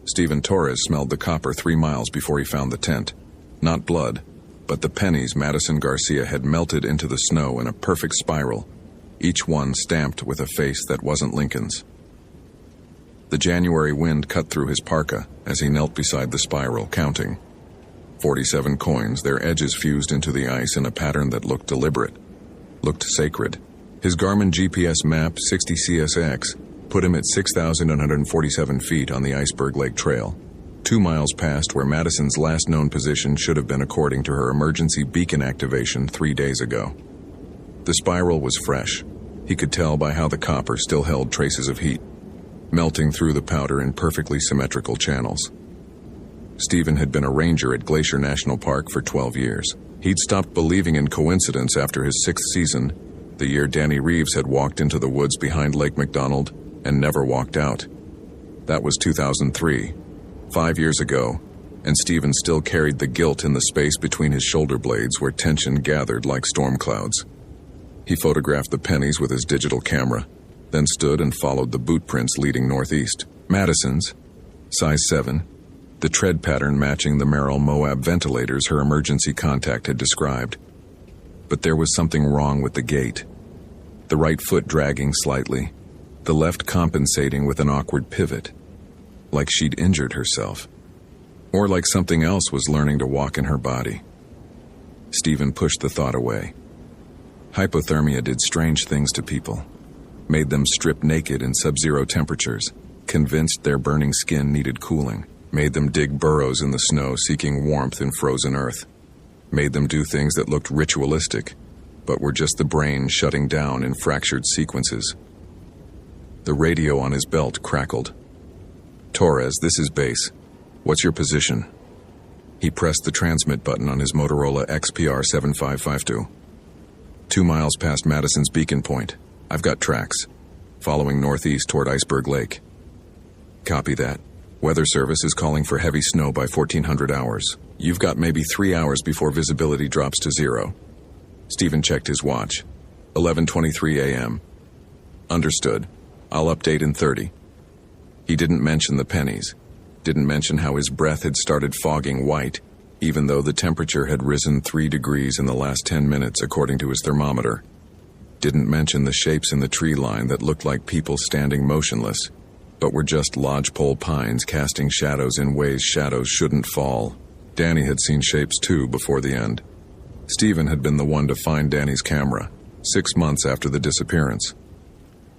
Stephen Torres smelled the copper 3 miles before he found the tent. Not blood, but the pennies Madison Garcia had melted into the snow in a perfect spiral, each one stamped with a face that wasn't Lincoln's. The January wind cut through his parka as he knelt beside the spiral, counting. 47 coins, their edges fused into the ice in a pattern that looked deliberate, looked sacred. His Garmin GPS map 60 CSX put him at 6,147 feet on the Iceberg Lake Trail, 2 miles past where Madison's last known position should have been according to her emergency beacon activation 3 days ago. The spiral was fresh. He could tell by how the copper still held traces of heat, melting through the powder in perfectly symmetrical channels. Stephen had been a ranger at Glacier National Park for 12 years. He'd stopped believing in coincidence after his 6th season, the year Danny Reeves had walked into the woods behind Lake McDonald and never walked out. That was 2003, 5 years ago, and Stephen still carried the guilt in the space between his shoulder blades where tension gathered like storm clouds. He photographed the pennies with his digital camera, then stood and followed the boot prints leading northeast. Madison's, size 7, the tread pattern matching the Merrill Moab ventilators her emergency contact had described. But there was something wrong with the gait. The right foot dragging slightly, the left compensating with an awkward pivot, like she'd injured herself, or like something else was learning to walk in her body. Stephen pushed the thought away. Hypothermia did strange things to people, made them strip naked in sub-zero temperatures, convinced their burning skin needed cooling, made them dig burrows in the snow seeking warmth in frozen earth, made them do things that looked ritualistic, but were just the brain shutting down in fractured sequences. The radio on his belt crackled. "Torres, this is base. What's your position?" He pressed the transmit button on his Motorola XPR 7552. 2 miles past Madison's beacon point. I've got tracks, following northeast toward Iceberg Lake. Copy that. Weather Service is calling for heavy snow by 1400 hours. You've got maybe 3 hours before visibility drops to 0. Stephen checked his watch. 11:23 a.m. Understood. I'll update in 30. He didn't mention the pennies. Didn't mention how his breath had started fogging white, even though the temperature had risen 3 degrees in the last 10 minutes according to his thermometer. Didn't mention the shapes in the tree line that looked like people standing motionless, but were just lodgepole pines casting shadows in ways shadows shouldn't fall. Danny had seen shapes too before the end. Stephen had been the one to find Danny's camera, 6 months after the disappearance.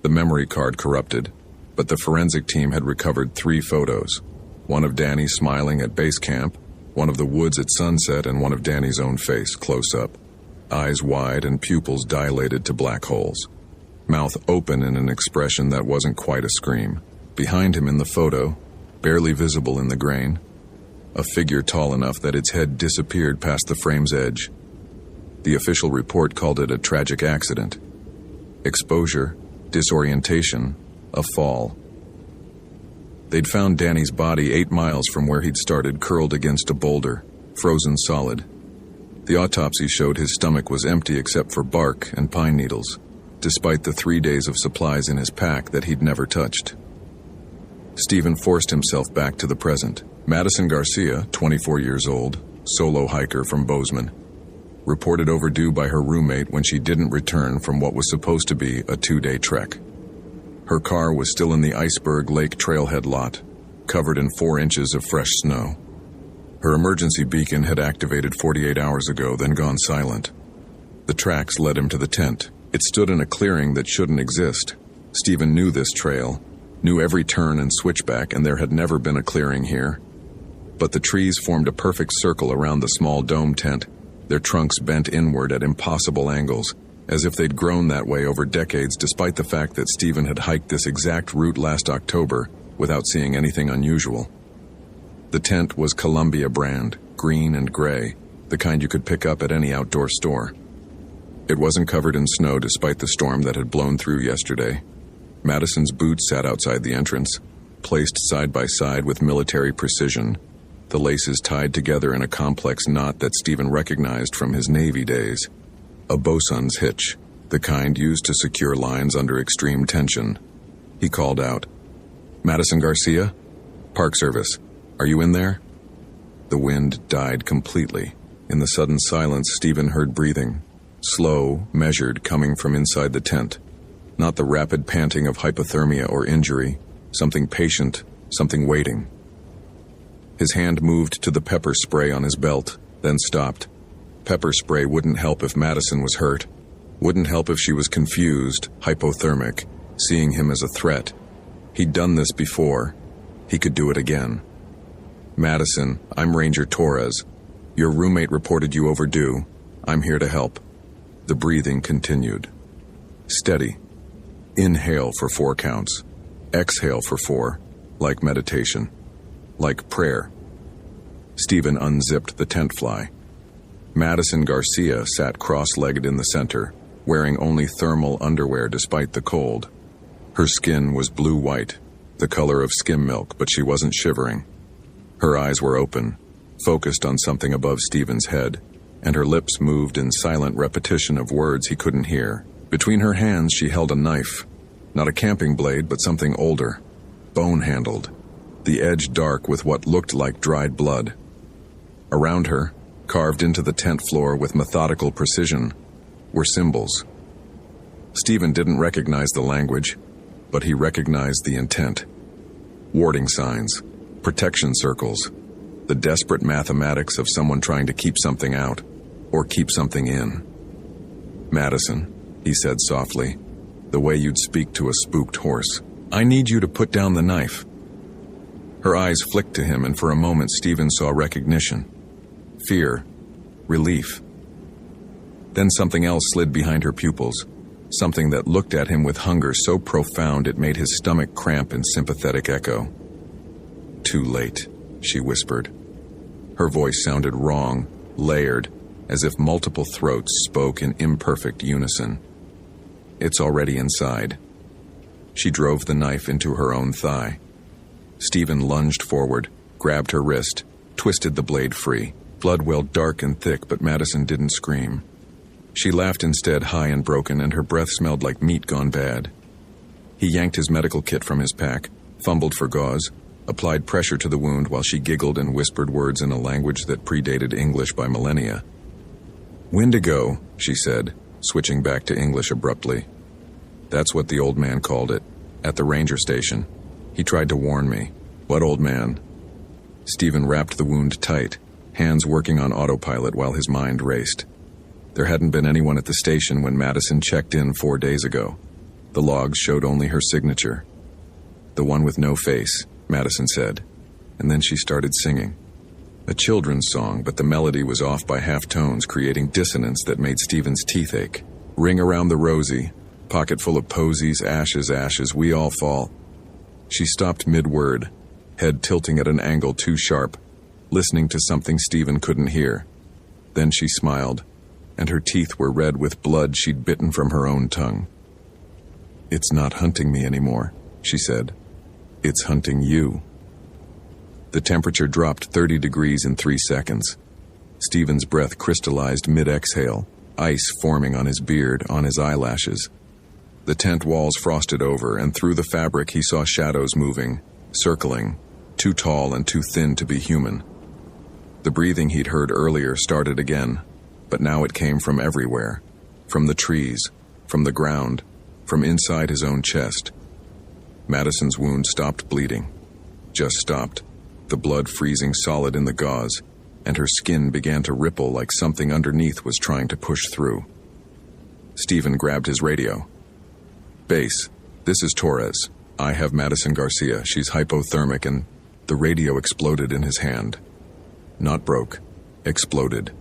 The memory card corrupted, but the forensic team had recovered 3 photos. One of Danny smiling at base camp, one of the woods at sunset, and one of Danny's own face, close up. Eyes wide and pupils dilated to black holes. Mouth open in an expression that wasn't quite a scream. Behind him in the photo, barely visible in the grain, a figure tall enough that its head disappeared past the frame's edge. The official report called it a tragic accident. Exposure, disorientation, a fall. They'd found Danny's body 8 miles from where he'd started, curled against a boulder, frozen solid. The autopsy showed his stomach was empty except for bark and pine needles, despite the 3 days of supplies in his pack that he'd never touched. Stephen forced himself back to the present. Madison Garcia, 24 years old, solo hiker from Bozeman, reported overdue by her roommate when she didn't return from what was supposed to be a 2-day trek. Her car was still in the Iceberg Lake trailhead lot, covered in 4 inches of fresh snow. Her emergency beacon had activated 48 hours ago, then gone silent. The tracks led him to the tent. It stood in a clearing that shouldn't exist. Stephen knew this trail, knew every turn and switchback, and there had never been a clearing here. But the trees formed a perfect circle around the small dome tent, their trunks bent inward at impossible angles, as if they'd grown that way over decades, despite the fact that Stephen had hiked this exact route last October without seeing anything unusual. The tent was Columbia brand, green and gray, the kind you could pick up at any outdoor store. It wasn't covered in snow despite the storm that had blown through yesterday. Madison's boots sat outside the entrance, placed side by side with military precision, the laces tied together in a complex knot that Stephen recognized from his Navy days. A bosun's hitch, the kind used to secure lines under extreme tension. He called out, "Madison Garcia?" Park Service, are you in there? The wind died completely. In the sudden silence, Stephen heard breathing. Slow, measured, coming from inside the tent. Not the rapid panting of hypothermia or injury. Something patient, something waiting. His hand moved to the pepper spray on his belt, then stopped. Pepper spray wouldn't help if Madison was hurt. Wouldn't help if she was confused, hypothermic, seeing him as a threat. He'd done this before. He could do it again. Madison, I'm Ranger Torres. Your roommate reported you overdue. I'm here to help. The breathing continued. Steady. Inhale for 4 counts. Exhale for 4, like meditation. Like prayer. Stephen unzipped the tent fly. Madison Garcia sat cross-legged in the center, wearing only thermal underwear despite the cold. Her skin was blue-white, the color of skim milk, but she wasn't shivering. Her eyes were open, focused on something above Stephen's head, and her lips moved in silent repetition of words he couldn't hear. Between her hands she held a knife, not a camping blade, but something older, bone-handled, the edge dark with what looked like dried blood. Around her, carved into the tent floor with methodical precision, were symbols. Stephen didn't recognize the language, but he recognized the intent. Warding signs, protection circles, the desperate mathematics of someone trying to keep something out, or keep something in. Madison, he said softly, the way you'd speak to a spooked horse. I need you to put down the knife. Her eyes flicked to him, and for a moment Stephen saw recognition. Fear. Relief. Then something else slid behind her pupils, something that looked at him with hunger so profound it made his stomach cramp in sympathetic echo. Too late, she whispered. Her voice sounded wrong, layered, as if multiple throats spoke in imperfect unison. It's already inside. She drove the knife into her own thigh. Stephen lunged forward, grabbed her wrist, twisted the blade free. Blood welled dark and thick, but Madison didn't scream. She laughed instead, high and broken, and her breath smelled like meat gone bad. He yanked his medical kit from his pack, fumbled for gauze, applied pressure to the wound while she giggled and whispered words in a language that predated English by millennia. Wendigo, she said, switching back to English abruptly. That's what the old man called it, at the ranger station. He tried to warn me. What old man? Stephen wrapped the wound tight, hands working on autopilot while his mind raced. There hadn't been anyone at the station when Madison checked in 4 days ago. The logs showed only her signature. The one with no face, Madison said, and then she started singing. A children's song, but the melody was off by half tones, creating dissonance that made Stephen's teeth ache. Ring around the rosy, pocket full of posies, ashes, ashes, we all fall. She stopped mid-word, head tilting at an angle too sharp, listening to something Stephen couldn't hear. Then she smiled, and her teeth were red with blood she'd bitten from her own tongue. It's not hunting me anymore, she said. It's hunting you. The temperature dropped 30 degrees in 3 seconds. Stephen's breath crystallized mid-exhale, ice forming on his beard, on his eyelashes. The tent walls frosted over, and through the fabric he saw shadows moving, circling, too tall and too thin to be human. The breathing he'd heard earlier started again, but now it came from everywhere. From the trees, from the ground, from inside his own chest. Madison's wound stopped bleeding. Just stopped, the blood freezing solid in the gauze, and her skin began to ripple like something underneath was trying to push through. Stephen grabbed his radio. Base, this is Torres. I have Madison Garcia. She's hypothermic, and the radio exploded in his hand. Not broke, exploded.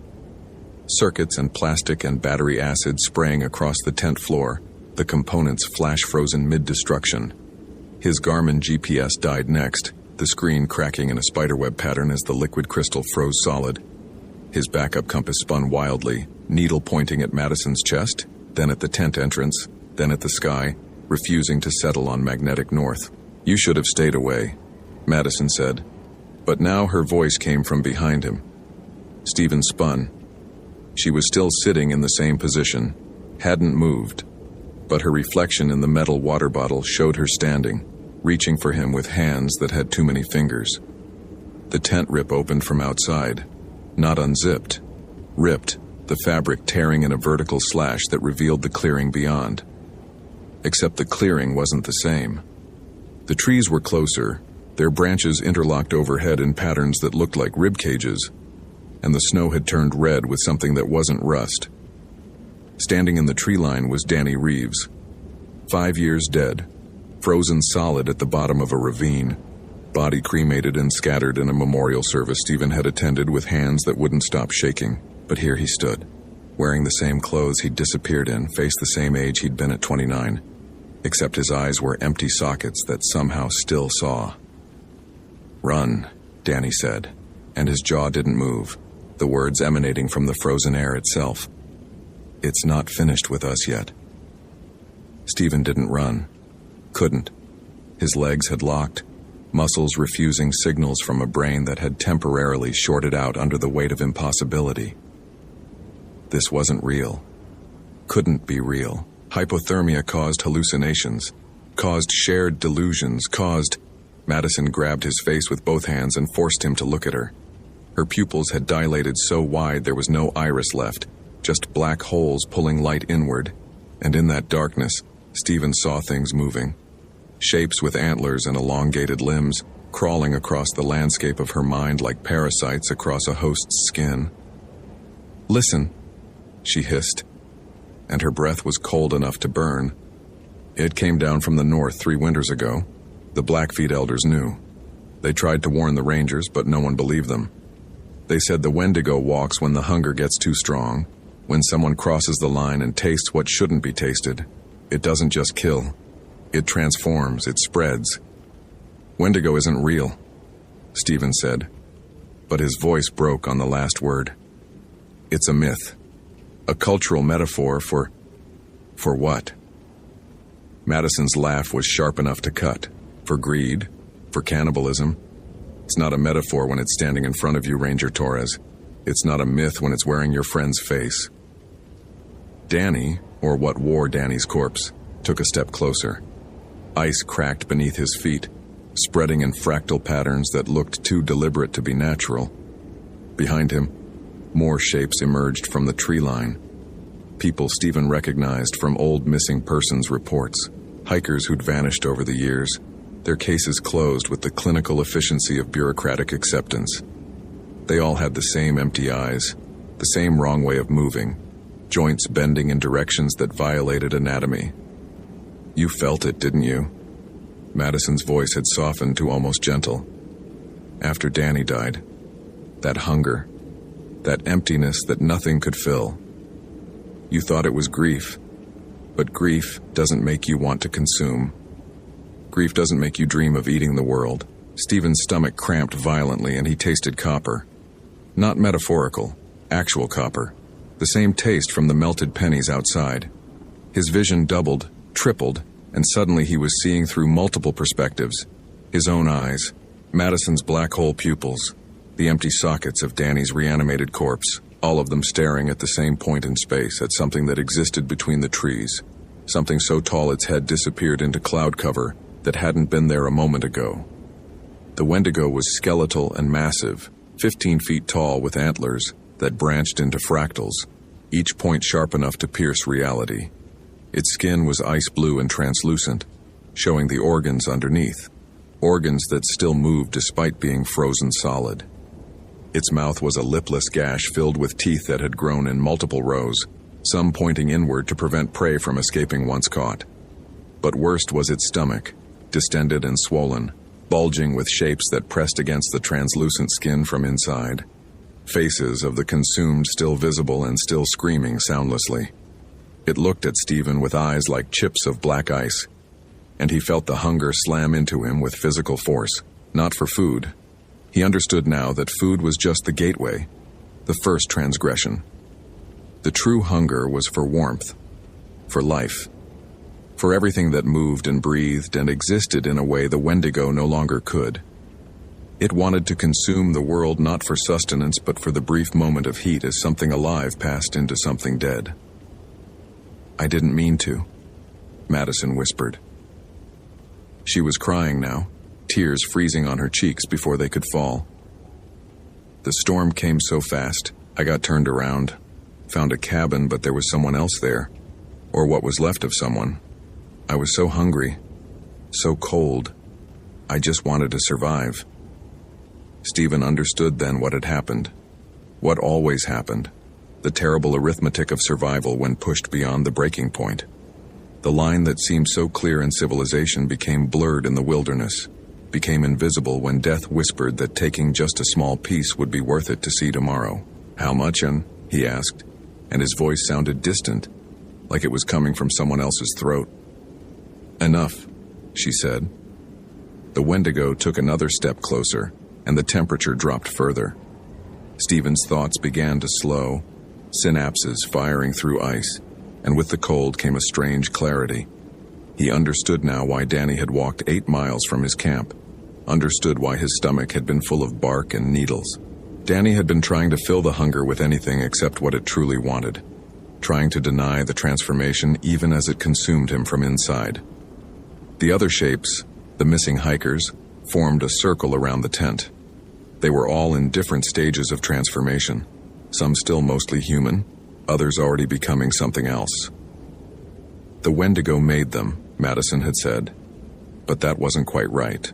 Circuits and plastic and battery acid spraying across the tent floor, the components flash-frozen mid-destruction. His Garmin GPS died next, the screen cracking in a spiderweb pattern as the liquid crystal froze solid. His backup compass spun wildly, needle pointing at Madison's chest, then at the tent entrance, then at the sky, refusing to settle on magnetic north. You should have stayed away, Madison said. But now her voice came from behind him. Stephen spun. She was still sitting in the same position, hadn't moved, but her reflection in the metal water bottle showed her standing, reaching for him with hands that had too many fingers. The tent rip opened from outside, not unzipped, ripped, the fabric tearing in a vertical slash that revealed the clearing beyond. Except the clearing wasn't the same. The trees were closer, their branches interlocked overhead in patterns that looked like rib cages, and the snow had turned red with something that wasn't rust. Standing in the tree line was Danny Reeves, 5 years dead, frozen solid at the bottom of a ravine, body cremated and scattered in a memorial service Stephen had attended with hands that wouldn't stop shaking. But here he stood, wearing the same clothes he'd disappeared in, faced the same age he'd been at 29, except his eyes were empty sockets that somehow still saw. "Run," Danny said, and his jaw didn't move, the words emanating from the frozen air itself. "It's not finished with us yet." Stephen didn't run. Couldn't. His legs had locked, muscles refusing signals from a brain that had temporarily shorted out under the weight of impossibility. This wasn't real. Couldn't be real. Hypothermia caused hallucinations, caused shared delusions, caused... Madison grabbed his face with both hands and forced him to look at her. Her pupils had dilated so wide there was no iris left, just black holes pulling light inward, and in that darkness, Stephen saw things moving. Shapes with antlers and elongated limbs, crawling across the landscape of her mind like parasites across a host's skin. "Listen," she hissed, and her breath was cold enough to burn. It came down from the north 3 winters ago. The Blackfeet elders knew. They tried to warn the rangers, but no one believed them. They said the Wendigo walks when the hunger gets too strong, when someone crosses the line and tastes what shouldn't be tasted. It doesn't just kill. It transforms, it spreads. "Wendigo isn't real," Stephen said, but his voice broke on the last word. "It's a myth. A cultural metaphor for what?" Madison's laugh was sharp enough to cut. For greed, for cannibalism. It's not a metaphor when it's standing in front of you, Ranger Torres. It's not a myth when it's wearing your friend's face. Danny, or what wore Danny's corpse, took a step closer. Ice cracked beneath his feet, spreading in fractal patterns that looked too deliberate to be natural. Behind him, more shapes emerged from the tree line. People Stephen recognized from old missing persons reports, hikers who'd vanished over the years, their cases closed with the clinical efficiency of bureaucratic acceptance. They all had the same empty eyes, the same wrong way of moving, joints bending in directions that violated anatomy. "You felt it, didn't you?" Madison's voice had softened to almost gentle. "After Danny died, that hunger, that emptiness that nothing could fill. You thought it was grief, but grief doesn't make you want to consume. Grief doesn't make you dream of eating the world." Stephen's stomach cramped violently and he tasted copper. Not metaphorical, actual copper. The same taste from the melted pennies outside. His vision doubled, tripled, and suddenly he was seeing through multiple perspectives. His own eyes, Madison's black hole pupils, the empty sockets of Danny's reanimated corpse, all of them staring at the same point in space, at something that existed between the trees, something so tall its head disappeared into cloud cover that hadn't been there a moment ago. The Wendigo was skeletal and massive, 15 feet tall with antlers that branched into fractals, each point sharp enough to pierce reality. Its skin was ice blue and translucent, showing the organs underneath, organs that still moved despite being frozen solid. Its mouth was a lipless gash filled with teeth that had grown in multiple rows, some pointing inward to prevent prey from escaping once caught. But worst was its stomach, distended and swollen, bulging with shapes that pressed against the translucent skin from inside. Faces of the consumed still visible and still screaming soundlessly. It looked at Stephen with eyes like chips of black ice, and he felt the hunger slam into him with physical force, not for food. He understood now that food was just the gateway, the first transgression. The true hunger was for warmth, for life, for everything that moved and breathed and existed in a way the Wendigo no longer could. It wanted to consume the world not for sustenance but for the brief moment of heat as something alive passed into something dead. "I didn't mean to," Madison whispered. She was crying now, tears freezing on her cheeks before they could fall. The storm came so fast, I got turned around, found a cabin, but there was someone else there, or what was left of someone. I was so hungry, so cold. I just wanted to survive. Stephen understood then what had happened. What always happened. The terrible arithmetic of survival when pushed beyond the breaking point. The line that seemed so clear in civilization became blurred in the wilderness, became invisible when death whispered that taking just a small piece would be worth it to see tomorrow. How much, he asked, and his voice sounded distant, like it was coming from someone else's throat. Enough, she said. The Wendigo took another step closer, and the temperature dropped further. Stephen's thoughts began to slow, synapses firing through ice, and with the cold came a strange clarity. He understood now why Danny had walked 8 miles from his camp, understood why his stomach had been full of bark and needles. Danny had been trying to fill the hunger with anything except what it truly wanted, trying to deny the transformation even as it consumed him from inside. The other shapes, the missing hikers, formed a circle around the tent. They were all in different stages of transformation, some still mostly human, others already becoming something else. The Wendigo made them, Madison had said, but that wasn't quite right.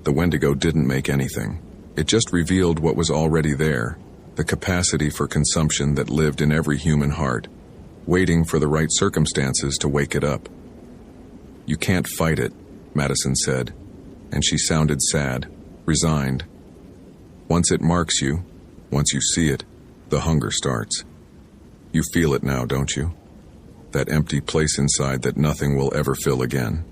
The Wendigo didn't make anything. It just revealed what was already there, the capacity for consumption that lived in every human heart, waiting for the right circumstances to wake it up. You can't fight it, Madison said, and she sounded sad, resigned. Once it marks you, once you see it, the hunger starts. You feel it now, don't you? That empty place inside that nothing will ever fill again.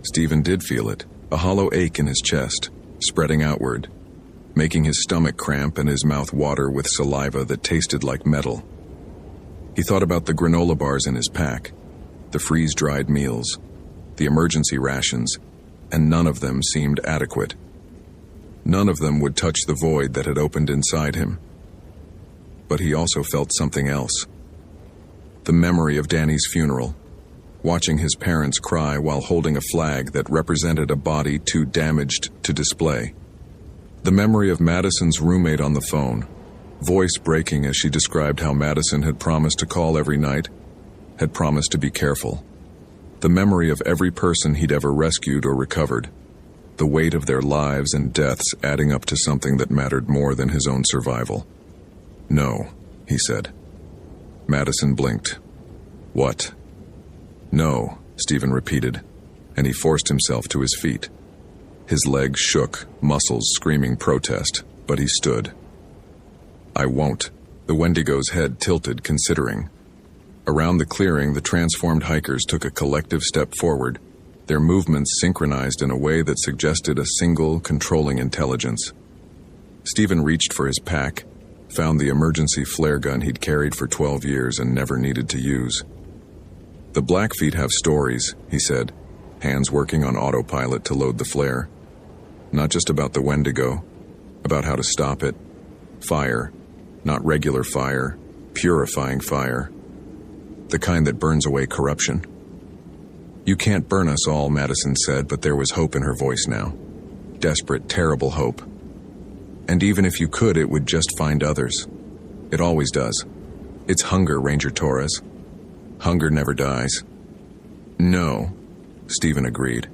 Stephen did feel it, a hollow ache in his chest, spreading outward, making his stomach cramp and his mouth water with saliva that tasted like metal. He thought about the granola bars in his pack, the freeze-dried meals, the emergency rations, and none of them seemed adequate. None of them would touch the void that had opened inside him. But he also felt something else. The memory of Danny's funeral, watching his parents cry while holding a flag that represented a body too damaged to display. The memory of Madison's roommate on the phone, voice breaking as she described how Madison had promised to call every night, had promised to be careful. The memory of every person he'd ever rescued or recovered, the weight of their lives and deaths adding up to something that mattered more than his own survival. No, he said. Madison blinked. What? No, Stephen repeated, and he forced himself to his feet. His legs shook, muscles screaming protest, but he stood. I won't. The Wendigo's head tilted, considering. Around the clearing, the transformed hikers took a collective step forward, their movements synchronized in a way that suggested a single, controlling intelligence. Stephen reached for his pack, found the emergency flare gun he'd carried for 12 years and never needed to use. The Blackfeet have stories, he said, hands working on autopilot to load the flare. Not just about the Wendigo, about how to stop it. Fire, not regular fire, purifying fire. The kind that burns away corruption. You can't burn us all, Madison said, but there was hope in her voice now. Desperate, terrible hope. And even if you could, it would just find others. It always does. It's hunger, Ranger Torres. Hunger never dies. No, Stephen agreed.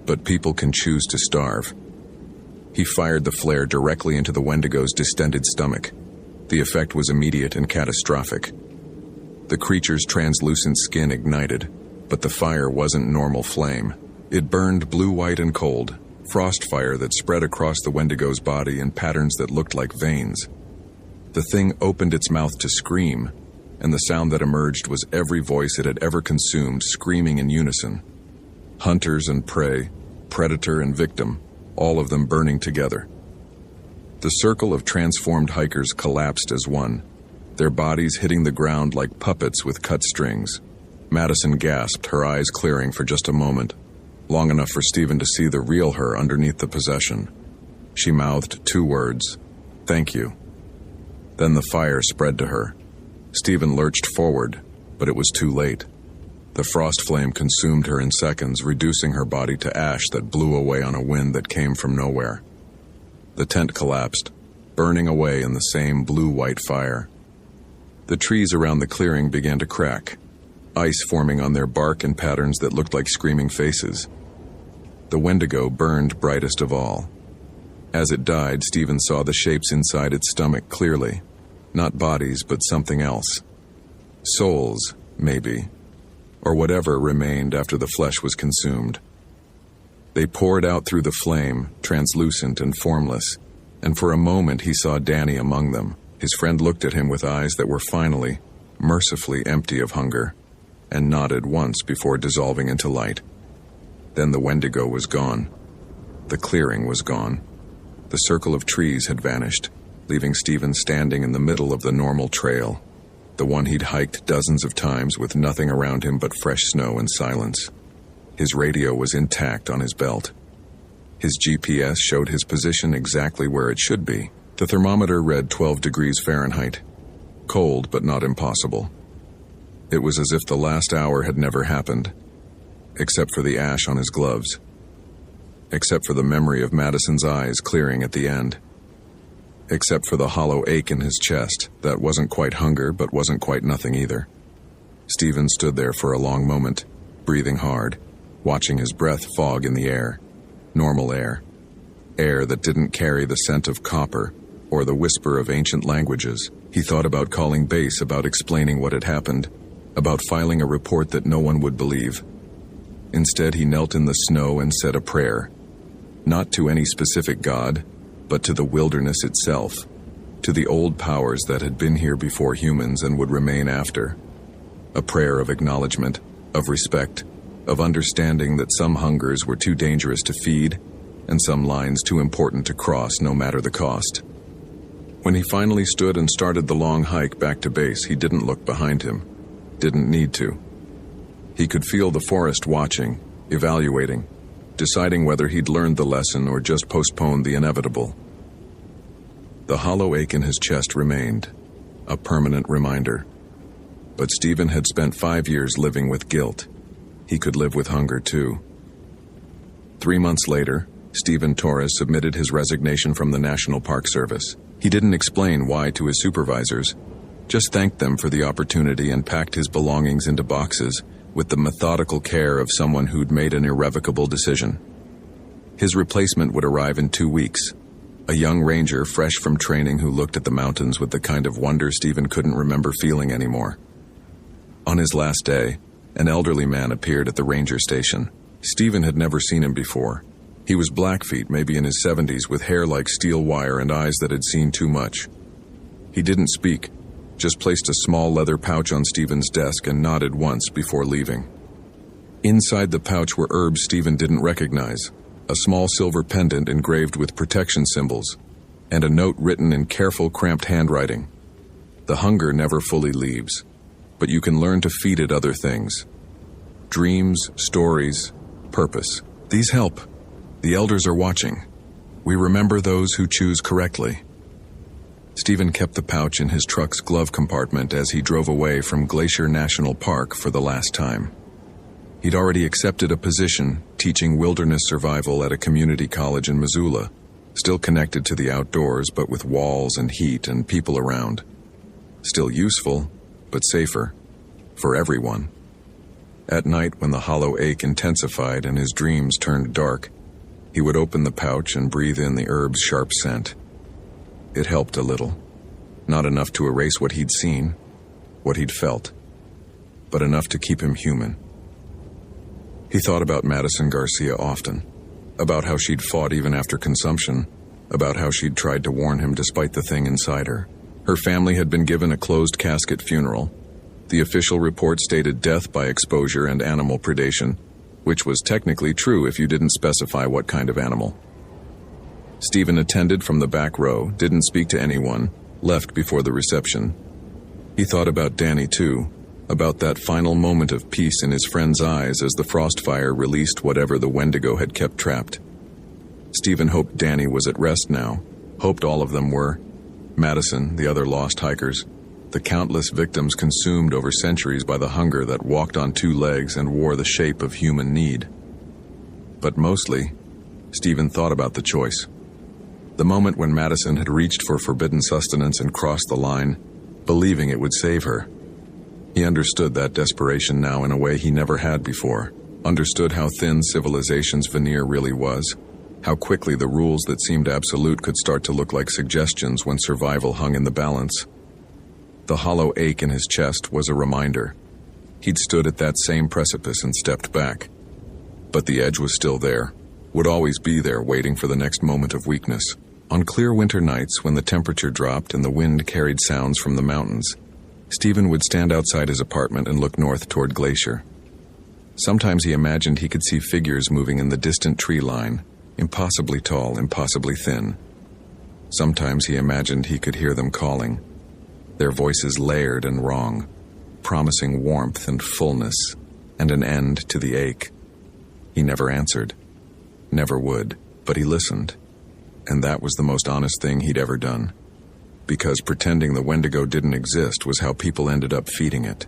But people can choose to starve. He fired the flare directly into the Wendigo's distended stomach. The effect was immediate and catastrophic. The creature's translucent skin ignited, but the fire wasn't normal flame. It burned blue, white, and cold, frost fire that spread across the Wendigo's body in patterns that looked like veins. The thing opened its mouth to scream, and the sound that emerged was every voice it had ever consumed screaming in unison. Hunters and prey, predator and victim, all of them burning together. The circle of transformed hikers collapsed as one, their bodies hitting the ground like puppets with cut strings. Madison gasped, her eyes clearing for just a moment, long enough for Stephen to see the real her underneath the possession. She mouthed 2 words, "Thank you." Then the fire spread to her. Stephen lurched forward, but it was too late. The frost flame consumed her in seconds, reducing her body to ash that blew away on a wind that came from nowhere. The tent collapsed, burning away in the same blue-white fire. The trees around the clearing began to crack, ice forming on their bark in patterns that looked like screaming faces. The Wendigo burned brightest of all. As it died, Stephen saw the shapes inside its stomach clearly. Not bodies, but something else. Souls, maybe, or whatever remained after the flesh was consumed. They poured out through the flame, translucent and formless, and for a moment he saw Danny among them. His friend looked at him with eyes that were finally, mercifully empty of hunger, and nodded once before dissolving into light. Then the Wendigo was gone. The clearing was gone. The circle of trees had vanished, leaving Stephen standing in the middle of the normal trail, the one he'd hiked dozens of times with nothing around him but fresh snow and silence. His radio was intact on his belt. His GPS showed his position exactly where it should be. The thermometer read 12 degrees Fahrenheit. Cold, but not impossible. It was as if the last hour had never happened, except for the ash on his gloves, except for the memory of Madison's eyes clearing at the end, except for the hollow ache in his chest that wasn't quite hunger but wasn't quite nothing either. Stephen stood there for a long moment, breathing hard, watching his breath fog in the air. Normal air. Air that didn't carry the scent of copper or the whisper of ancient languages. He thought about calling base, about explaining what had happened, about filing a report that no one would believe. Instead, he knelt in the snow and said a prayer, not to any specific god, but to the wilderness itself, to the old powers that had been here before humans and would remain after. A prayer of acknowledgement, of respect, of understanding that some hungers were too dangerous to feed, and some lines too important to cross no matter the cost. When he finally stood and started the long hike back to base, he didn't look behind him. Didn't need to. He could feel the forest watching, evaluating, deciding whether he'd learned the lesson or just postponed the inevitable. The hollow ache in his chest remained, a permanent reminder. But Stephen had spent 5 years living with guilt. He could live with hunger too. 3 months later, Stephen Torres submitted his resignation from the National Park Service. He didn't explain why to his supervisors, just thanked them for the opportunity and packed his belongings into boxes with the methodical care of someone who'd made an irrevocable decision. His replacement would arrive in 2 weeks, a young ranger fresh from training who looked at the mountains with the kind of wonder Stephen couldn't remember feeling anymore. On his last day, an elderly man appeared at the ranger station. Stephen had never seen him before. He was Blackfeet, maybe in his 70s, with hair like steel wire and eyes that had seen too much. He didn't speak, just placed a small leather pouch on Stephen's desk and nodded once before leaving. Inside the pouch were herbs Stephen didn't recognize, a small silver pendant engraved with protection symbols, and a note written in careful, cramped handwriting. The hunger never fully leaves, but you can learn to feed it other things. Dreams, stories, purpose. These help. The elders are watching. We remember those who choose correctly. Stephen kept the pouch in his truck's glove compartment as he drove away from Glacier National Park for the last time. He'd already accepted a position teaching wilderness survival at a community college in Missoula, still connected to the outdoors but with walls and heat and people around. Still useful, but safer. For everyone. At night, when the hollow ache intensified and his dreams turned dark, he would open the pouch and breathe in the herb's sharp scent. It helped a little. Not enough to erase what he'd seen, what he'd felt, but enough to keep him human. He thought about Madison Garcia often, about how she'd fought even after consumption, about how she'd tried to warn him despite the thing inside her. Her family had been given a closed casket funeral. The official report stated death by exposure and animal predation, which was technically true if you didn't specify what kind of animal. Stephen attended from the back row, didn't speak to anyone, left before the reception. He thought about Danny too, about that final moment of peace in his friend's eyes as the frost fire released whatever the Wendigo had kept trapped. Stephen hoped Danny was at rest now, hoped all of them were. Madison, the other lost hikers, the countless victims consumed over centuries by the hunger that walked on two legs and wore the shape of human need. But mostly, Stephen thought about the choice. The moment when Madison had reached for forbidden sustenance and crossed the line, believing it would save her. He understood that desperation now in a way he never had before, understood how thin civilization's veneer really was, how quickly the rules that seemed absolute could start to look like suggestions when survival hung in the balance. The hollow ache in his chest was a reminder. He'd stood at that same precipice and stepped back. But the edge was still there, would always be there waiting for the next moment of weakness. On clear winter nights when the temperature dropped and the wind carried sounds from the mountains, Stephen would stand outside his apartment and look north toward Glacier. Sometimes he imagined he could see figures moving in the distant tree line, impossibly tall, impossibly thin. Sometimes he imagined he could hear them calling, their voices layered and wrong, promising warmth and fullness and an end to the ache. He never answered, never would, but he listened, and that was the most honest thing he'd ever done. Because pretending the Wendigo didn't exist was how people ended up feeding it.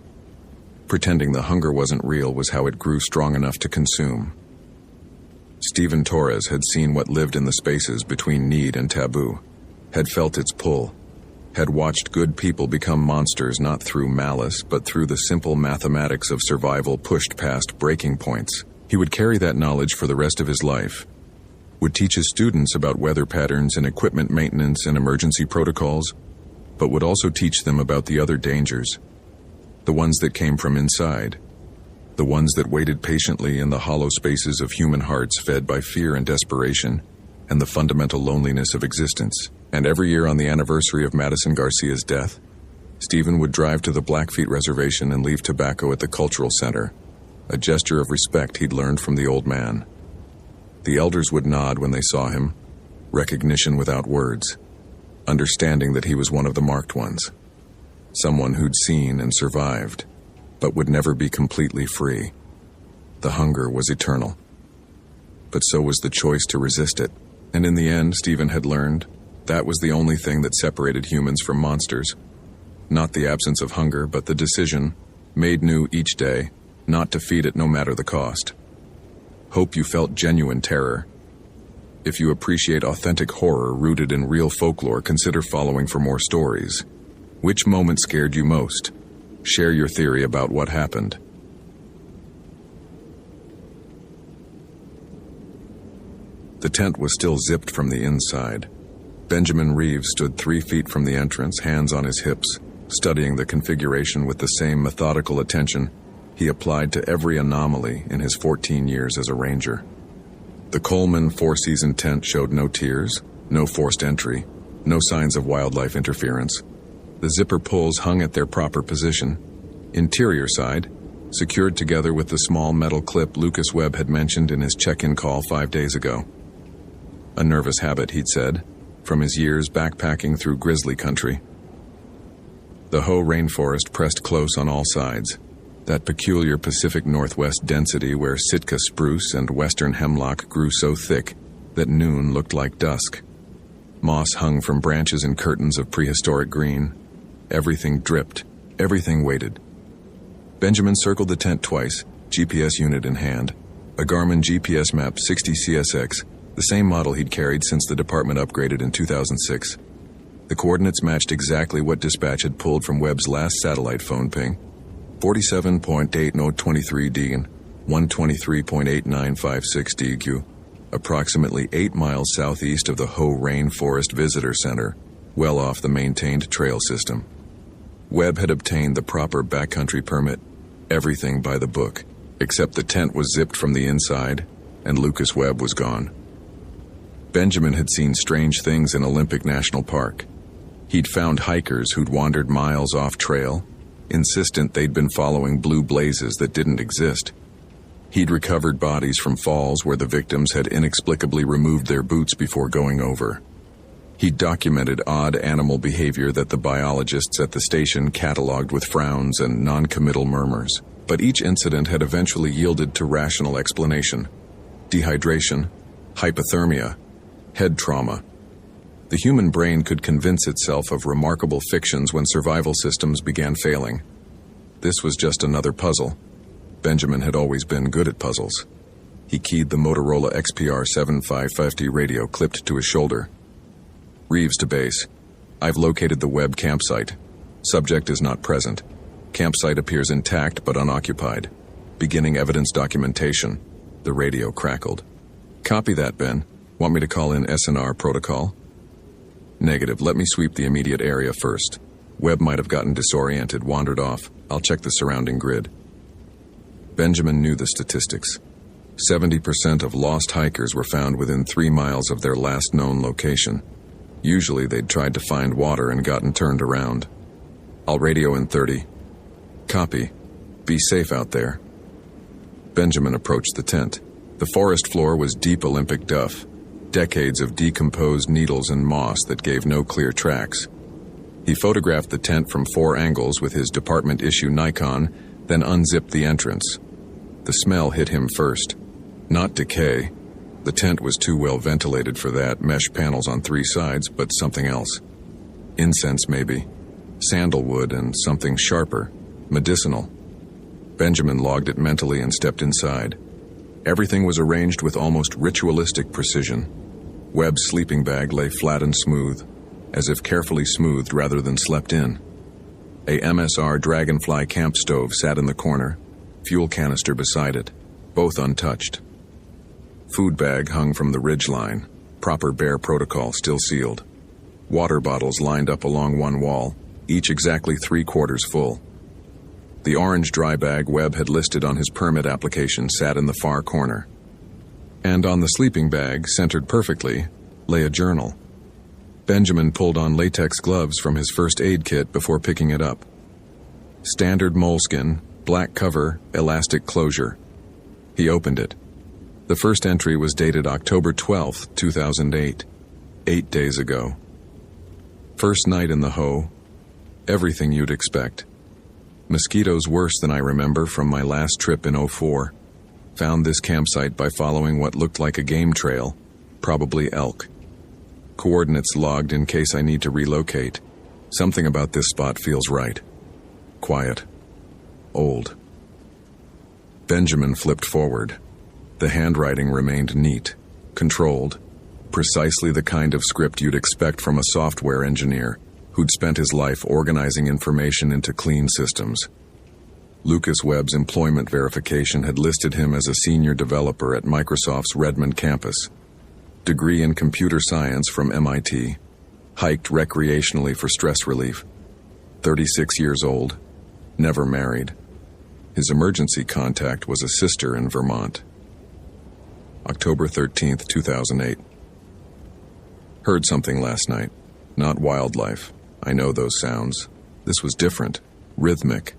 Pretending the hunger wasn't real was how it grew strong enough to consume. Stephen Torres had seen what lived in the spaces between need and taboo, had felt its pull, had watched good people become monsters not through malice but through the simple mathematics of survival pushed past breaking points. He would carry that knowledge for the rest of his life, would teach his students about weather patterns and equipment maintenance and emergency protocols, but would also teach them about the other dangers, the ones that came from inside, the ones that waited patiently in the hollow spaces of human hearts fed by fear and desperation, and the fundamental loneliness of existence. And every year on the anniversary of Madison Garcia's death, Stephen would drive to the Blackfeet Reservation and leave tobacco at the Cultural Center, a gesture of respect he'd learned from the old man. The elders would nod when they saw him, recognition without words, understanding that he was one of the marked ones, someone who'd seen and survived, but would never be completely free. The hunger was eternal. But so was the choice to resist it, and in the end, Stephen had learned that was the only thing that separated humans from monsters. Not the absence of hunger, but the decision, made new each day, not to feed it no matter the cost. Hope you felt genuine terror. If you appreciate authentic horror rooted in real folklore, consider following for more stories. Which moment scared you most? Share your theory about what happened. The tent was still zipped from the inside. Benjamin Reeves stood 3 feet from the entrance, hands on his hips, studying the configuration with the same methodical attention he applied to every anomaly in his 14 years as a ranger. The Coleman 4-season tent showed no tears, no forced entry, no signs of wildlife interference. The zipper pulls hung at their proper position. Interior side, secured together with the small metal clip Lucas Webb had mentioned in his check-in call 5 days ago. A nervous habit, he'd said, from his years backpacking through grizzly country. The Hoh rainforest pressed close on all sides, that peculiar Pacific Northwest density where Sitka spruce and western hemlock grew so thick that noon looked like dusk. Moss hung from branches and curtains of prehistoric green. Everything dripped, everything waited. Benjamin circled the tent twice, GPS unit in hand, a Garmin GPS Map 60 CSX, the same model he'd carried since the department upgraded in 2006. The coordinates matched exactly what dispatch had pulled from Webb's last satellite phone ping, 47.8023 Deegan, 123.8956 DQ, approximately 8 miles southeast of the Hoh Rainforest Visitor Center, well off the maintained trail system. Webb had obtained the proper backcountry permit, everything by the book, except the tent was zipped from the inside, and Lucas Webb was gone. Benjamin had seen strange things in Olympic National Park. He'd found hikers who'd wandered miles off trail, insistent they'd been following blue blazes that didn't exist. He'd recovered bodies from falls where the victims had inexplicably removed their boots before going over. He'd documented odd animal behavior that the biologists at the station cataloged with frowns and non-committal murmurs. But each incident had eventually yielded to rational explanation. Dehydration, hypothermia, head trauma. The human brain could convince itself of remarkable fictions when survival systems began failing. This was just another puzzle. Benjamin had always been good at puzzles. He keyed the Motorola XPR 7550 radio clipped to his shoulder. Reeves to base. I've located the web campsite. Subject is not present. Campsite appears intact but unoccupied. Beginning evidence documentation. The radio crackled. Copy that, Ben. Want me to call in SNR protocol? Negative. Let me sweep the immediate area first. Webb might have gotten disoriented, wandered off. I'll check the surrounding grid. Benjamin knew the statistics. 70% of lost hikers were found within 3 miles of their last known location. Usually they'd tried to find water and gotten turned around. I'll radio in 30. Copy. Be safe out there. Benjamin approached the tent. The forest floor was deep Olympic duff. Decades of decomposed needles and moss that gave no clear tracks. He photographed the tent from 4 angles with his department-issue Nikon, then unzipped the entrance. The smell hit him first. Not decay. The tent was too well ventilated for that, mesh panels on 3 sides, but something else. Incense, maybe. Sandalwood and something sharper. Medicinal. Benjamin logged it mentally and stepped inside. Everything was arranged with almost ritualistic precision. Webb's sleeping bag lay flat and smooth, as if carefully smoothed rather than slept in. A MSR Dragonfly camp stove sat in the corner, fuel canister beside it, both untouched. Food bag hung from the ridge line, proper bear protocol still sealed. Water bottles lined up along one wall, each exactly 3/4 full. The orange dry bag Webb had listed on his permit application sat in the far corner. And on the sleeping bag, centered perfectly, lay a journal. Benjamin pulled on latex gloves from his first aid kit before picking it up. Standard moleskin, black cover, elastic closure. He opened it. The first entry was dated October 12, 2008, 8 days ago. First night in the hoe. Everything you'd expect. Mosquitoes worse than I remember from my last trip in '04. Found this campsite by following what looked like a game trail, probably elk. Coordinates logged in case I need to relocate. Something about this spot feels right. Quiet. Old. Benjamin flipped forward. The handwriting remained neat, controlled, precisely the kind of script you'd expect from a software engineer who'd spent his life organizing information into clean systems. Lucas Webb's employment verification had listed him as a senior developer at Microsoft's Redmond campus. Degree in computer science from MIT. Hiked recreationally for stress relief. 36 years old. Never married. His emergency contact was a sister in Vermont. October 13th, 2008. Heard something last night. Not wildlife. I know those sounds. This was different. Rhythmic.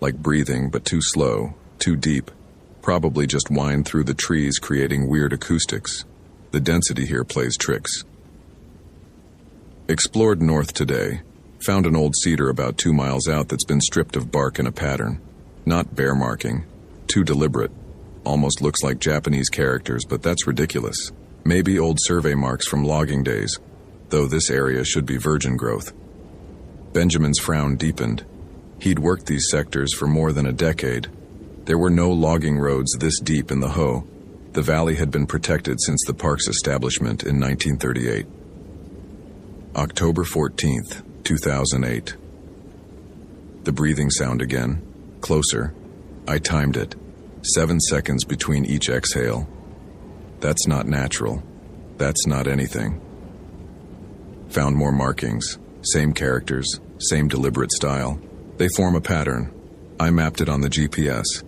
Like breathing, but too slow, too deep. Probably just whined through the trees, creating weird acoustics. The density here plays tricks. Explored north today. Found an old cedar about 2 miles out that's been stripped of bark in a pattern. Not bear marking. Too deliberate. Almost looks like Japanese characters, but that's ridiculous. Maybe old survey marks from logging days, though this area should be virgin growth. Benjamin's frown deepened. He'd worked these sectors for more than a decade. There were no logging roads this deep in the hoe. The valley had been protected since the park's establishment in 1938. October 14th, 2008. The breathing sound again. Closer. I timed it. 7 seconds between each exhale. That's not natural. That's not anything. Found more markings. Same characters. Same deliberate style. They form a pattern. I mapped it on the GPS.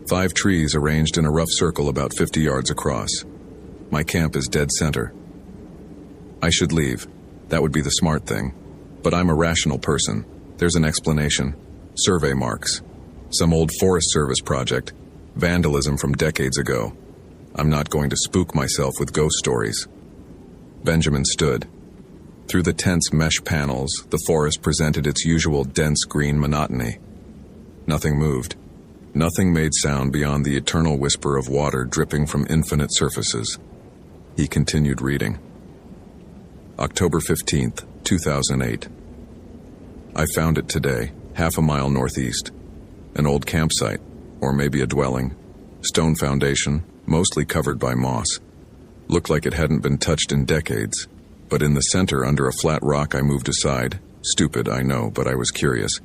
5 trees arranged in a rough circle about 50 yards across. My camp is dead center. I should leave. That would be the smart thing. But I'm a rational person. There's an explanation. Survey marks. Some old Forest Service project. Vandalism from decades ago. I'm not going to spook myself with ghost stories. Benjamin stood. Through the tent's mesh panels, the forest presented its usual dense green monotony. Nothing moved. Nothing made sound beyond the eternal whisper of water dripping from infinite surfaces. He continued reading. October 15th, 2008. I found it today, half a mile northeast. An old campsite, or maybe a dwelling. Stone foundation, mostly covered by moss. Looked like it hadn't been touched in decades. But in the center, under a flat rock, I moved aside. Stupid, I know, but I was curious.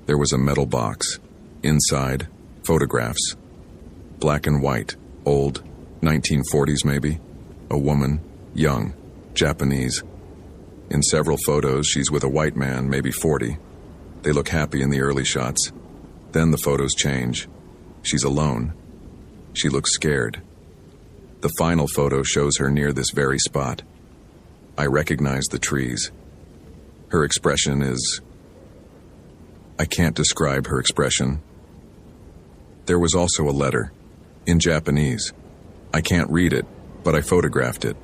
There was a metal box. Inside, photographs. Black and white, old, 1940s maybe. A woman, young, Japanese. In several photos, she's with a white man, maybe 40. They look happy in the early shots. Then the photos change. She's alone. She looks scared. The final photo shows her near this very spot. I recognize the trees. Her expression is... I can't describe her expression. There was also a letter, in Japanese. I can't read it, but I photographed it.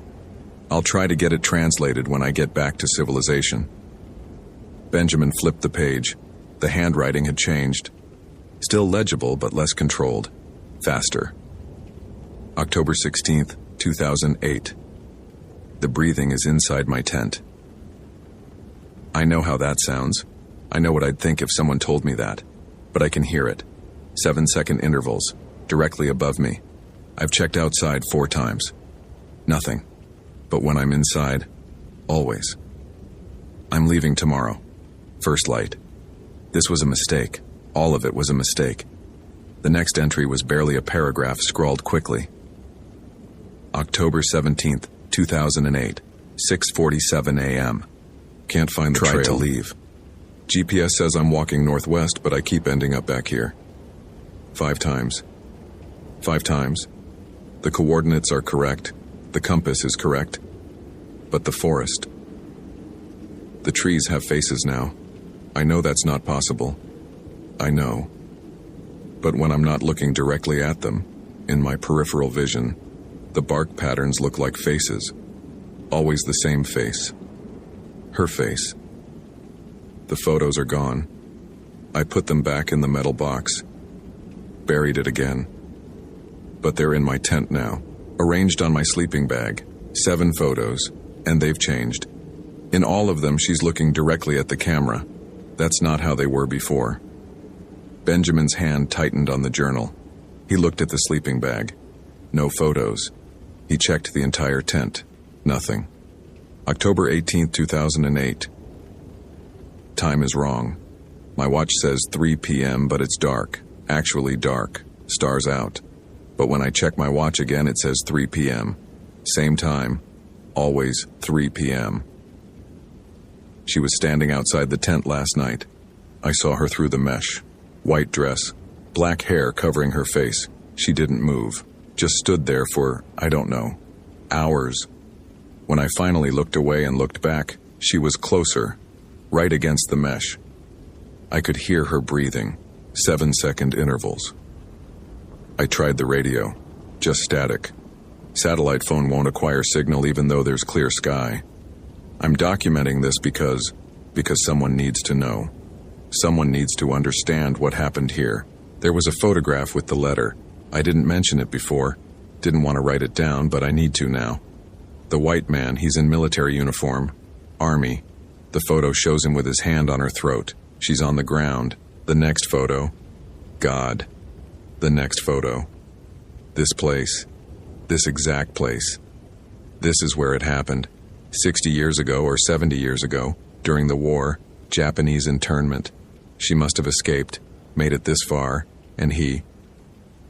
I'll try to get it translated when I get back to civilization. Benjamin flipped the page. The handwriting had changed. Still legible, but less controlled. Faster. October 16th, 2008. The breathing is inside my tent. I know how that sounds. I know what I'd think if someone told me that. But I can hear it. 7-second intervals, directly above me. I've checked outside 4 times. Nothing. But when I'm inside, always. I'm leaving tomorrow. First light. This was a mistake. All of it was a mistake. The next entry was barely a paragraph scrawled quickly. October 17th, 2008, 6:47 a.m. Can't find the trail. Tried to leave. GPS says I'm walking northwest, but I keep ending up back here. 5 times. 5 times. The coordinates are correct. The compass is correct. But the forest. The trees have faces now. I know that's not possible. I know. But when I'm not looking directly at them, in my peripheral vision, the bark patterns look like faces. Always the same face. Her face. The photos are gone. I put them back in the metal box. Buried it again. But they're in my tent now, arranged on my sleeping bag. 7 photos, and they've changed. In all of them, she's looking directly at the camera. That's not how they were before. Benjamin's hand tightened on the journal. He looked at the sleeping bag. No photos. He checked the entire tent. Nothing. October 18th, 2008. Time is wrong. My watch says 3 p.m., but it's dark. Actually dark. Stars out. But when I check my watch again, it says 3 p.m. Same time. Always 3 p.m. She was standing outside the tent last night. I saw her through the mesh. White dress. Black hair covering her face. She didn't move. Just stood there for, I don't know, hours. When I finally looked away and looked back, she was closer, right against the mesh. I could hear her breathing. 7-second intervals. I tried the radio. Just static. Satellite phone won't acquire signal even though there's clear sky. I'm documenting this because someone needs to know. Someone needs to understand what happened here. There was a photograph with the letter. I didn't mention it before. Didn't want to write it down, but I need to now. The white man, he's in military uniform. Army. The photo shows him with his hand on her throat. She's on the ground. The next photo. God. The next photo. This place. This exact place. This is where it happened. 60 years ago or 70 years ago, during the war, Japanese internment. She must have escaped, made it this far, and he.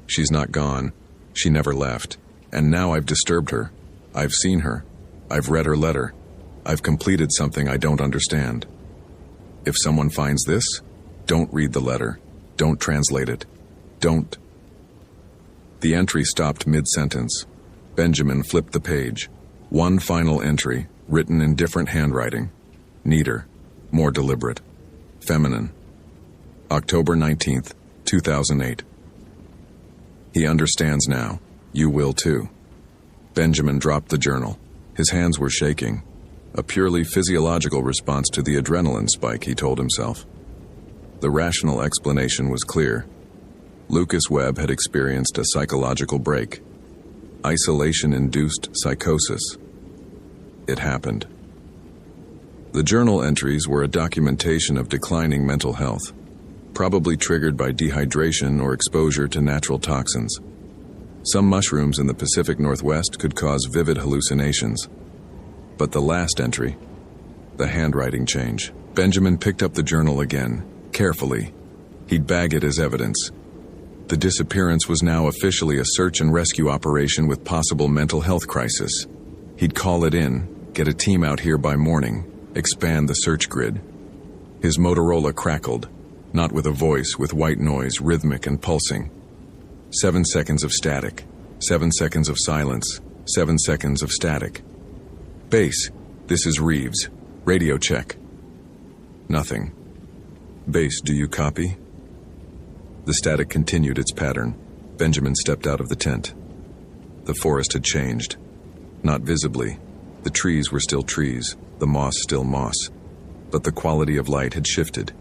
She's not gone. She never left. And now I've disturbed her. I've seen her. I've read her letter. I've completed something I don't understand. If someone finds this, don't read the letter. Don't translate it. Don't. The entry stopped mid-sentence. Benjamin flipped the page. One final entry, written in different handwriting. Neater. More deliberate. Feminine. October 19th, 2008. He understands now. You will too. Benjamin dropped the journal. His hands were shaking. A purely physiological response to the adrenaline spike, he told himself. The rational explanation was clear. Lucas Webb had experienced a psychological break. Isolation-induced psychosis. It happened. The journal entries were a documentation of declining mental health, probably triggered by dehydration or exposure to natural toxins. Some mushrooms in the Pacific Northwest could cause vivid hallucinations. But the last entry, the handwriting change. Benjamin picked up the journal again, carefully. He'd bag it as evidence. The disappearance was now officially a search and rescue operation with possible mental health crisis. He'd call it in, get a team out here by morning, expand the search grid. His Motorola crackled, not with a voice, with white noise, rhythmic and pulsing. 7 seconds of static, 7 seconds of silence, 7 seconds of static. Base, this is Reeves. Radio check. Nothing. Base, do you copy? The static continued its pattern. Benjamin stepped out of the tent. The forest had changed. Not visibly. The trees were still trees, the moss still moss. But the quality of light had shifted.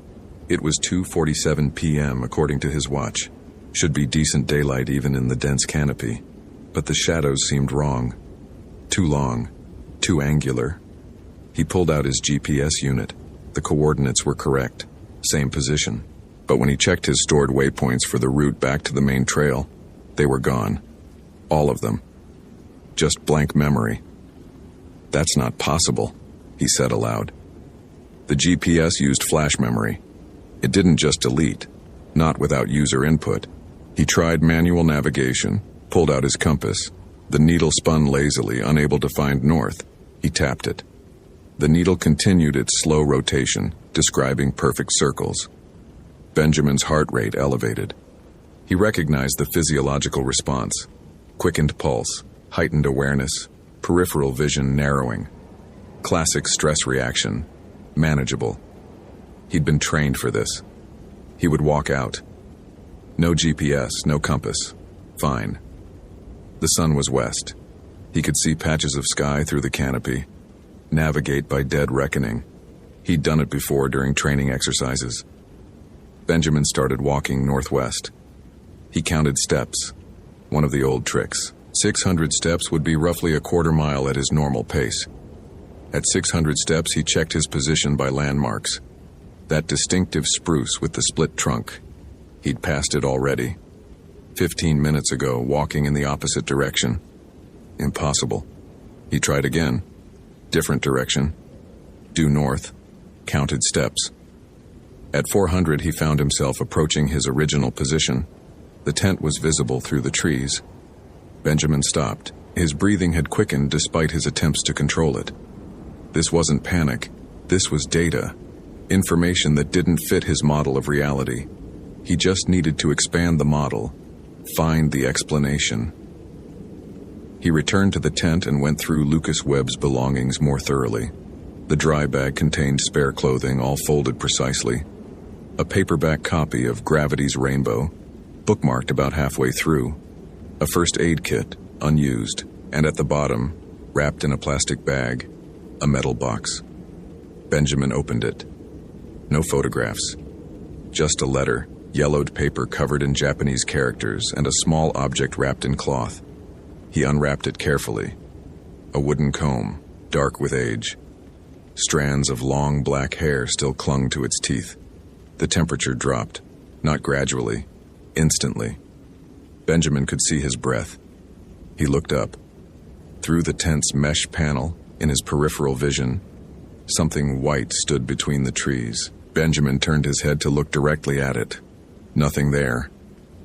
It was 2:47 p.m. according to his watch. Should be decent daylight even in the dense canopy. But the shadows seemed wrong. Too long. Too angular. He pulled out his GPS unit. The coordinates were correct. Same position. But when he checked his stored waypoints for the route back to the main trail, they were gone. All of them. Just blank memory. That's not possible, he said aloud. The GPS used flash memory. It didn't just delete, not without user input. He tried manual navigation, pulled out his compass. The needle spun lazily, unable to find north. He tapped it. The needle continued its slow rotation, describing perfect circles. Benjamin's heart rate elevated. He recognized the physiological response. Quickened pulse, heightened awareness, peripheral vision narrowing. Classic stress reaction. Manageable. He'd been trained for this. He would walk out. No GPS, no compass. Fine. The sun was west. He could see patches of sky through the canopy. Navigate by dead reckoning. He'd done it before during training exercises. Benjamin started walking northwest. He counted steps. One of the old tricks. 600 steps would be roughly a quarter mile at his normal pace. At 600 steps, he checked his position by landmarks. That distinctive spruce with the split trunk. He'd passed it already. 15 minutes ago, walking in the opposite direction. Impossible. He tried again. Different direction. Due north. Counted steps. At 400, he found himself approaching his original position. The tent was visible through the trees. Benjamin stopped. His breathing had quickened despite his attempts to control it. This wasn't panic. This was data. Information that didn't fit his model of reality. He just needed to expand the model. Find the explanation. He returned to the tent and went through Lucas Webb's belongings more thoroughly. The dry bag contained spare clothing, all folded precisely. A paperback copy of Gravity's Rainbow, bookmarked about halfway through. A first aid kit, unused, and at the bottom, wrapped in a plastic bag, a metal box. Benjamin opened it. No photographs. Just a letter, yellowed paper covered in Japanese characters, and a small object wrapped in cloth. He unwrapped it carefully. A wooden comb, dark with age. Strands of long black hair still clung to its teeth. The temperature dropped, not gradually, instantly. Benjamin could see his breath. He looked up. Through the tent's mesh panel, in his peripheral vision, something white stood between the trees. Benjamin turned his head to look directly at it. Nothing there.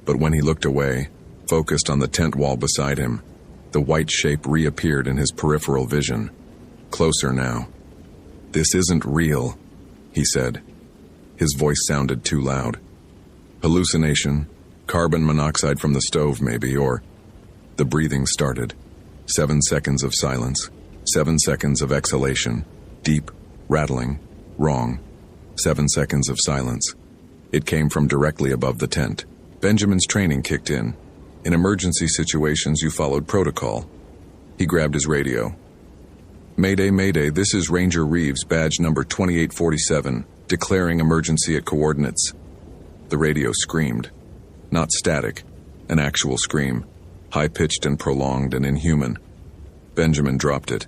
But when he looked away, focused on the tent wall beside him, the white shape reappeared in his peripheral vision. Closer now. "This isn't real," he said. His voice sounded too loud. Hallucination, carbon monoxide from the stove maybe, or... The breathing started. 7 seconds of silence. 7 seconds of exhalation. Deep, rattling, wrong. 7 seconds of silence. It came from directly above the tent. Benjamin's training kicked in. In emergency situations, you followed protocol. He grabbed his radio. "Mayday, Mayday, this is Ranger Reeves, badge number 2847, declaring emergency at coordinates." The radio screamed. Not static, an actual scream, high-pitched and prolonged and inhuman. Benjamin dropped it.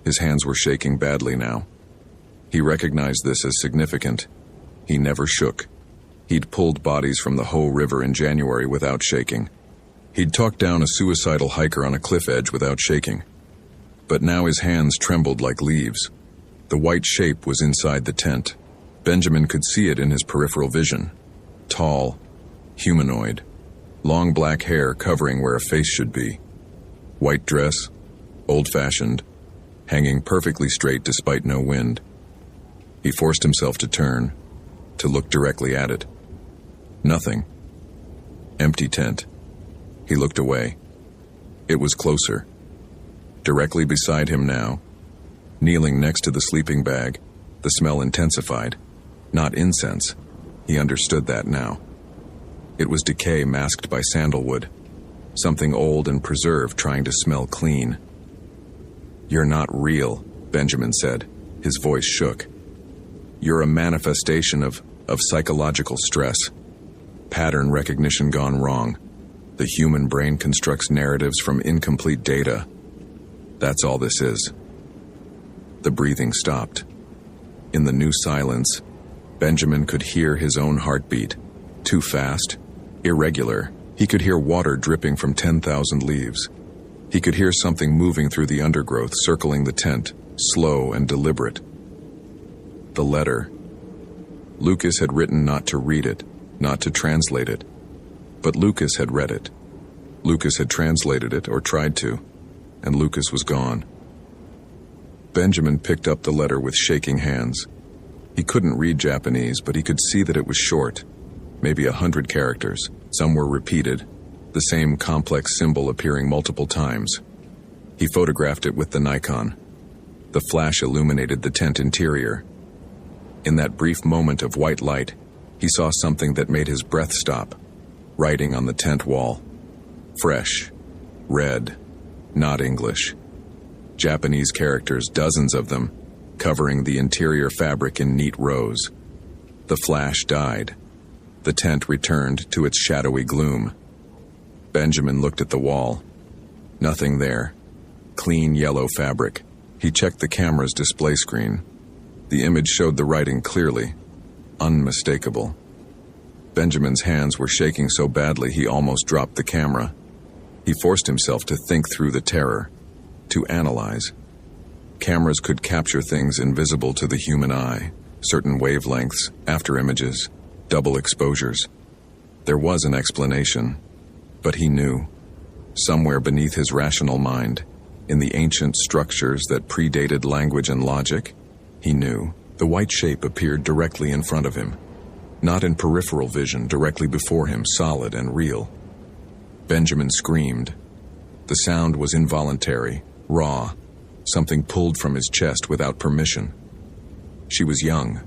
His hands were shaking badly now. He recognized this as significant. He never shook. He'd pulled bodies from the Ho River in January without shaking. He'd talked down a suicidal hiker on a cliff edge without shaking. But now his hands trembled like leaves. The white shape was inside the tent. Benjamin could see it in his peripheral vision. Tall, humanoid, long black hair covering where a face should be. White dress, old-fashioned, hanging perfectly straight despite no wind. He forced himself to turn, to look directly at it. Nothing. Empty tent. He looked away. It was closer. Directly beside him now, kneeling next to the sleeping bag, the smell intensified. Not incense. He understood that now. It was decay masked by sandalwood. Something old and preserved trying to smell clean. "You're not real," Benjamin said. His voice shook. "You're a manifestation of psychological stress. Pattern recognition gone wrong. The human brain constructs narratives from incomplete data. That's all this is." The breathing stopped. In the new silence, Benjamin could hear his own heartbeat. Too fast, irregular. He could hear water dripping from 10,000 leaves. He could hear something moving through the undergrowth, circling the tent, slow and deliberate. The letter. Lucas had written not to read it, not to translate it. But Lucas had read it. Lucas had translated it, or tried to, and Lucas was gone. Benjamin picked up the letter with shaking hands. He couldn't read Japanese, but he could see that it was short, maybe 100 characters. Some were repeated, the same complex symbol appearing multiple times. He photographed it with the Nikon. The flash illuminated the tent interior. In that brief moment of white light, he saw something that made his breath stop. Writing on the tent wall. Fresh. Red. Not English. Japanese characters, dozens of them, covering the interior fabric in neat rows. The flash died. The tent returned to its shadowy gloom. Benjamin looked at the wall. Nothing there. Clean yellow fabric. He checked the camera's display screen. The image showed the writing clearly. Unmistakable. Benjamin's hands were shaking so badly he almost dropped the camera. He forced himself to think through the terror, to analyze. Cameras could capture things invisible to the human eye, certain wavelengths, afterimages, double exposures. There was an explanation, but he knew. Somewhere beneath his rational mind, in the ancient structures that predated language and logic, he knew. The white shape appeared directly in front of him. Not in peripheral vision, directly before him, solid and real. Benjamin screamed. The sound was involuntary, raw, something pulled from his chest without permission. She was young,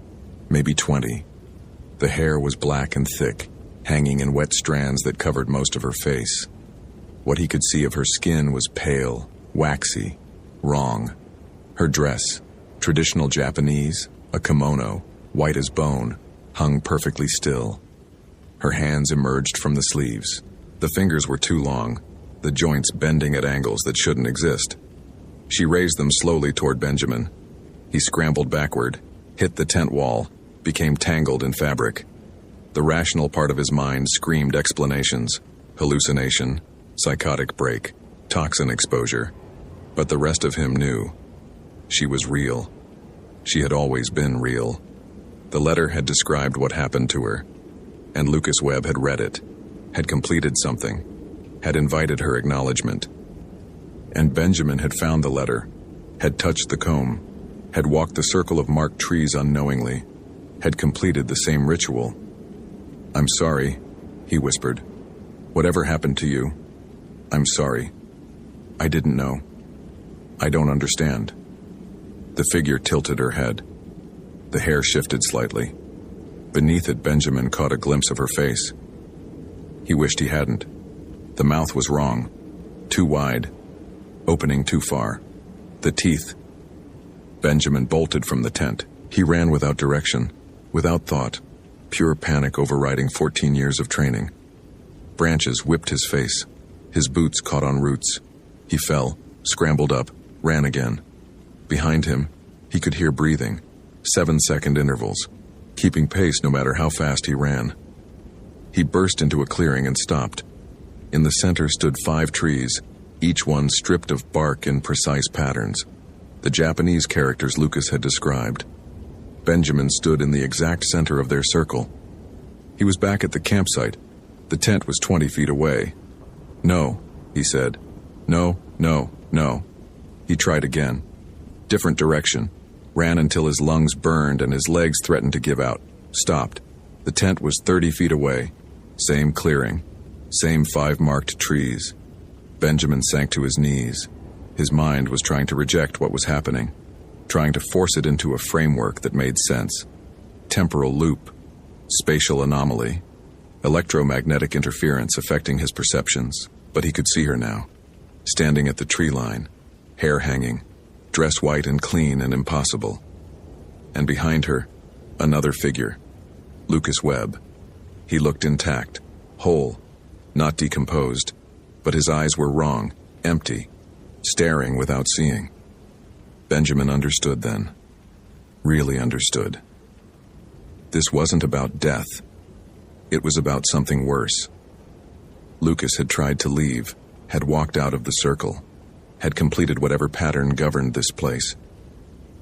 maybe 20. The hair was black and thick, hanging in wet strands that covered most of her face. What he could see of her skin was pale, waxy, wrong. Her dress, traditional Japanese, a kimono, white as bone, hung perfectly still. Her hands emerged from the sleeves. The fingers were too long, the joints bending at angles that shouldn't exist. She raised them slowly toward Benjamin. He scrambled backward, hit the tent wall, became tangled in fabric. The rational part of his mind screamed explanations, hallucination, psychotic break, toxin exposure. But the rest of him knew. She was real. She had always been real. The letter had described what happened to her, and Lucas Webb had read it, had completed something, had invited her acknowledgement. And Benjamin had found the letter, had touched the comb, had walked the circle of marked trees unknowingly, had completed the same ritual. "I'm sorry," he whispered. "Whatever happened to you, I'm sorry. I didn't know. I don't understand." The figure tilted her head. The hair shifted slightly. Beneath it, Benjamin caught a glimpse of her face. He wished he hadn't. The mouth was wrong. Too wide. Opening too far. The teeth. Benjamin bolted from the tent. He ran without direction, without thought, pure panic overriding 14 years of training. Branches whipped his face. His boots caught on roots. He fell, scrambled up, ran again. Behind him, he could hear breathing. 7-second intervals, keeping pace no matter how fast he ran. He burst into a clearing and stopped. In the center stood 5 trees, each one stripped of bark in precise patterns, the Japanese characters Lucas had described. Benjamin stood in the exact center of their circle. He was back at the campsite. The tent was 20 feet away. "No," he said. "No, no, no." He tried again. Different direction. Ran until his lungs burned and his legs threatened to give out. Stopped. The tent was 30 feet away. Same clearing. Same 5 marked trees. Benjamin sank to his knees. His mind was trying to reject what was happening, trying to force it into a framework that made sense. Temporal loop, spatial anomaly, electromagnetic interference affecting his perceptions, but he could see her now, standing at the tree line, hair hanging, dress white and clean and impossible. And behind her, another figure, Lucas Webb. He looked intact, whole, not decomposed, but his eyes were wrong, empty, staring without seeing. Benjamin understood then. Really understood. This wasn't about death. It was about something worse. Lucas had tried to leave, had walked out of the circle, had completed whatever pattern governed this place.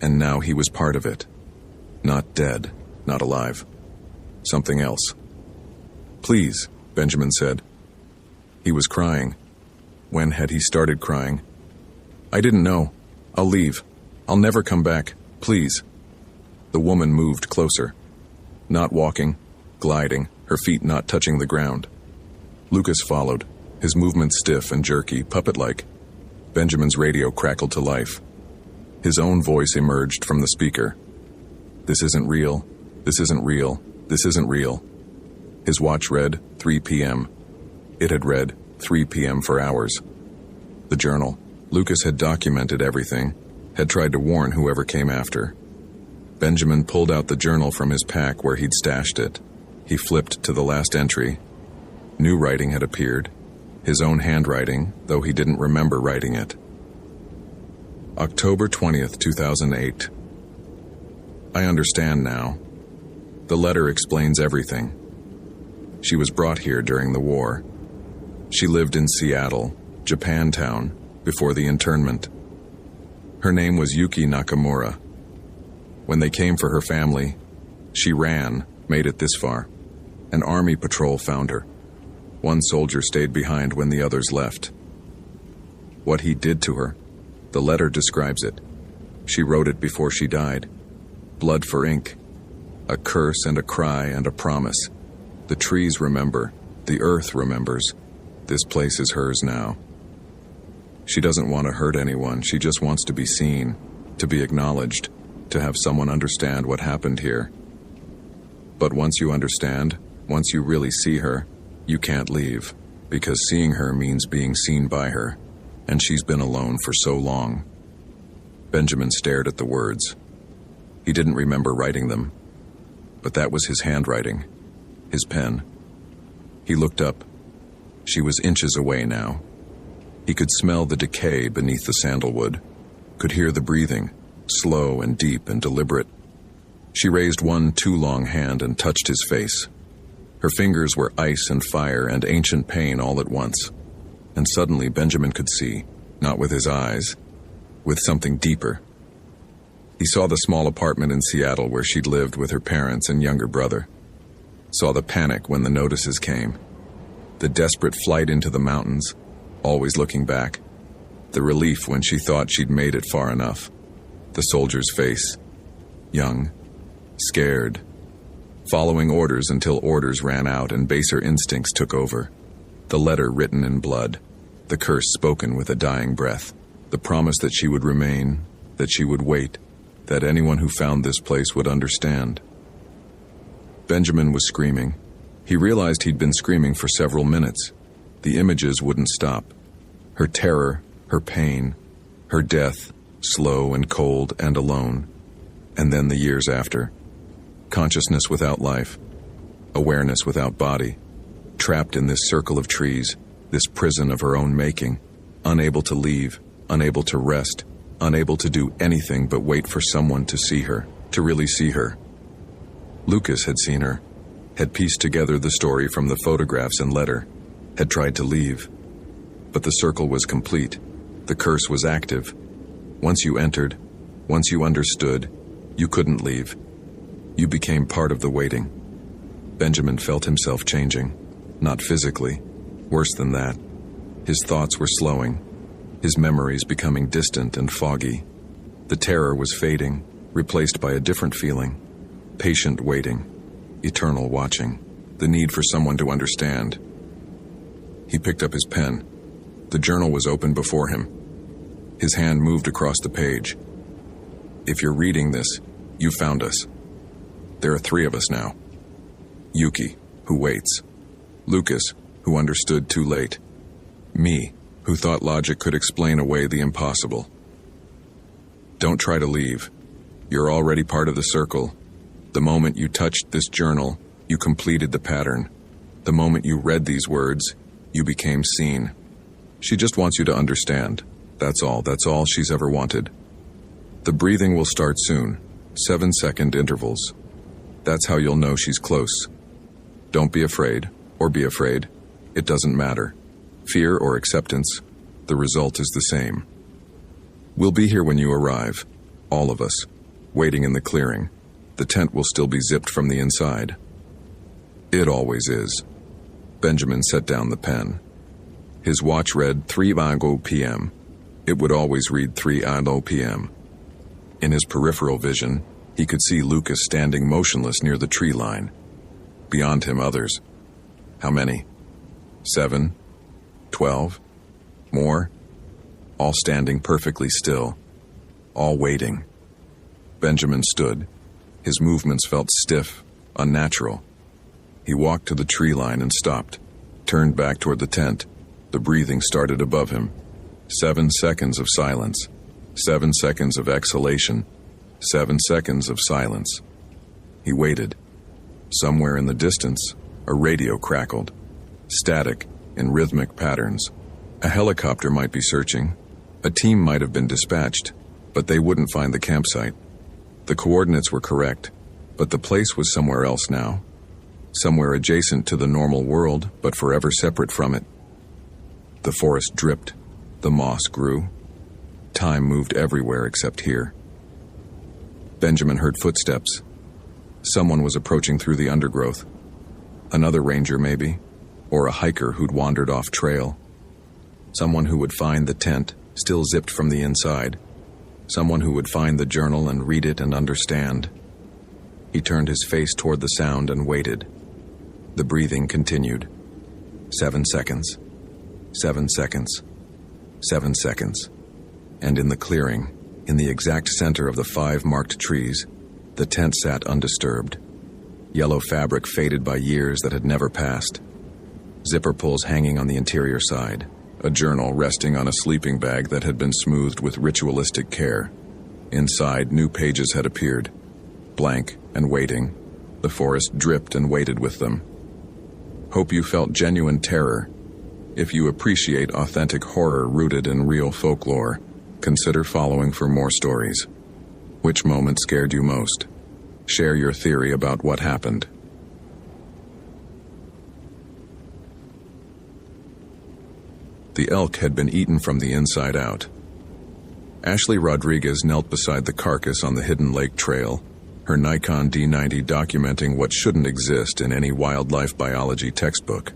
And now he was part of it. Not dead, not alive. Something else. "Please," Benjamin said. He was crying. When had he started crying? "I didn't know. I'll leave. I'll never come back. Please." The woman moved closer. Not walking, gliding, her feet not touching the ground. Lucas followed, his movements stiff and jerky, puppet-like. Benjamin's radio crackled to life. His own voice emerged from the speaker. "This isn't real. This isn't real. This isn't real." His watch read 3 p.m. It had read 3 p.m. for hours. The journal. Lucas had documented everything, had tried to warn whoever came after. Benjamin pulled out the journal from his pack where he'd stashed it. He flipped to the last entry. New writing had appeared. His own handwriting, though he didn't remember writing it. October 20th, 2008. I understand now. The letter explains everything. She was brought here during the war. She lived in Seattle, Japantown, before the internment. Her name was Yuki Nakamura. When they came for her family, she ran, made it this far. An army patrol found her. One soldier stayed behind when the others left. What he did to her, the letter describes it. She wrote it before she died. Blood for ink. A curse and a cry and a promise. The trees remember. The earth remembers. This place is hers now. She doesn't want to hurt anyone. She just wants to be seen, to be acknowledged, to have someone understand what happened here. But once you understand, once you really see her, you can't leave, because seeing her means being seen by her, and she's been alone for so long. Benjamin stared at the words. He didn't remember writing them, but that was his handwriting, his pen. He looked up. She was inches away now. He could smell the decay beneath the sandalwood, could hear the breathing, slow and deep and deliberate. She raised one too long hand and touched his face. Her fingers were ice and fire and ancient pain all at once. And suddenly Benjamin could see, not with his eyes, with something deeper. He saw the small apartment in Seattle where she'd lived with her parents and younger brother. Saw the panic when the notices came. The desperate flight into the mountains, always looking back. The relief when she thought she'd made it far enough. The soldier's face. Young. Scared. Following orders until orders ran out and baser instincts took over. The letter written in blood. The curse spoken with a dying breath. The promise that she would remain, that she would wait, that anyone who found this place would understand. Benjamin was screaming. He realized he'd been screaming for several minutes. The images wouldn't stop. Her terror, her pain, her death, slow and cold and alone. And then the years after. Consciousness without life. Awareness without body. Trapped in this circle of trees, this prison of her own making. Unable to leave, unable to rest, unable to do anything but wait for someone to see her, to really see her. Lucas had seen her, had pieced together the story from the photographs and letter, had tried to leave. But the circle was complete. The curse was active. Once you entered, once you understood, you couldn't leave. You became part of the waiting. Benjamin felt himself changing, not physically. Worse than that, his thoughts were slowing, his memories becoming distant and foggy. The terror was fading, replaced by a different feeling. Patient waiting, eternal watching, the need for someone to understand. He picked up his pen. The journal was open before him. His hand moved across the page. If you're reading this, you found us. There are 3 of us now. Yuki, who waits. Lucas, who understood too late. Me, who thought logic could explain away the impossible. Don't try to leave. You're already part of the circle. The moment you touched this journal, you completed the pattern. The moment you read these words, you became seen. She just wants you to understand. That's all she's ever wanted. The breathing will start soon, 7-second intervals. That's how you'll know she's close. Don't be afraid, or be afraid. It doesn't matter. Fear or acceptance, the result is the same. We'll be here when you arrive, all of us, waiting in the clearing. The tent will still be zipped from the inside. It always is. Benjamin set down the pen. His watch read 3:00 p.m. It would always read 3:00 p.m. In his peripheral vision, he could see Lucas standing motionless near the tree line. Beyond him, others. How many? 7? 12? More? All standing perfectly still. All waiting. Benjamin stood. His movements felt stiff, unnatural. He walked to the tree line and stopped, turned back toward the tent. The breathing started above him. 7 seconds of silence. 7 seconds of exhalation. 7 seconds of silence. He waited. Somewhere in the distance, a radio crackled. Static, in rhythmic patterns. A helicopter might be searching. A team might have been dispatched, but they wouldn't find the campsite. The coordinates were correct, but the place was somewhere else now. Somewhere adjacent to the normal world, but forever separate from it. The forest dripped. The moss grew. Time moved everywhere except here. Benjamin heard footsteps. Someone was approaching through the undergrowth. Another ranger, maybe, or a hiker who'd wandered off trail. Someone who would find the tent, still zipped from the inside. Someone who would find the journal and read it and understand. He turned his face toward the sound and waited. The breathing continued. 7 seconds. 7 seconds. 7 seconds. And in the clearing, in the exact center of the 5 marked trees, the tent sat undisturbed. Yellow fabric faded by years that had never passed. Zipper pulls hanging on the interior side. A journal resting on a sleeping bag that had been smoothed with ritualistic care. Inside, new pages had appeared. Blank and waiting. The forest dripped and waited with them. Hope you felt genuine terror. If you appreciate authentic horror rooted in real folklore, consider following for more stories. Which moment scared you most? Share your theory about what happened. The elk had been eaten from the inside out. Ashley Rodriguez knelt beside the carcass on the Hidden Lake Trail, her Nikon D90 documenting what shouldn't exist in any wildlife biology textbook.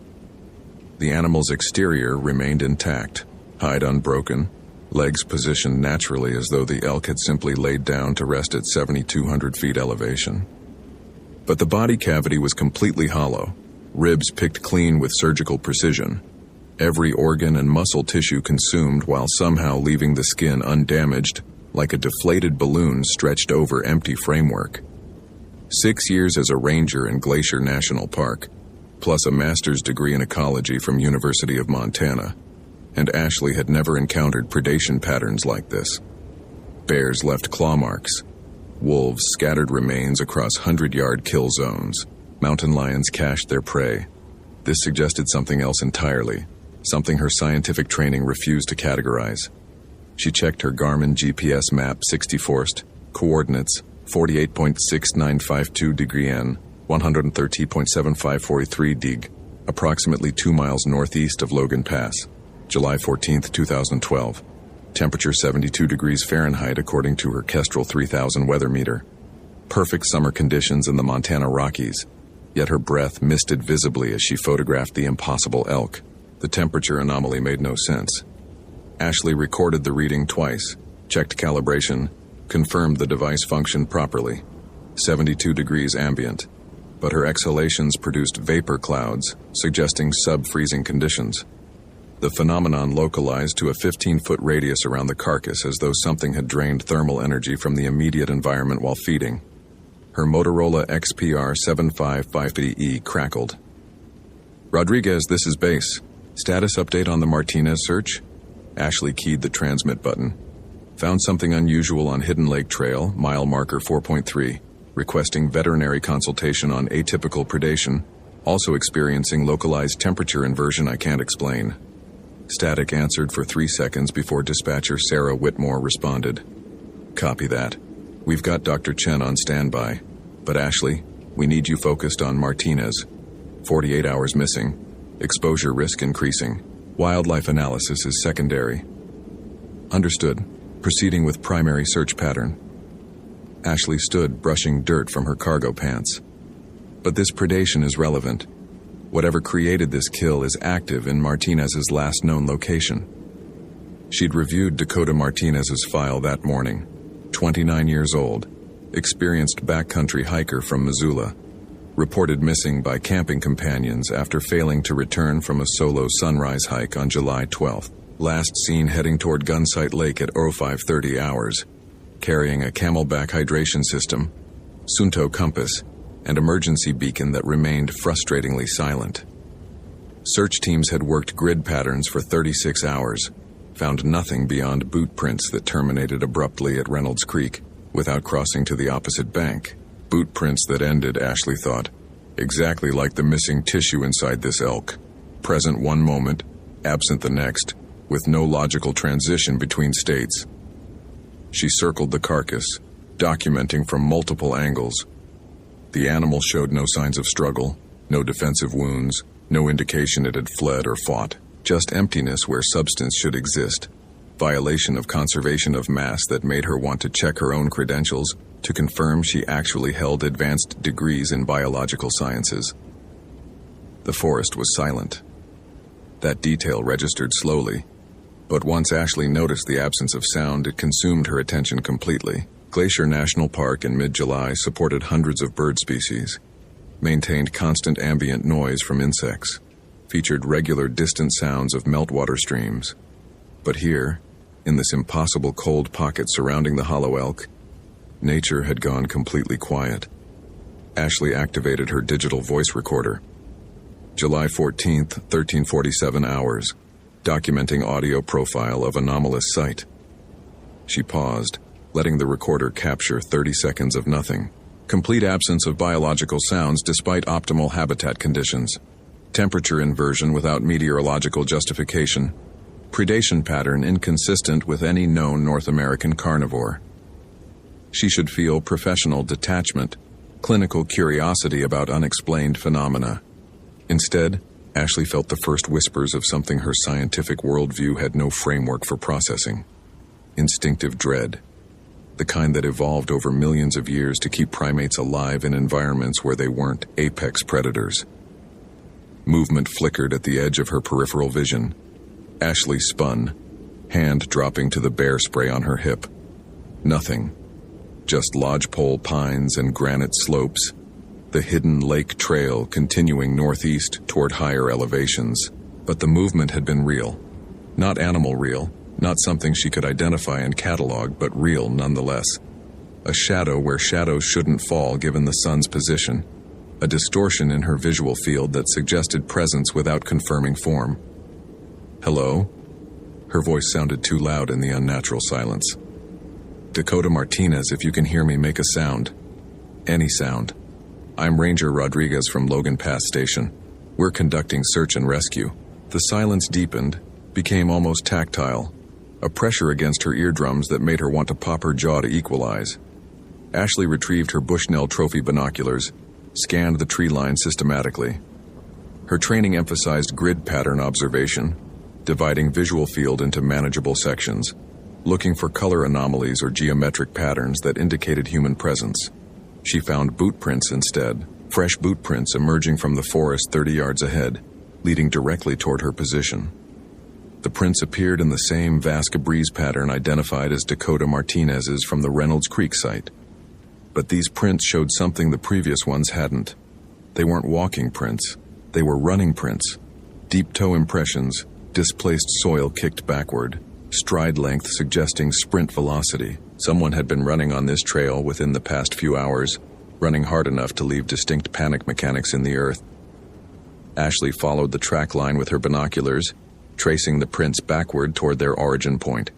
The animal's exterior remained intact, hide unbroken, legs positioned naturally as though the elk had simply laid down to rest at 7,200 feet elevation. But the body cavity was completely hollow, ribs picked clean with surgical precision. Every organ and muscle tissue consumed while somehow leaving the skin undamaged, like a deflated balloon stretched over empty framework. 6 years as a ranger in Glacier National Park, plus a master's degree in ecology from University of Montana, and Ashley had never encountered predation patterns like this. Bears left claw marks. Wolves scattered remains across 100-yard kill zones. Mountain lions cached their prey. This suggested something else entirely. Something her scientific training refused to categorize. She checked her Garmin GPS map 64th, coordinates, 48.6952 degree N, 130.7543 dig, approximately 2 miles northeast of Logan Pass, July 14, 2012. Temperature 72 degrees Fahrenheit according to her Kestrel 3000 weather meter. Perfect summer conditions in the Montana Rockies, yet her breath misted visibly as she photographed the impossible elk. The temperature anomaly made no sense. Ashley recorded the reading twice, checked calibration, confirmed the device functioned properly. 72 degrees ambient, but her exhalations produced vapor clouds, suggesting sub-freezing conditions. The phenomenon localized to a 15-foot radius around the carcass as though something had drained thermal energy from the immediate environment while feeding. Her Motorola XPR 755E crackled. Rodriguez, this is base. Status update on the Martinez search? Ashley keyed the transmit button. Found something unusual on Hidden Lake Trail, mile marker 4.3, requesting veterinary consultation on atypical predation, also experiencing localized temperature inversion I can't explain. Static answered for 3 seconds before dispatcher Sarah Whitmore responded. Copy that. We've got Dr. Chen on standby. But Ashley, we need you focused on Martinez. 48 hours missing. Exposure risk increasing. Wildlife analysis is secondary. Understood. Proceeding with primary search pattern. Ashley stood, brushing dirt from her cargo pants. But this predation is relevant. Whatever created this kill is active in Martinez's last known location. She'd reviewed Dakota Martinez's file that morning. 29 years old, experienced backcountry hiker from Missoula, reported missing by camping companions after failing to return from a solo sunrise hike on July 12th. Last seen heading toward Gunsight Lake at 0530 hours, carrying a Camelback hydration system, Sunto compass, and emergency beacon that remained frustratingly silent. Search teams had worked grid patterns for 36 hours, found nothing beyond boot prints that terminated abruptly at Reynolds Creek without crossing to the opposite bank. Boot prints that ended, Ashley thought, exactly like the missing tissue inside this elk. Present one moment, absent the next, with no logical transition between states. She circled the carcass, documenting from multiple angles. The animal showed no signs of struggle, no defensive wounds, no indication it had fled or fought, just emptiness where substance should exist. Violation of conservation of mass that made her want to check her own credentials to confirm she actually held advanced degrees in biological sciences. The forest was silent. That detail registered slowly, but once Ashley noticed the absence of sound, it consumed her attention completely. Glacier National Park in mid-July supported hundreds of bird species, maintained constant ambient noise from insects, featured regular distant sounds of meltwater streams. But here, in this impossible cold pocket surrounding the hollow elk, nature had gone completely quiet. Ashley activated her digital voice recorder. July 14th, 1347 hours, documenting audio profile of anomalous site. She paused, letting the recorder capture 30 seconds of nothing. Complete absence of biological sounds despite optimal habitat conditions. Temperature inversion without meteorological justification. Predation pattern inconsistent with any known North American carnivore. She should feel professional detachment, clinical curiosity about unexplained phenomena. Instead, Ashley felt the first whispers of something her scientific worldview had no framework for processing. Instinctive dread. The kind that evolved over millions of years to keep primates alive in environments where they weren't apex predators. Movement flickered at the edge of her peripheral vision. Ashley spun, hand dropping to the bear spray on her hip. Nothing. Just lodgepole pines and granite slopes. The Hidden Lake Trail continuing northeast toward higher elevations. But the movement had been real. Not animal real. Not something she could identify and catalog, but real nonetheless. A shadow where shadows shouldn't fall given the sun's position. A distortion in her visual field that suggested presence without confirming form. Hello? Her voice sounded too loud in the unnatural silence. Dakota Martinez, if you can hear me, make a sound. Any sound. I'm Ranger Rodriguez from Logan Pass Station. We're conducting search and rescue. The silence deepened, became almost tactile. A pressure against her eardrums that made her want to pop her jaw to equalize. Ashley retrieved her Bushnell Trophy binoculars, scanned the tree line systematically. Her training emphasized grid pattern observation, dividing visual field into manageable sections, looking for color anomalies or geometric patterns that indicated human presence. She found boot prints instead, fresh boot prints emerging from the forest 30 yards ahead, leading directly toward her position. The prints appeared in the same Vasca Breeze pattern identified as Dakota Martinez's from the Reynolds Creek site. But these prints showed something the previous ones hadn't. They weren't walking prints. They were running prints. Deep toe impressions, displaced soil kicked backward, stride length suggesting sprint velocity. Someone had been running on this trail within the past few hours, running hard enough to leave distinct panic mechanics in the earth. Ashley followed the track line with her binoculars, tracing the prints backward toward their origin point.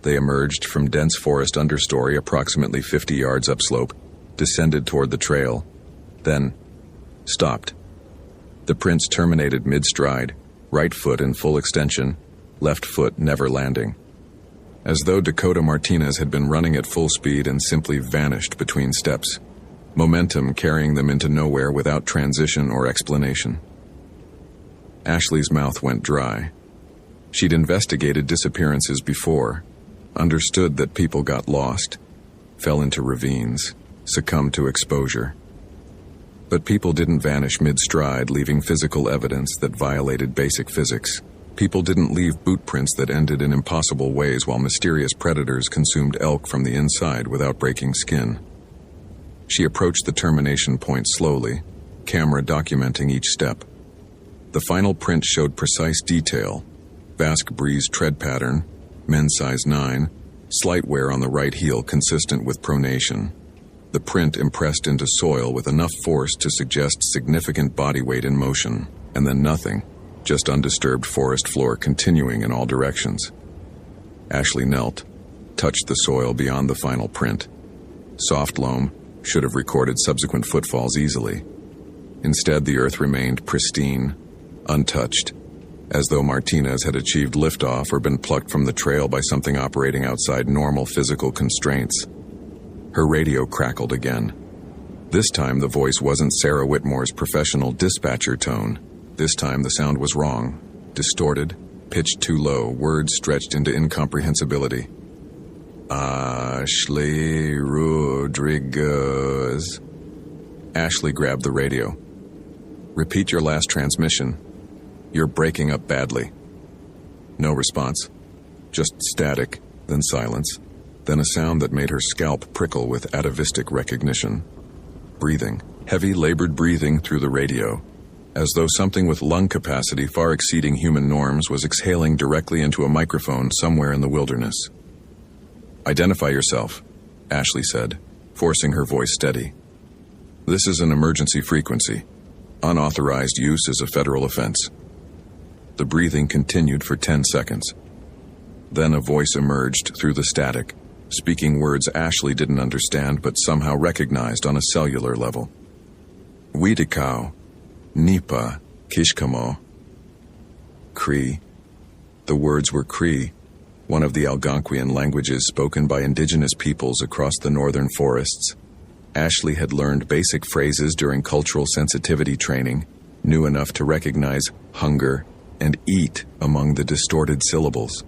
They emerged from dense forest understory approximately 50 yards upslope, descended toward the trail, then stopped. The prints terminated mid-stride, right foot in full extension, left foot never landing. As though Dakota Martinez had been running at full speed and simply vanished between steps, momentum carrying them into nowhere without transition or explanation. Ashley's mouth went dry. She'd investigated disappearances before, understood that people got lost, fell into ravines, succumbed to exposure. But people didn't vanish mid-stride, leaving physical evidence that violated basic physics. People didn't leave boot prints that ended in impossible ways while mysterious predators consumed elk from the inside without breaking skin. She approached the termination point slowly, camera documenting each step. The final print showed precise detail: Vasque Breeze tread pattern, men's size 9, slight wear on the right heel consistent with pronation. The print impressed into soil with enough force to suggest significant body weight in motion, and then nothing, just undisturbed forest floor continuing in all directions. Ashley knelt, touched the soil beyond the final print. Soft loam should have recorded subsequent footfalls easily. Instead, the earth remained pristine, untouched, as though Martinez had achieved liftoff or been plucked from the trail by something operating outside normal physical constraints. Her radio crackled again. This time the voice wasn't Sarah Whitmore's professional dispatcher tone. This time the sound was wrong, distorted, pitched too low, words stretched into incomprehensibility. Ashley Rodriguez. Ashley grabbed the radio. Repeat your last transmission. You're breaking up badly. No response. Just static, then silence, then a sound that made her scalp prickle with atavistic recognition. Breathing. Heavy, labored breathing through the radio, as though something with lung capacity far exceeding human norms was exhaling directly into a microphone somewhere in the wilderness. Identify yourself, Ashley said, forcing her voice steady. This is an emergency frequency. Unauthorized use is a federal offense. The breathing continued for 10 seconds. Then a voice emerged through the static, speaking words Ashley didn't understand but somehow recognized on a cellular level. Weedikau, Nipa, Kishkamo. Cree. The words were Cree, one of the Algonquian languages spoken by indigenous peoples across the northern forests. Ashley had learned basic phrases during cultural sensitivity training, knew enough to recognize hunger and eat among the distorted syllables.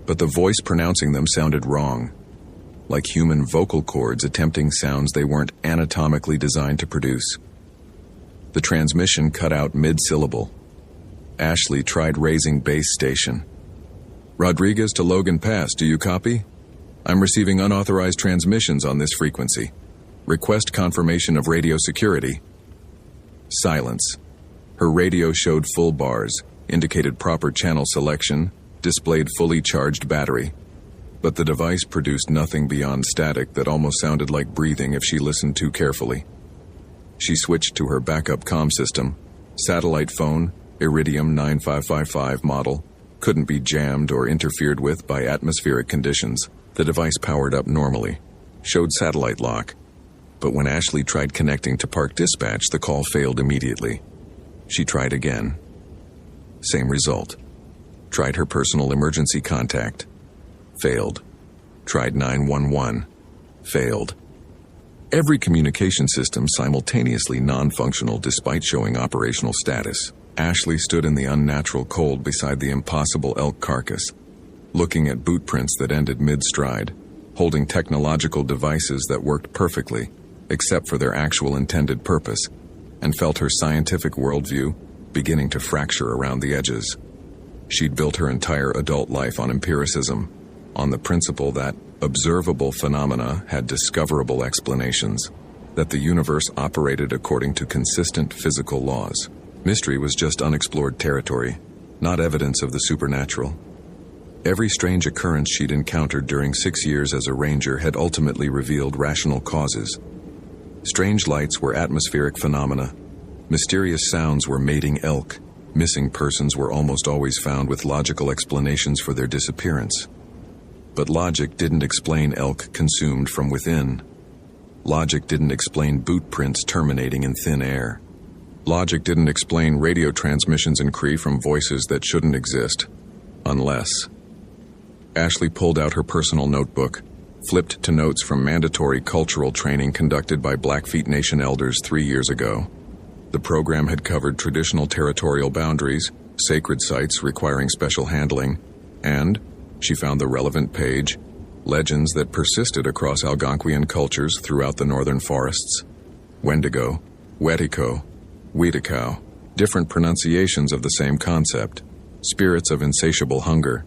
But the voice pronouncing them sounded wrong, like human vocal cords attempting sounds they weren't anatomically designed to produce. The transmission cut out mid-syllable. Ashley tried raising base station. Rodriguez to Logan Pass, do you copy? I'm receiving unauthorized transmissions on this frequency. Request confirmation of radio security. Silence. Her radio showed full bars, indicated proper channel selection, displayed fully charged battery. But the device produced nothing beyond static that almost sounded like breathing if she listened too carefully. She switched to her backup comm system. Satellite phone, Iridium 9555 model, couldn't be jammed or interfered with by atmospheric conditions. The device powered up normally, showed satellite lock. But when Ashley tried connecting to Park Dispatch, the call failed immediately. She tried again. Same result. Tried her personal emergency contact. Failed. Tried 911. Failed. Every communication system simultaneously non-functional despite showing operational status. Ashley stood in the unnatural cold beside the impossible elk carcass, looking at boot prints that ended mid-stride, holding technological devices that worked perfectly, except for their actual intended purpose, and felt her scientific worldview beginning to fracture around the edges. She'd built her entire adult life on empiricism, on the principle that observable phenomena had discoverable explanations, that the universe operated according to consistent physical laws. Mystery was just unexplored territory, not evidence of the supernatural. Every strange occurrence she'd encountered during 6 years as a ranger had ultimately revealed rational causes. Strange lights were atmospheric phenomena. Mysterious sounds were mating elk. Missing persons were almost always found with logical explanations for their disappearance. But logic didn't explain elk consumed from within. Logic didn't explain boot prints terminating in thin air. Logic didn't explain radio transmissions in Cree from voices that shouldn't exist. Unless... Ashley pulled out her personal notebook, flipped to notes from mandatory cultural training conducted by Blackfeet Nation elders 3 years ago. The program had covered traditional territorial boundaries, sacred sites requiring special handling, and, she found the relevant page, legends that persisted across Algonquian cultures throughout the northern forests. Wendigo, Wetiko, Weetikau, different pronunciations of the same concept, spirits of insatiable hunger,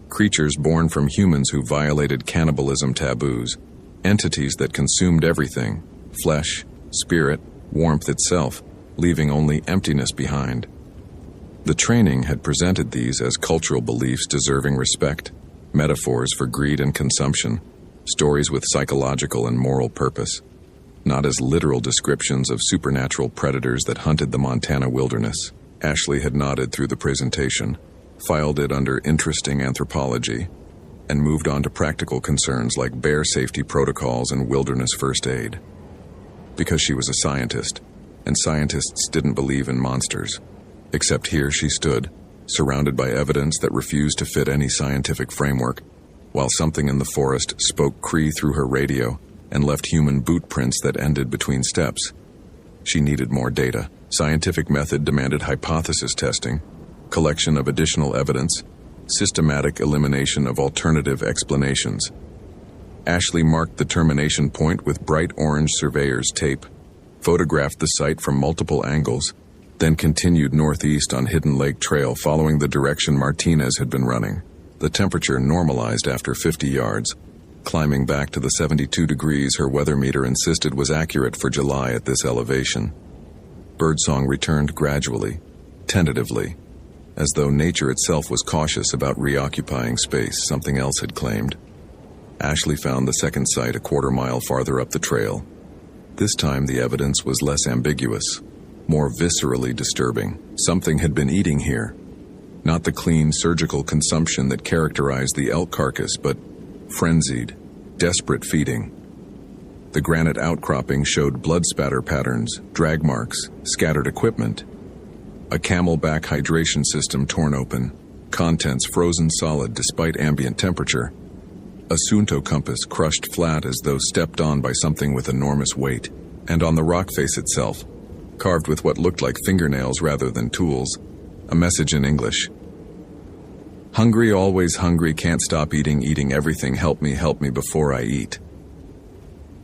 creatures born from humans who violated cannibalism taboos, entities that consumed everything, flesh, spirit, warmth itself, leaving only emptiness behind. The training had presented these as cultural beliefs deserving respect, metaphors for greed and consumption, stories with psychological and moral purpose, not as literal descriptions of supernatural predators that hunted the Montana wilderness. Ashley had nodded through the presentation, filed it under interesting anthropology, and moved on to practical concerns like bear safety protocols and wilderness first aid. Because she was a scientist, and scientists didn't believe in monsters. Except here she stood, surrounded by evidence that refused to fit any scientific framework, while something in the forest spoke Cree through her radio and left human boot prints that ended between steps. She needed more data. Scientific method demanded hypothesis testing, collection of additional evidence, systematic elimination of alternative explanations. Ashley marked the termination point with bright orange surveyor's tape, photographed the site from multiple angles, then continued northeast on Hidden Lake Trail following the direction Martinez had been running. The temperature normalized after 50 yards, climbing back to the 72 degrees her weather meter insisted was accurate for July at this elevation. Birdsong returned gradually, tentatively, as though nature itself was cautious about reoccupying space something else had claimed. Ashley found the second site a quarter mile farther up the trail. This time the evidence was less ambiguous, more viscerally disturbing. Something had been eating here. Not the clean surgical consumption that characterized the elk carcass, but frenzied, desperate feeding. The granite outcropping showed blood spatter patterns, drag marks, scattered equipment. A camelback hydration system torn open, contents frozen solid despite ambient temperature. A Sunto compass crushed flat as though stepped on by something with enormous weight. And on the rock face itself, carved with what looked like fingernails rather than tools, a message in English. Hungry, always hungry, can't stop eating, eating everything, help me before I eat.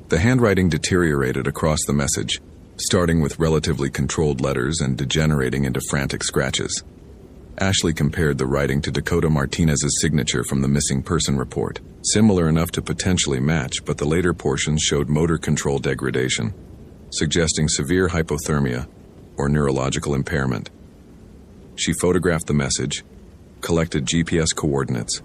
The handwriting deteriorated across the message, starting with relatively controlled letters and degenerating into frantic scratches. Ashley compared the writing to Dakota Martinez's signature from the missing person report, similar enough to potentially match, but the later portions showed motor control degradation, suggesting severe hypothermia or neurological impairment. She photographed the message, collected GPS coordinates,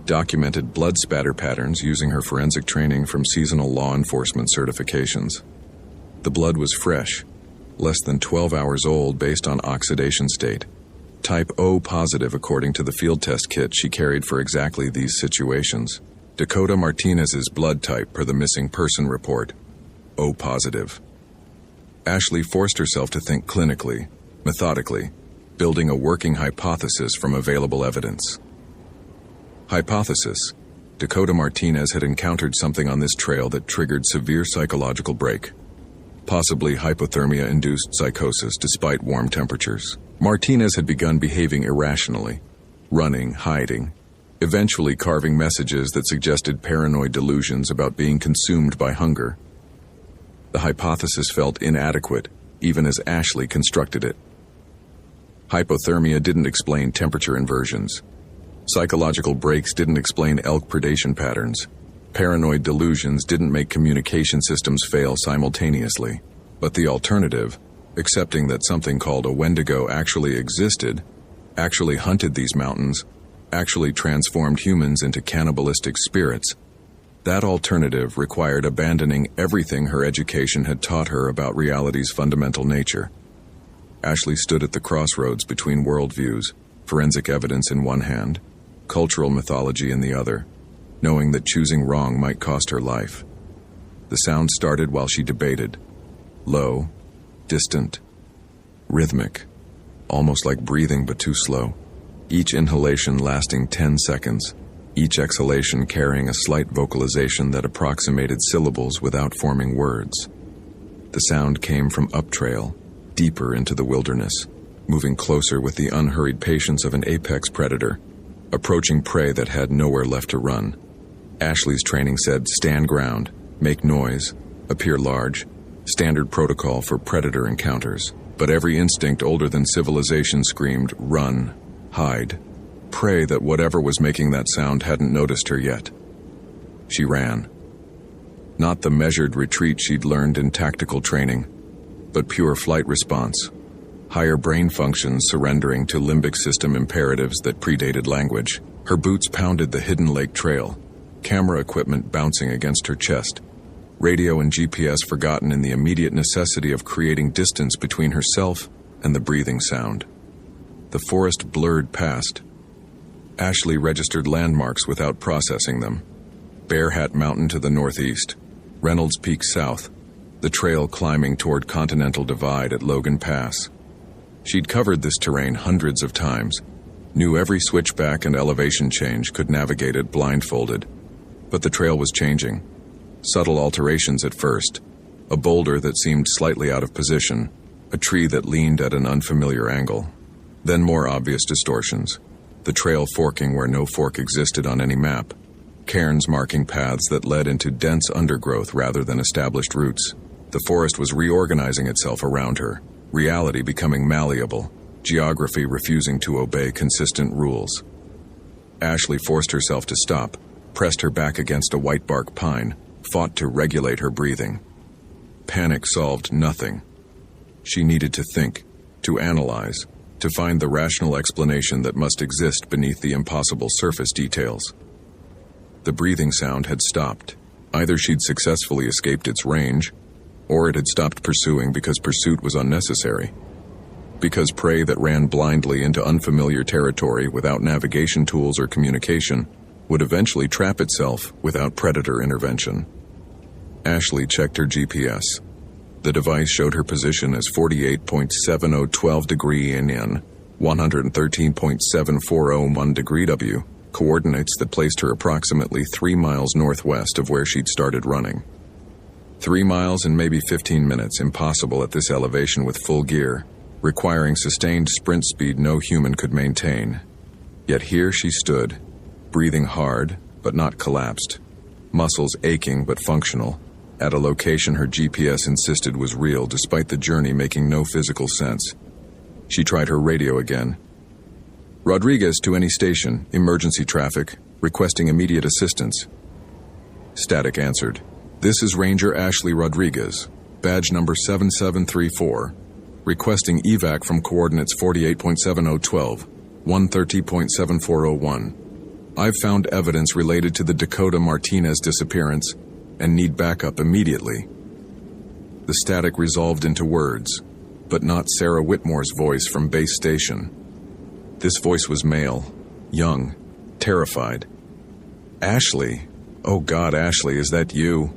documented blood spatter patterns using her forensic training from seasonal law enforcement certifications. The blood was fresh, less than 12 hours old based on oxidation state. Type O positive according to the field test kit she carried for exactly these situations. Dakota Martinez's blood type per the missing person report, O positive. Ashley forced herself to think clinically, methodically, building a working hypothesis from available evidence. Hypothesis: Dakota Martinez had encountered something on this trail that triggered severe psychological break. Possibly hypothermia-induced psychosis despite warm temperatures. Martinez had begun behaving irrationally, running, hiding, eventually carving messages that suggested paranoid delusions about being consumed by hunger. The hypothesis felt inadequate, even as Ashley constructed it. Hypothermia didn't explain temperature inversions. Psychological breaks didn't explain elk predation patterns. Paranoid delusions didn't make communication systems fail simultaneously. But the alternative, accepting that something called a Wendigo actually existed, actually hunted these mountains, actually transformed humans into cannibalistic spirits, that alternative required abandoning everything her education had taught her about reality's fundamental nature. Ashley stood at the crossroads between worldviews, forensic evidence in one hand, cultural mythology in the other, knowing that choosing wrong might cost her life. The sound started while she debated. Low, distant, rhythmic, almost like breathing but too slow. Each inhalation lasting 10 seconds, each exhalation carrying a slight vocalization that approximated syllables without forming words. The sound came from uptrail, deeper into the wilderness, moving closer with the unhurried patience of an apex predator, approaching prey that had nowhere left to run. Ashley's training said, stand ground, make noise, appear large, standard protocol for predator encounters. But every instinct older than civilization screamed, run, hide, pray that whatever was making that sound hadn't noticed her yet. She ran. Not the measured retreat she'd learned in tactical training, but pure flight response. Higher brain functions surrendering to limbic system imperatives that predated language. Her boots pounded the hidden lake trail, camera equipment bouncing against her chest, radio and GPS forgotten in the immediate necessity of creating distance between herself and the breathing sound. The forest blurred past. Ashley registered landmarks without processing them. Bear Hat Mountain to the northeast, Reynolds Peak south, the trail climbing toward Continental Divide at Logan Pass. She'd covered this terrain hundreds of times, knew every switchback and elevation change, could navigate it blindfolded. But the trail was changing. Subtle alterations at first. A boulder that seemed slightly out of position, a tree that leaned at an unfamiliar angle. Then more obvious distortions. The trail forking where no fork existed on any map. Cairns marking paths that led into dense undergrowth rather than established routes. The forest was reorganizing itself around her, reality becoming malleable, geography refusing to obey consistent rules. Ashley forced herself to stop, pressed her back against a white bark pine, fought to regulate her breathing. Panic solved nothing. She needed to think, to analyze, to find the rational explanation that must exist beneath the impossible surface details. The breathing sound had stopped. Either she'd successfully escaped its range, or it had stopped pursuing because pursuit was unnecessary. Because prey that ran blindly into unfamiliar territory without navigation tools or communication would eventually trap itself without predator intervention. Ashley checked her GPS. The device showed her position as 48.7012 degree in 113.7401 degree W, coordinates that placed her approximately 3 miles northwest of where she'd started running. 3 miles in maybe 15 minutes, impossible at this elevation with full gear, requiring sustained sprint speed no human could maintain. Yet here she stood, breathing hard, but not collapsed, muscles aching but functional, at a location her GPS insisted was real despite the journey making no physical sense. She tried her radio again. Rodriguez to any station, emergency traffic, requesting immediate assistance. Static answered. This is Ranger Ashley Rodriguez, badge number 7734, requesting evac from coordinates 48.7012, 130.7401. I've found evidence related to the Dakota Martinez disappearance and need backup immediately. The static resolved into words, but not Sarah Whitmore's voice from base station. This voice was male, young, terrified. Ashley, oh God, Ashley, is that you?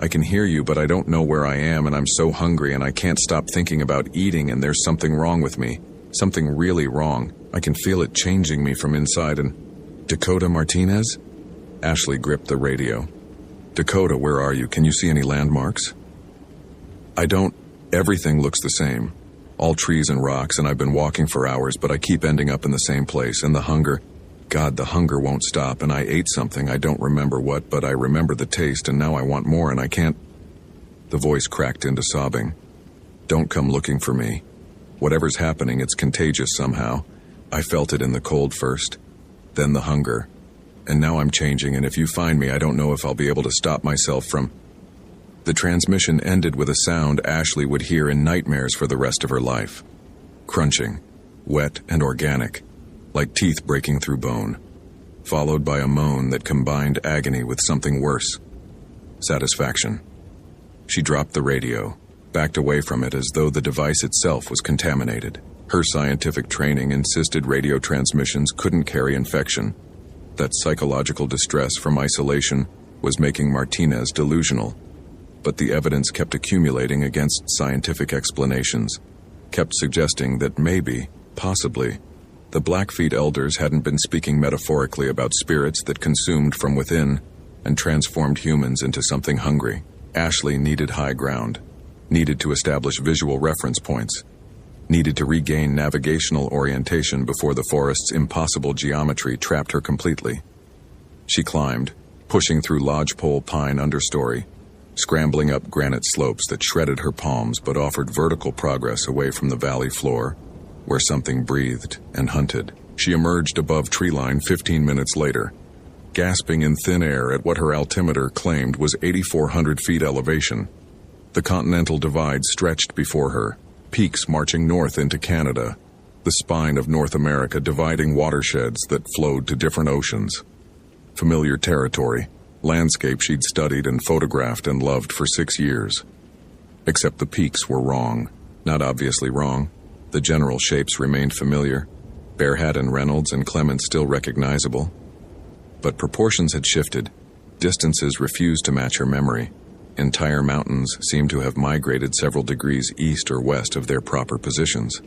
I can hear you, but I don't know where I am, and I'm so hungry, and I can't stop thinking about eating, and there's something wrong with me. Something really wrong. I can feel it changing me from inside, and... Dakota Martinez? Ashley gripped the radio. Dakota, where are you? Can you see any landmarks? I don't. Everything looks the same. All trees and rocks, and I've been walking for hours, but I keep ending up in the same place, and the hunger... God, the hunger won't stop, and I ate something, I don't remember what, but I remember the taste, and now I want more, and I can't... The voice cracked into sobbing. Don't come looking for me. Whatever's happening, it's contagious somehow. I felt it in the cold first, then the hunger. And now I'm changing, and if you find me, I don't know if I'll be able to stop myself from... The transmission ended with a sound Ashley would hear in nightmares for the rest of her life. Crunching, wet and organic, like teeth breaking through bone, followed by a moan that combined agony with something worse. Satisfaction. She dropped the radio, backed away from it as though the device itself was contaminated. Her scientific training insisted radio transmissions couldn't carry infection. That psychological distress from isolation was making Martinez delusional. But the evidence kept accumulating against scientific explanations, kept suggesting that maybe, possibly, the Blackfeet elders hadn't been speaking metaphorically about spirits that consumed from within and transformed humans into something hungry. Ashley needed high ground, needed to establish visual reference points, needed to regain navigational orientation before the forest's impossible geometry trapped her completely. She climbed, pushing through lodgepole pine understory, scrambling up granite slopes that shredded her palms but offered vertical progress away from the valley floor, where something breathed and hunted. She emerged above treeline 15 minutes later, gasping in thin air at what her altimeter claimed was 8,400 feet elevation. The Continental Divide stretched before her, peaks marching north into Canada, the spine of North America dividing watersheds that flowed to different oceans. Familiar territory, landscape she'd studied and photographed and loved for 6 years. Except the peaks were wrong. Not obviously wrong. The general shapes remained familiar. Bearhat and Reynolds and Clement still recognizable. But proportions had shifted. Distances refused to match her memory. Entire mountains seemed to have migrated several degrees east or west of their proper positions.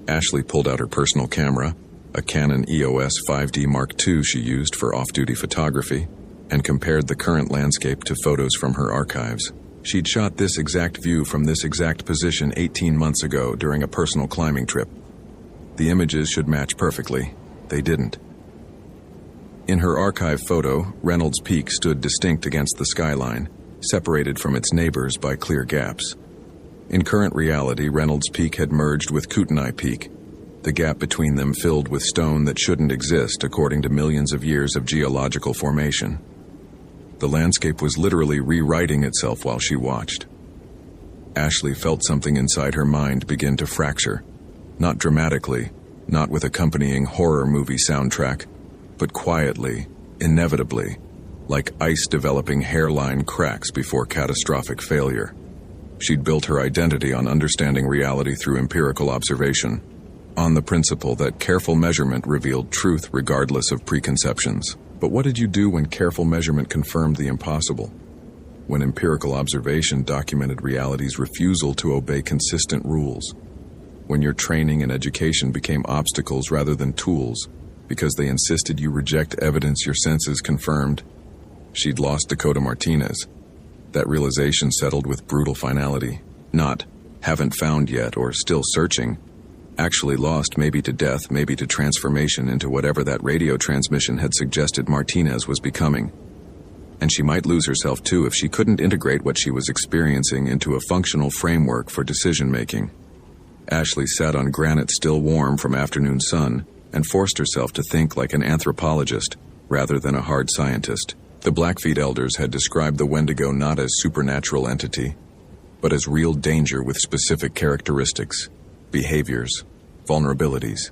Ashley pulled out her personal camera, a Canon EOS 5D Mark II she used for off-duty photography, and compared the current landscape to photos from her archives. She'd shot this exact view from this exact position 18 months ago during a personal climbing trip. The images should match perfectly. They didn't. In her archive photo, Reynolds Peak stood distinct against the skyline, separated from its neighbors by clear gaps. In current reality, Reynolds Peak had merged with Kootenai Peak, the gap between them filled with stone that shouldn't exist according to millions of years of geological formation. The landscape was literally rewriting itself while she watched. Ashley felt something inside her mind begin to fracture. Not dramatically, not with accompanying horror movie soundtrack, but quietly, inevitably, like ice developing hairline cracks before catastrophic failure. She'd built her identity on understanding reality through empirical observation, on the principle that careful measurement revealed truth regardless of preconceptions. But what did you do when careful measurement confirmed the impossible? When empirical observation documented reality's refusal to obey consistent rules? When your training and education became obstacles rather than tools, because they insisted you reject evidence your senses confirmed? She'd lost Dakota Martinez. That realization settled with brutal finality. Not, haven't found yet or still searching. Actually lost, maybe to death, maybe to transformation into whatever that radio transmission had suggested Martinez was becoming. And she might lose herself too if she couldn't integrate what she was experiencing into a functional framework for decision-making. Ashley sat on granite still warm from afternoon sun and forced herself to think like an anthropologist rather than a hard scientist. The Blackfeet elders had described the Wendigo not as supernatural entity, but as real danger with specific characteristics, behaviors, vulnerabilities.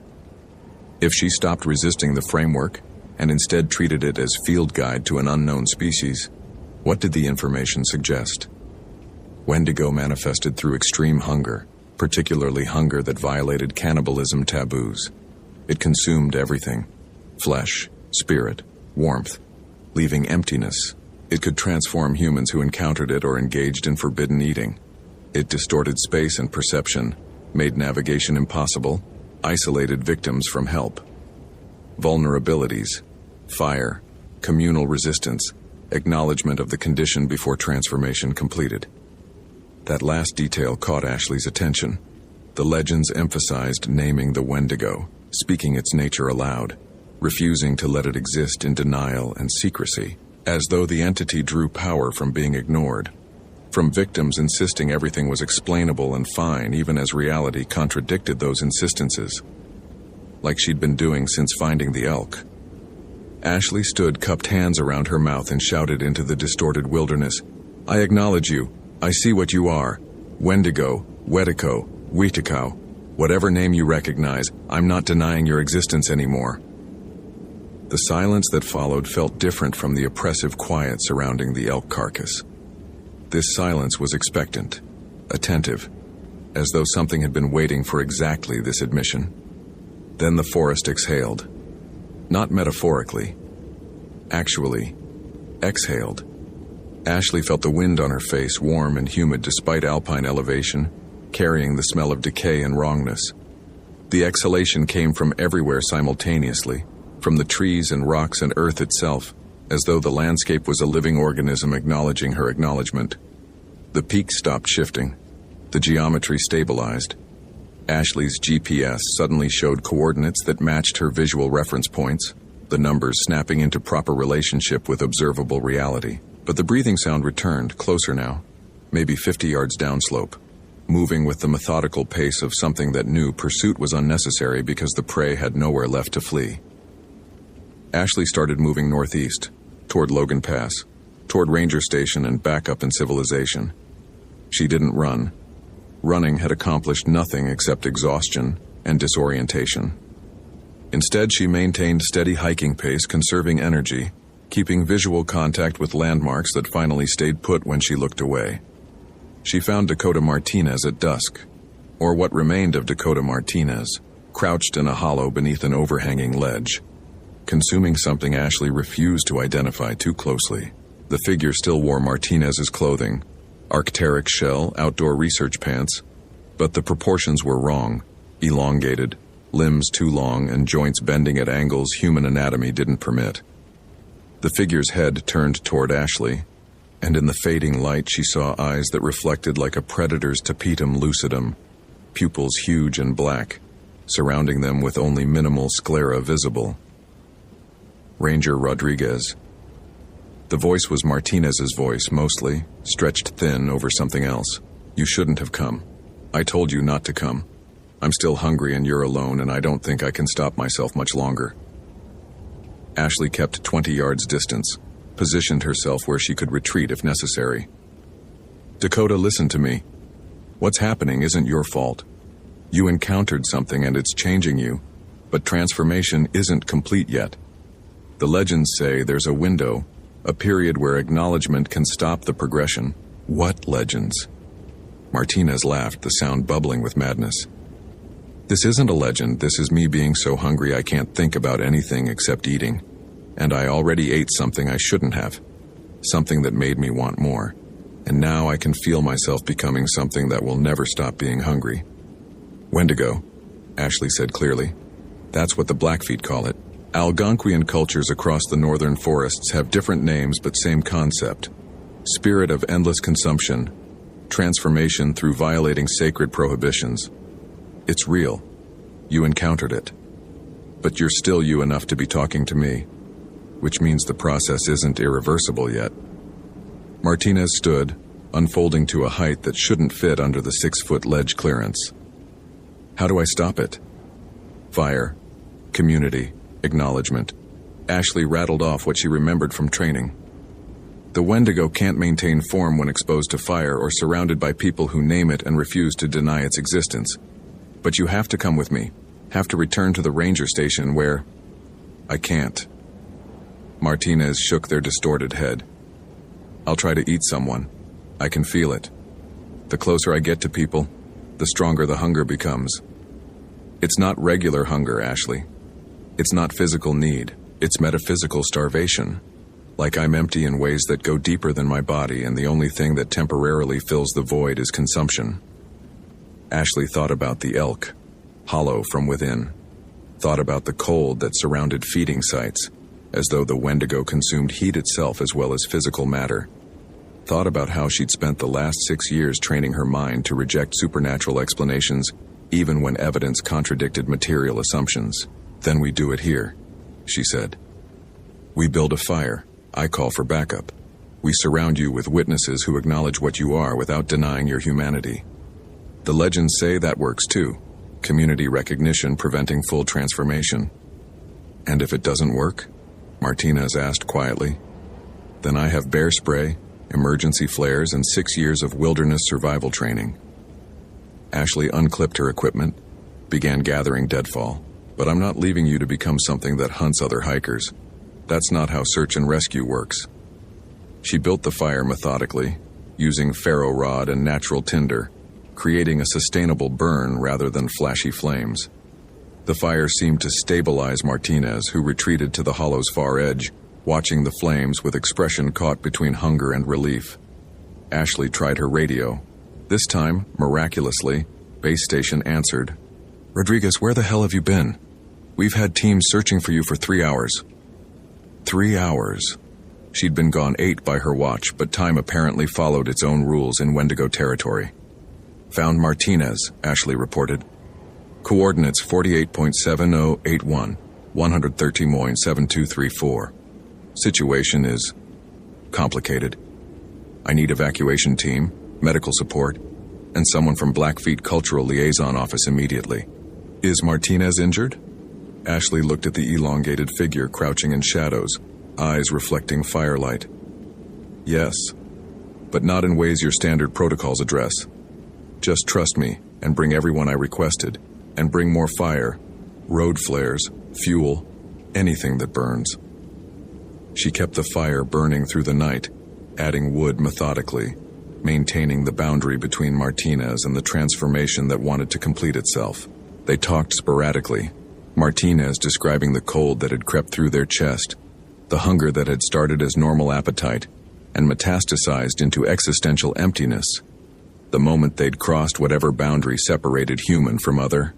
If she stopped resisting the framework and instead treated it as field guide to an unknown species, what did the information suggest? Wendigo manifested through extreme hunger, particularly hunger that violated cannibalism taboos. It consumed everything: flesh, spirit, warmth, leaving emptiness. It could transform humans who encountered it or engaged in forbidden eating. It distorted space and perception, made navigation impossible, isolated victims from help. Vulnerabilities: fire, communal resistance, acknowledgement of the condition before transformation completed. That last detail caught Ashley's attention. The legends emphasized naming the Wendigo, speaking its nature aloud, refusing to let it exist in denial and secrecy, as though the entity drew power from being ignored, from victims insisting everything was explainable and fine even as reality contradicted those insistences, like she'd been doing since finding the elk. Ashley stood, cupped hands around her mouth, and shouted into the distorted wilderness, "I acknowledge you. I see what you are. Wendigo, Wetico, Wetikau, whatever name you recognize, I'm not denying your existence anymore." The silence that followed felt different from the oppressive quiet surrounding the elk carcass. This silence was expectant, attentive, as though something had been waiting for exactly this admission. Then the forest exhaled. Not metaphorically. Actually, exhaled. Ashley felt the wind on her face, warm and humid despite alpine elevation, carrying the smell of decay and wrongness. The exhalation came from everywhere simultaneously, from the trees and rocks and earth itself, as though the landscape was a living organism acknowledging her acknowledgement. The peaks stopped shifting. The geometry stabilized. Ashley's GPS suddenly showed coordinates that matched her visual reference points, the numbers snapping into proper relationship with observable reality. But the breathing sound returned, closer now, maybe 50 yards downslope, moving with the methodical pace of something that knew pursuit was unnecessary because the prey had nowhere left to flee. Ashley started moving northeast, toward Logan Pass, toward Ranger Station and back up in civilization. She didn't run. Running had accomplished nothing except exhaustion and disorientation. Instead, she maintained steady hiking pace, conserving energy, keeping visual contact with landmarks that finally stayed put when she looked away. She found Dakota Martinez at dusk, or what remained of Dakota Martinez, crouched in a hollow beneath an overhanging ledge, consuming something Ashley refused to identify too closely. The figure still wore Martinez's clothing, Arc'teryx shell, outdoor research pants, but the proportions were wrong, elongated, limbs too long and joints bending at angles human anatomy didn't permit. The figure's head turned toward Ashley, and in the fading light she saw eyes that reflected like a predator's tapetum lucidum, pupils huge and black, surrounding them with only minimal sclera visible. Ranger Rodriguez. The voice was Martinez's voice, mostly, stretched thin over something else. "You shouldn't have come. I told you not to come. I'm still hungry and you're alone, and I don't think I can stop myself much longer." Ashley kept 20 yards distance, positioned herself where she could retreat if necessary. "Dakota, listen to me. What's happening isn't your fault. You encountered something and it's changing you, but transformation isn't complete yet. The legends say there's a window, a period where acknowledgement can stop the progression." "What legends?" Martinez laughed, the sound bubbling with madness. "This isn't a legend. This is me being so hungry I can't think about anything except eating. And I already ate something I shouldn't have. Something that made me want more. And now I can feel myself becoming something that will never stop being hungry." "Wendigo," Ashley said clearly. "That's what the Blackfeet call it. Algonquian cultures across the northern forests have different names but same concept. Spirit of endless consumption. Transformation through violating sacred prohibitions. It's real. You encountered it. But you're still you enough to be talking to me, which means the process isn't irreversible yet." Martinez stood, unfolding to a height that shouldn't fit under the 6-foot ledge clearance. "How do I stop it?" "Fire. Community. Acknowledgement." Ashley rattled off what she remembered from training. "The Wendigo can't maintain form when exposed to fire or surrounded by people who name it and refuse to deny its existence. But you have to come with me, have to return to the ranger station where—" "I can't." Martinez shook their distorted head. "I'll try to eat someone. I can feel it. The closer I get to people, the stronger the hunger becomes. It's not regular hunger, Ashley. It's not physical need. It's metaphysical starvation. Like I'm empty in ways that go deeper than my body, and the only thing that temporarily fills the void is consumption." Ashley thought about the elk, hollow from within. Thought about the cold that surrounded feeding sites, as though the Wendigo consumed heat itself as well as physical matter. Thought about how she'd spent the last 6 years training her mind to reject supernatural explanations, even when evidence contradicted material assumptions. "Then we do it here," she said. "We build a fire. I call for backup. We surround you with witnesses who acknowledge what you are without denying your humanity. The legends say that works too. Community recognition preventing full transformation." "And if it doesn't work?" Martinez asked quietly. "Then I have bear spray, emergency flares, and 6 years of wilderness survival training." Ashley unclipped her equipment, began gathering deadfall. "But I'm not leaving you to become something that hunts other hikers. That's not how search and rescue works." She built the fire methodically, using ferro rod and natural tinder, creating a sustainable burn rather than flashy flames. The fire seemed to stabilize Martinez, who retreated to the hollow's far edge, watching the flames with expression caught between hunger and relief. Ashley tried her radio. This time, miraculously, base station answered. "Rodriguez, where the hell have you been? We've had teams searching for you for 3 hours." 3 hours. She'd been gone 8 by her watch, but time apparently followed its own rules in Wendigo territory. "Found Martinez," Ashley reported. "Coordinates 48.7081, 130 Moines 7234. Situation is complicated. I need evacuation team, medical support, and someone from Blackfeet Cultural Liaison Office immediately." "Is Martinez injured?" Ashley looked at the elongated figure crouching in shadows, eyes reflecting firelight. "Yes, but not in ways your standard protocols address. Just trust me and bring everyone I requested, and bring more fire, road flares, fuel, anything that burns." She kept the fire burning through the night, adding wood methodically, maintaining the boundary between Martinez and the transformation that wanted to complete itself. They talked sporadically, Martinez describing the cold that had crept through their chest, the hunger that had started as normal appetite and metastasized into existential emptiness, the moment they'd crossed whatever boundary separated human from other.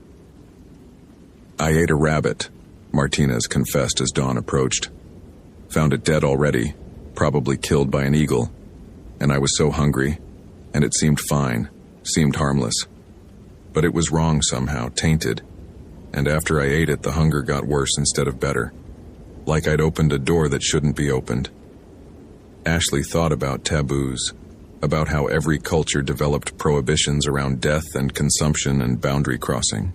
"I ate a rabbit," Martinez confessed as dawn approached. "Found it dead already, probably killed by an eagle. And I was so hungry, and it seemed fine, seemed harmless. But it was wrong somehow, tainted. And after I ate it, the hunger got worse instead of better. Like I'd opened a door that shouldn't be opened." Ashley thought about taboos, about how every culture developed prohibitions around death and consumption and boundary crossing.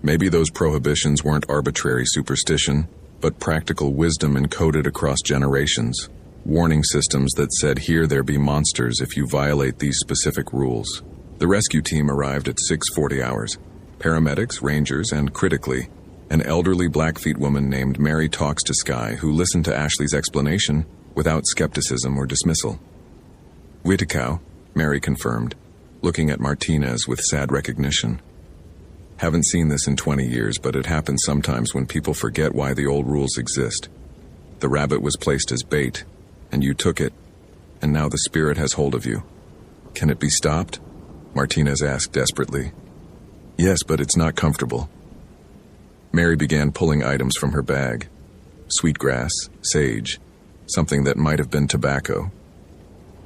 Maybe those prohibitions weren't arbitrary superstition, but practical wisdom encoded across generations. Warning systems that said, "Here there be monsters if you violate these specific rules." The rescue team arrived at 6:40 hours. Paramedics, rangers, and critically, an elderly Blackfeet woman named Mary Talks to Sky, who listened to Ashley's explanation without skepticism or dismissal. "Witikow," Mary confirmed, looking at Martinez with sad recognition. "Haven't seen this in 20 years, but it happens sometimes when people forget why the old rules exist. The rabbit was placed as bait, and you took it, and now the spirit has hold of you. Can it be stopped?" Martinez asked desperately. "Yes, but it's not comfortable." Mary began pulling items from her bag. Sweetgrass, sage, something that might have been tobacco.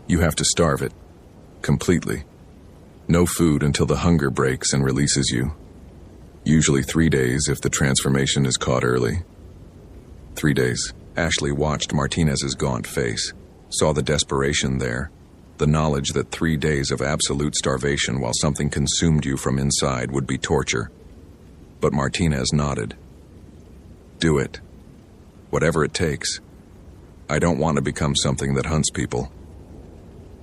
"You have to starve it. Completely. No food until the hunger breaks and releases you. Usually 3 days if the transformation is caught early." 3 days. Ashley watched Martinez's gaunt face, saw the desperation there, the knowledge that 3 days of absolute starvation while something consumed you from inside would be torture. But Martinez nodded. "Do it. Whatever it takes. I don't want to become something that hunts people."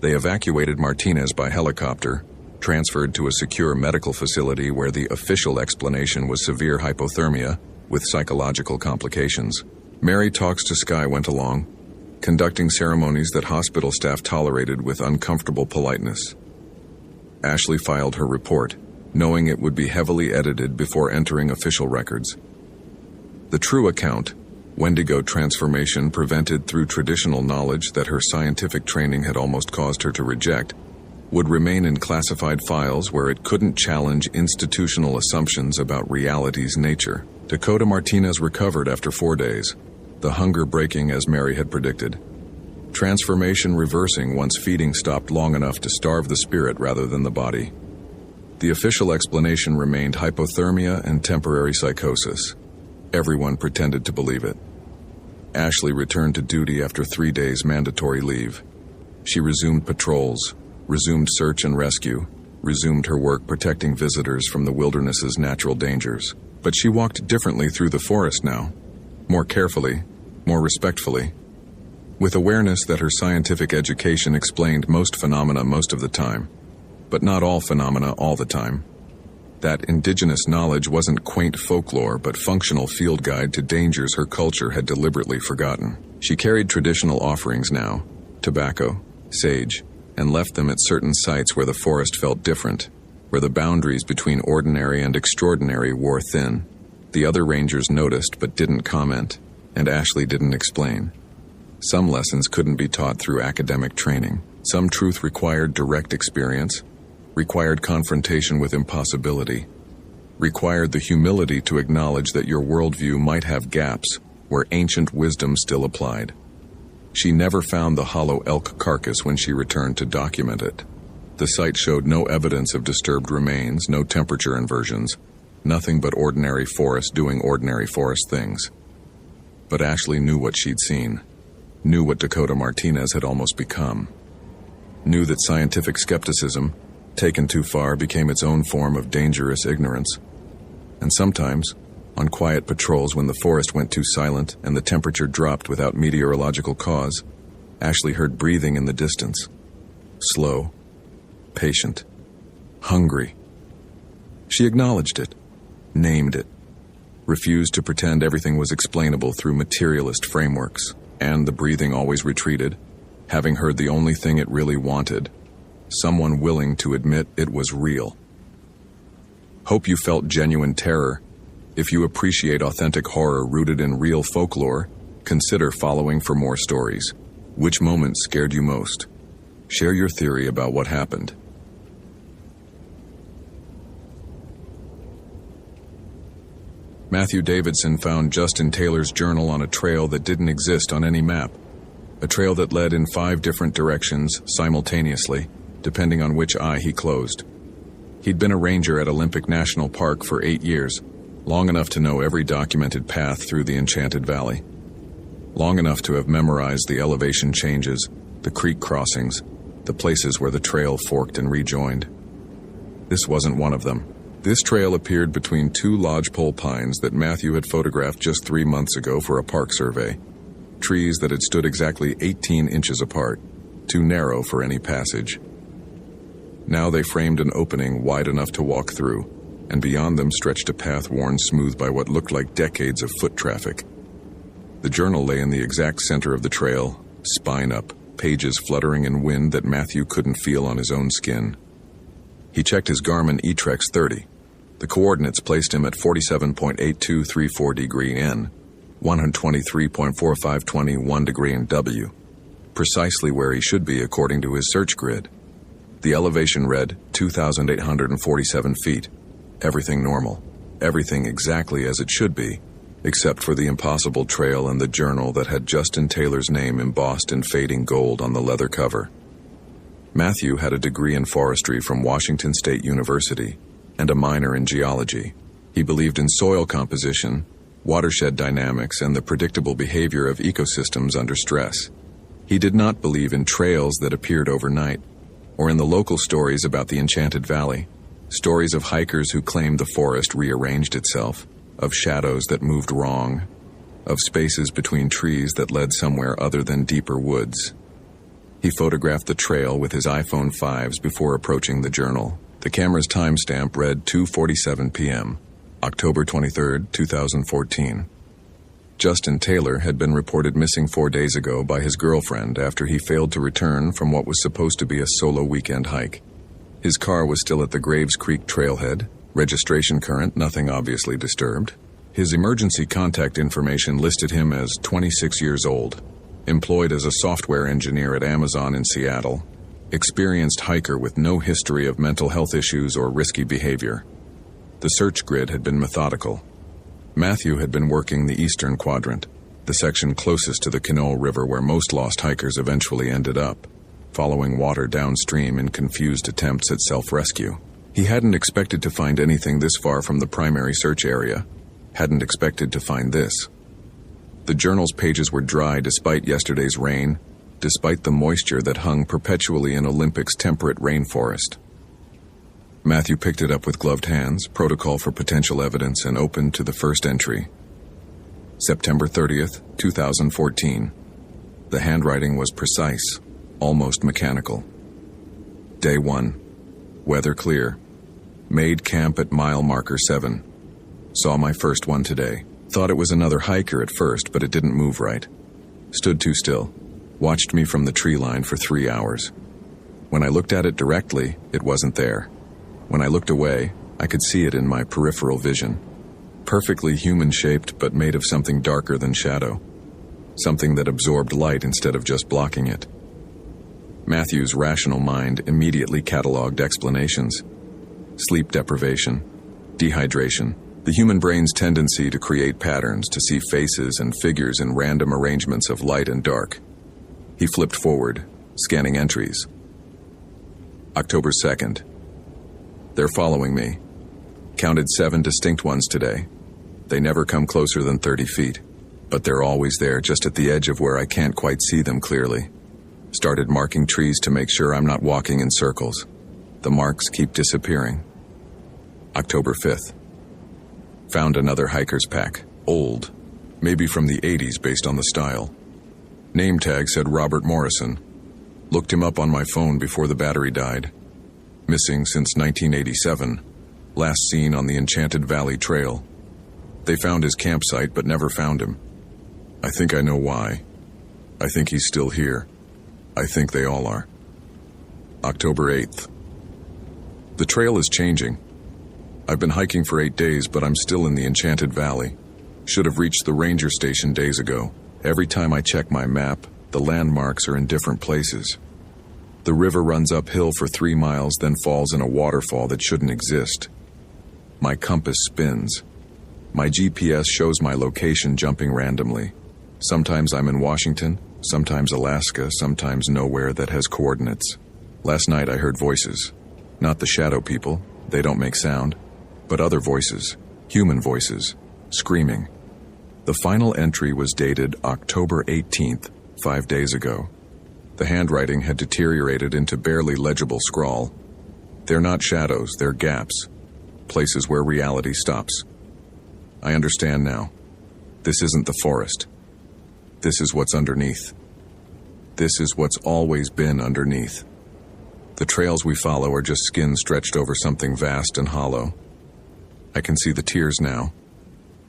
They evacuated Martinez by helicopter, transferred to a secure medical facility where the official explanation was severe hypothermia with psychological complications. Mary Talks to Sky went along, conducting ceremonies that hospital staff tolerated with uncomfortable politeness. Ashley filed her report, knowing it would be heavily edited before entering official records. The true account, Wendigo transformation prevented through traditional knowledge that her scientific training had almost caused her to reject, would remain in classified files where it couldn't challenge institutional assumptions about reality's nature. Dakota Martinez recovered after 4 days. the hunger breaking as Mary had predicted. Transformation reversing once feeding stopped long enough to starve the spirit rather than the body. The official explanation remained hypothermia and temporary psychosis. Everyone pretended to believe it. Ashley returned to duty after 3 days mandatory leave. She resumed patrols, resumed search and rescue, resumed her work protecting visitors from the wilderness's natural dangers. But she walked differently through the forest now, more carefully, more respectfully, with awareness that her scientific education explained most phenomena most of the time, but not all phenomena all the time. That indigenous knowledge wasn't quaint folklore but functional field guide to dangers her culture had deliberately forgotten. She carried traditional offerings now, tobacco, sage, and left them at certain sites where the forest felt different, where the boundaries between ordinary and extraordinary wore thin. The other rangers noticed but didn't comment, and Ashley didn't explain. Some lessons couldn't be taught through academic training. Some truth required direct experience, required confrontation with impossibility, required the humility to acknowledge that your worldview might have gaps where ancient wisdom still applied. She never found the hollow elk carcass when she returned to document it. The site showed no evidence of disturbed remains, no temperature inversions, nothing but ordinary forest doing ordinary forest things. But Ashley knew what she'd seen, knew what Dakota Martinez had almost become, knew that scientific skepticism, taken too far, became its own form of dangerous ignorance. And sometimes, on quiet patrols when the forest went too silent and the temperature dropped without meteorological cause, Ashley heard breathing in the distance. Slow, patient, hungry. She acknowledged it, named it, refused to pretend everything was explainable through materialist frameworks, and the breathing always retreated, having heard the only thing it really wanted, someone willing to admit it was real. Hope you felt genuine terror. If you appreciate authentic horror rooted in real folklore, consider following for more stories. Which moment scared you most? Share your theory about what happened. Matthew Davidson found Justin Taylor's journal on a trail that didn't exist on any map. A trail that led in 5 different directions simultaneously, depending on which eye he closed. He'd been a ranger at Olympic National Park for 8 years, long enough to know every documented path through the Enchanted Valley. Long enough to have memorized the elevation changes, the creek crossings, the places where the trail forked and rejoined. This wasn't one of them. This trail appeared between 2 lodgepole pines that Matthew had photographed just 3 months ago for a park survey. Trees that had stood exactly 18 inches apart, too narrow for any passage. Now they framed an opening wide enough to walk through, and beyond them stretched a path worn smooth by what looked like decades of foot traffic. The journal lay in the exact center of the trail, spine up, pages fluttering in wind that Matthew couldn't feel on his own skin. He checked his Garmin eTrex 30. The coordinates placed him at 47.8234 degree N, 123.4521 degree in W, precisely where he should be according to his search grid. The elevation read 2,847 feet. Everything normal. Everything exactly as it should be, except for the impossible trail and the journal that had Justin Taylor's name embossed in fading gold on the leather cover. Matthew had a degree in forestry from Washington State University and a minor in geology. He believed in soil composition, watershed dynamics, and the predictable behavior of ecosystems under stress. He did not believe in trails that appeared overnight, or in the local stories about the Enchanted Valley, stories of hikers who claimed the forest rearranged itself, of shadows that moved wrong, of spaces between trees that led somewhere other than deeper woods. He photographed the trail with his iPhone 5s before approaching the journal. The camera's timestamp read 2:47 p.m., October 23, 2014. Justin Taylor had been reported missing 4 days ago by his girlfriend after he failed to return from what was supposed to be a solo weekend hike. His car was still at the Graves Creek trailhead, registration current, nothing obviously disturbed. His emergency contact information listed him as 26 years old, employed as a software engineer at Amazon in Seattle, experienced hiker with no history of mental health issues or risky behavior. The search grid had been methodical. Matthew had been working the eastern quadrant, the section closest to the Quinault River where most lost hikers eventually ended up, following water downstream in confused attempts at self-rescue. He hadn't expected to find anything this far from the primary search area, hadn't expected to find this. The journal's pages were dry despite yesterday's rain, despite the moisture that hung perpetually in Olympic's temperate rainforest. Matthew picked it up with gloved hands, protocol for potential evidence, and opened to the first entry. September 30th, 2014. The handwriting was precise, almost mechanical. Day 1. Weather clear. Made camp at mile marker 7. Saw my first one today. Thought it was another hiker at first, but it didn't move right. Stood too still. Watched me from the tree line for 3 hours. When I looked at it directly, it wasn't there. When I looked away, I could see it in my peripheral vision. Perfectly human-shaped, but made of something darker than shadow. Something that absorbed light instead of just blocking it. Matthew's rational mind immediately cataloged explanations. Sleep deprivation, dehydration, the human brain's tendency to create patterns, to see faces and figures in random arrangements of light and dark. He flipped forward, scanning entries. October 2nd. They're following me. Counted 7 distinct ones today. They never come closer than 30 feet, but they're always there just at the edge of where I can't quite see them clearly. Started marking trees to make sure I'm not walking in circles. The marks keep disappearing. October 5th. Found another hiker's pack. Old. Maybe from the 80s based on the style. Name tag said Robert Morrison. Looked him up on my phone before the battery died. Missing since 1987. Last seen on the Enchanted Valley Trail. They found his campsite but never found him. I think I know why. I think he's still here. I think they all are. October 8th. The trail is changing. I've been hiking for 8 days, but I'm still in the Enchanted Valley. Should have reached the ranger station days ago. Every time I check my map, the landmarks are in different places. The river runs uphill for 3 miles, then falls in a waterfall that shouldn't exist. My compass spins. My GPS shows my location jumping randomly. Sometimes I'm in Washington, sometimes Alaska, sometimes nowhere that has coordinates. Last night I heard voices. Not the shadow people, they don't make sound, but other voices, human voices, screaming. The final entry was dated October 18th, 5 days ago. The handwriting had deteriorated into barely legible scrawl. They're not shadows, they're gaps, places where reality stops. I understand now. This isn't the forest. This is what's underneath. This is what's always been underneath. The trails we follow are just skin stretched over something vast and hollow. I can see the tears now.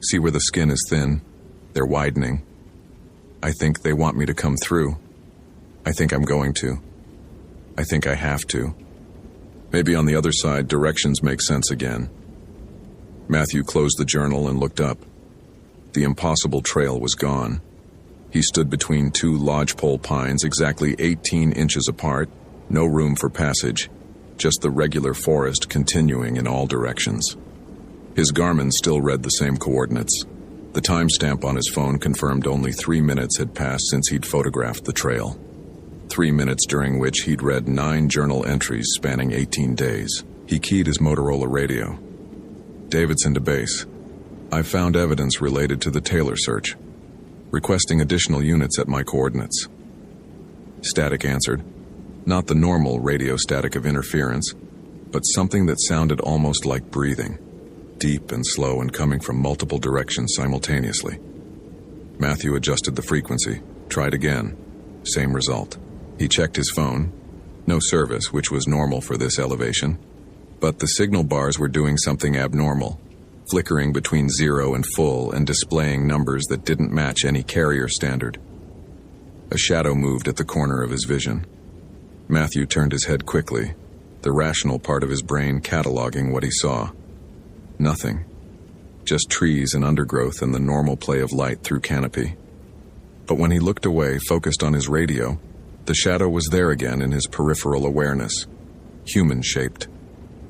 See where the skin is thin. They're widening. I think they want me to come through. I think I'm going to. I think I have to. Maybe on the other side, directions make sense again. Matthew closed the journal and looked up. The impossible trail was gone. He stood between 2 lodgepole pines exactly 18 inches apart, no room for passage, just the regular forest continuing in all directions. His Garmin still read the same coordinates. The timestamp on his phone confirmed only 3 minutes had passed since he'd photographed the trail. 3 minutes during which he'd read 9 journal entries spanning 18 days. He keyed his Motorola radio. Davidson to base. I've found evidence related to the Taylor search. Requesting additional units at my coordinates. Static answered. Not the normal radio static of interference, but something that sounded almost like breathing. Deep and slow and coming from multiple directions simultaneously. Matthew adjusted the frequency. Tried again. Same result. He checked his phone. No service, which was normal for this elevation. But the signal bars were doing something abnormal, flickering between 0 and full and displaying numbers that didn't match any carrier standard. A shadow moved at the corner of his vision. Matthew turned his head quickly, the rational part of his brain cataloging what he saw. Nothing. Just trees and undergrowth and the normal play of light through canopy. But when he looked away, focused on his radio, the shadow was there again in his peripheral awareness. Human-shaped.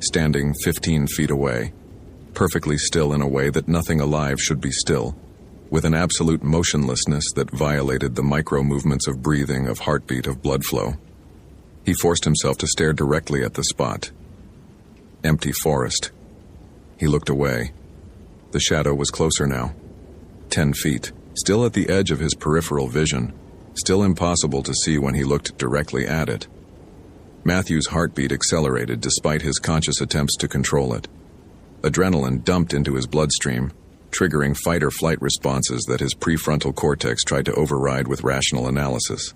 Standing 15 feet away, perfectly still in a way that nothing alive should be still, with an absolute motionlessness that violated the micro-movements of breathing, of heartbeat, of blood flow. He forced himself to stare directly at the spot. Empty forest. He looked away. The shadow was closer now. 10 feet, still at the edge of his peripheral vision, still impossible to see when he looked directly at it. Matthew's heartbeat accelerated despite his conscious attempts to control it. Adrenaline dumped into his bloodstream, triggering fight-or-flight responses that his prefrontal cortex tried to override with rational analysis.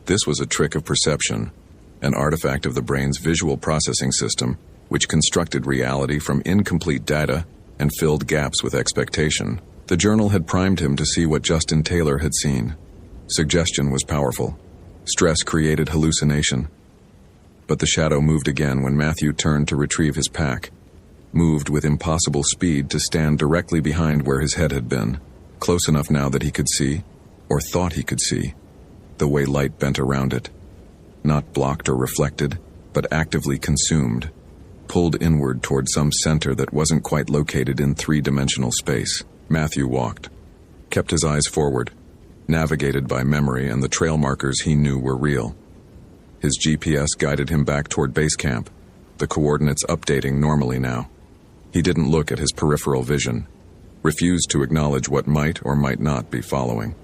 This was a trick of perception, an artifact of the brain's visual processing system, which constructed reality from incomplete data and filled gaps with expectation. The journal had primed him to see what Justin Taylor had seen. Suggestion was powerful. Stress created hallucination. But the shadow moved again when Matthew turned to retrieve his pack, moved with impossible speed to stand directly behind where his head had been, close enough now that he could see, or thought he could see, the way light bent around it. Not blocked or reflected, but actively consumed, pulled inward toward some center that wasn't quite located in three-dimensional space. Matthew walked, kept his eyes forward, navigated by memory and the trail markers he knew were real. His GPS guided him back toward base camp, the coordinates updating normally now. He didn't look at his peripheral vision, refused to acknowledge what might or might not be following.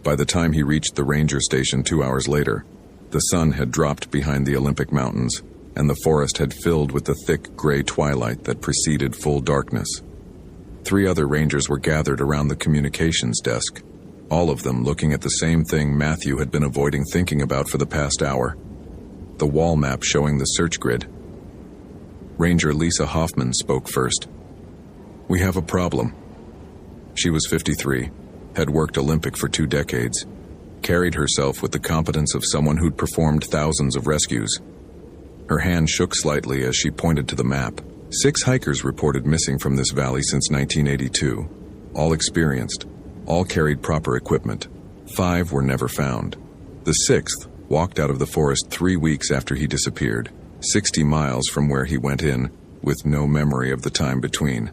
By the time he reached the ranger station 2 hours later, the sun had dropped behind the Olympic Mountains, and the forest had filled with the thick gray twilight that preceded full darkness. 3 other rangers were gathered around the communications desk, all of them looking at the same thing Matthew had been avoiding thinking about for the past hour, the wall map showing the search grid. Ranger Lisa Hoffman spoke first. "We have a problem." She was 53, had worked Olympic for 2 decades, carried herself with the competence of someone who'd performed thousands of rescues. Her hand shook slightly as she pointed to the map. 6 hikers reported missing from this valley since 1982, all experienced, all carried proper equipment. 5 were never found. The 6th walked out of the forest 3 weeks after he disappeared, 60 miles from where he went in, with no memory of the time between.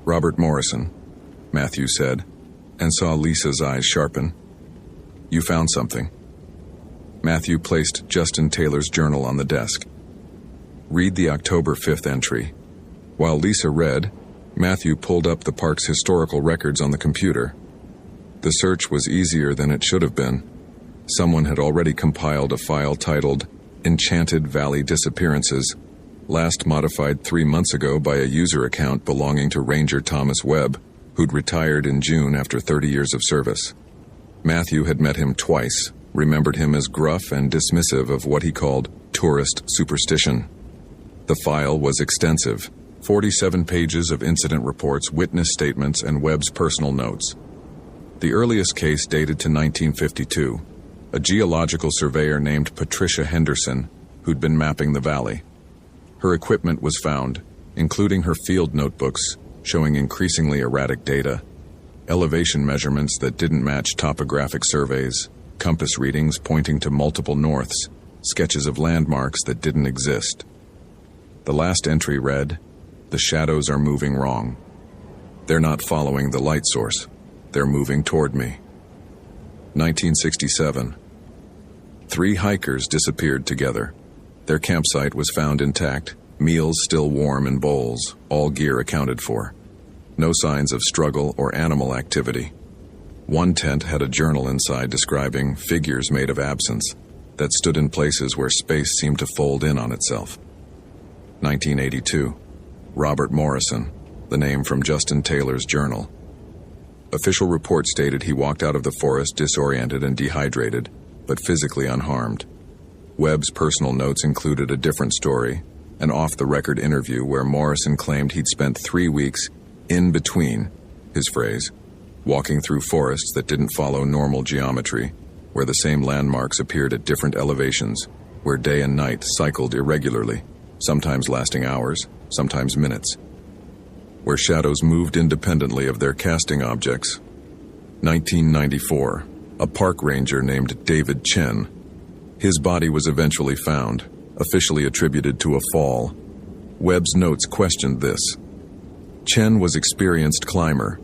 "Robert Morrison," Matthew said, and saw Lisa's eyes sharpen. "You found something." Matthew placed Justin Taylor's journal on the desk. "Read the October 5th entry." While Lisa read, Matthew pulled up the park's historical records on the computer. The search was easier than it should have been. Someone had already compiled a file titled Enchanted Valley Disappearances, last modified 3 months ago by a user account belonging to Ranger Thomas Webb, who'd retired in June after 30 years of service. Matthew had met him twice, remembered him as gruff and dismissive of what he called tourist superstition. The file was extensive, 47 pages of incident reports, witness statements, and Webb's personal notes. The earliest case dated to 1952, a geological surveyor named Patricia Henderson, who'd been mapping the valley. Her equipment was found, including her field notebooks, showing increasingly erratic data, elevation measurements that didn't match topographic surveys, compass readings pointing to multiple norths, sketches of landmarks that didn't exist. The last entry read, "The shadows are moving wrong. They're not following the light source. They're moving toward me." 1967. 3 hikers disappeared together. Their campsite was found intact, meals still warm in bowls, all gear accounted for. No signs of struggle or animal activity. One tent had a journal inside describing figures made of absence that stood in places where space seemed to fold in on itself. 1982. Robert Morrison, the name from Justin Taylor's journal. Official report stated he walked out of the forest disoriented and dehydrated, but physically unharmed. Webb's personal notes included a different story, an off-the-record interview where Morrison claimed he'd spent 3 weeks in between, his phrase, walking through forests that didn't follow normal geometry, where the same landmarks appeared at different elevations, where day and night cycled irregularly, sometimes lasting hours, sometimes minutes, where shadows moved independently of their casting objects. 1994. A park ranger named David Chen. His body was eventually found, officially attributed to a fall. Webb's notes questioned this. Chen was experienced climber,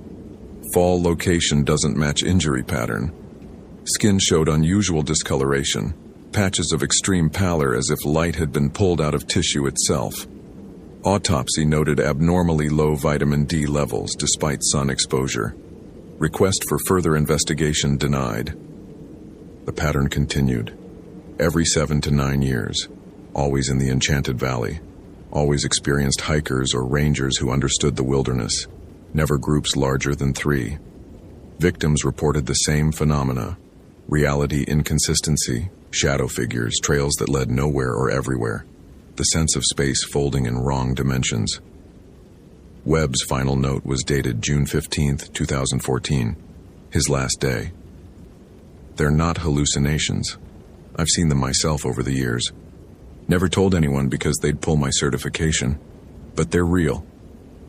Fall location doesn't match injury pattern. Skin showed unusual discoloration, patches of extreme pallor as if light had been pulled out of tissue itself. Autopsy noted abnormally low vitamin D levels despite sun exposure. Request for further investigation denied. The pattern continued. Every 7 to 9 years, always in the Enchanted Valley, always experienced hikers or rangers who understood the wilderness, never groups larger than 3. Victims reported the same phenomena: reality inconsistency, shadow figures, trails that led nowhere or everywhere, the sense of space folding in wrong dimensions. Webb's final note was dated June 15, 2014, his last day. They're not hallucinations. I've seen them myself over the years. Never told anyone because they'd pull my certification. But they're real.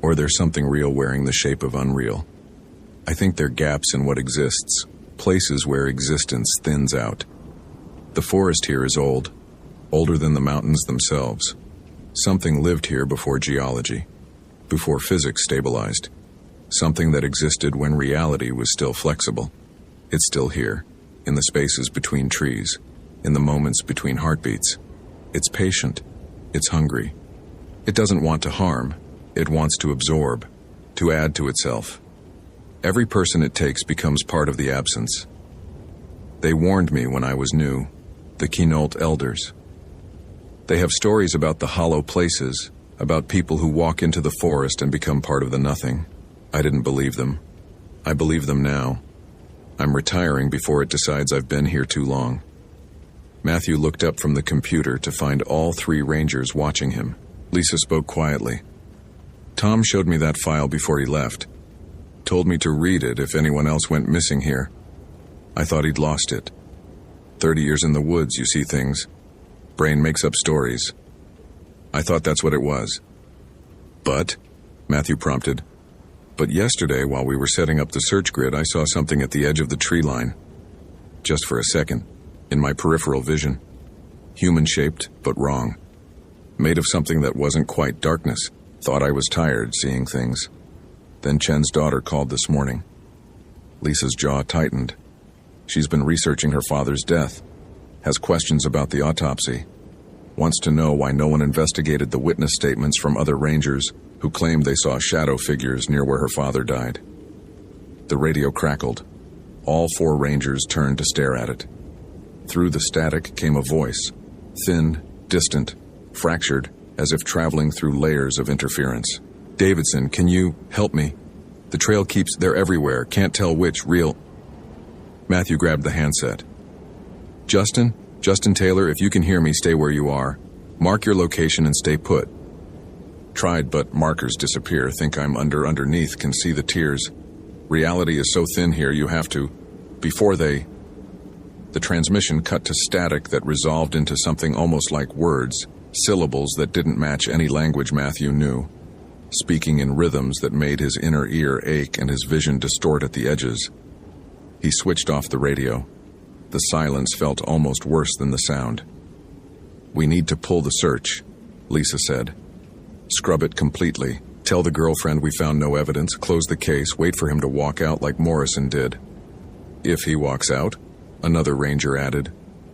Or there's something real wearing the shape of unreal. I think they're gaps in what exists, places where existence thins out. The forest here is old, older than the mountains themselves. Something lived here before geology, before physics stabilized. Something that existed when reality was still flexible. It's still here, in the spaces between trees, in the moments between heartbeats. It's patient. It's hungry. It doesn't want to harm. It wants to absorb, to add to itself. Every person it takes becomes part of the absence. They warned me when I was new, the Quinault elders. They have stories about the hollow places, about people who walk into the forest and become part of the nothing. I didn't believe them. I believe them now. I'm retiring before it decides I've been here too long. Matthew looked up from the computer to find all 3 rangers watching him. Lisa spoke quietly. Tom showed me that file before he left. Told me to read it if anyone else went missing here. I thought he'd lost it. 30 years in the woods, you see things. Brain makes up stories. I thought that's what it was. But, Matthew prompted, but yesterday while we were setting up the search grid, I saw something at the edge of the tree line. Just for a second, in my peripheral vision. Human-shaped, but wrong. Made of something that wasn't quite darkness. Thought I was tired seeing things. Then Chen's daughter called this morning. Lisa's jaw tightened. She's been researching her father's death. Has questions about the autopsy. Wants to know why no one investigated the witness statements from other rangers who claimed they saw shadow figures near where her father died. The radio crackled. All 4 rangers turned to stare at it. Through the static came a voice. Thin, distant, fractured, as if traveling through layers of interference. Davidson, can you help me? The trail keeps, they're everywhere, can't tell which, real. Matthew grabbed the handset. Justin Taylor, if you can hear me, stay where you are. Mark your location and stay put. Tried, but markers disappear, think I'm underneath, can see the tears. Reality is so thin here, you have to, before they... The transmission cut to static that resolved into something almost like words, syllables that didn't match any language Matthew knew, speaking in rhythms that made his inner ear ache and his vision distort at the edges. He switched off the radio. The silence felt almost worse than the sound. We need to pull the search, Lisa said. Scrub it completely. Tell the girlfriend we found no evidence, close the case, wait for him to walk out like Morrison did. If he walks out, another ranger added.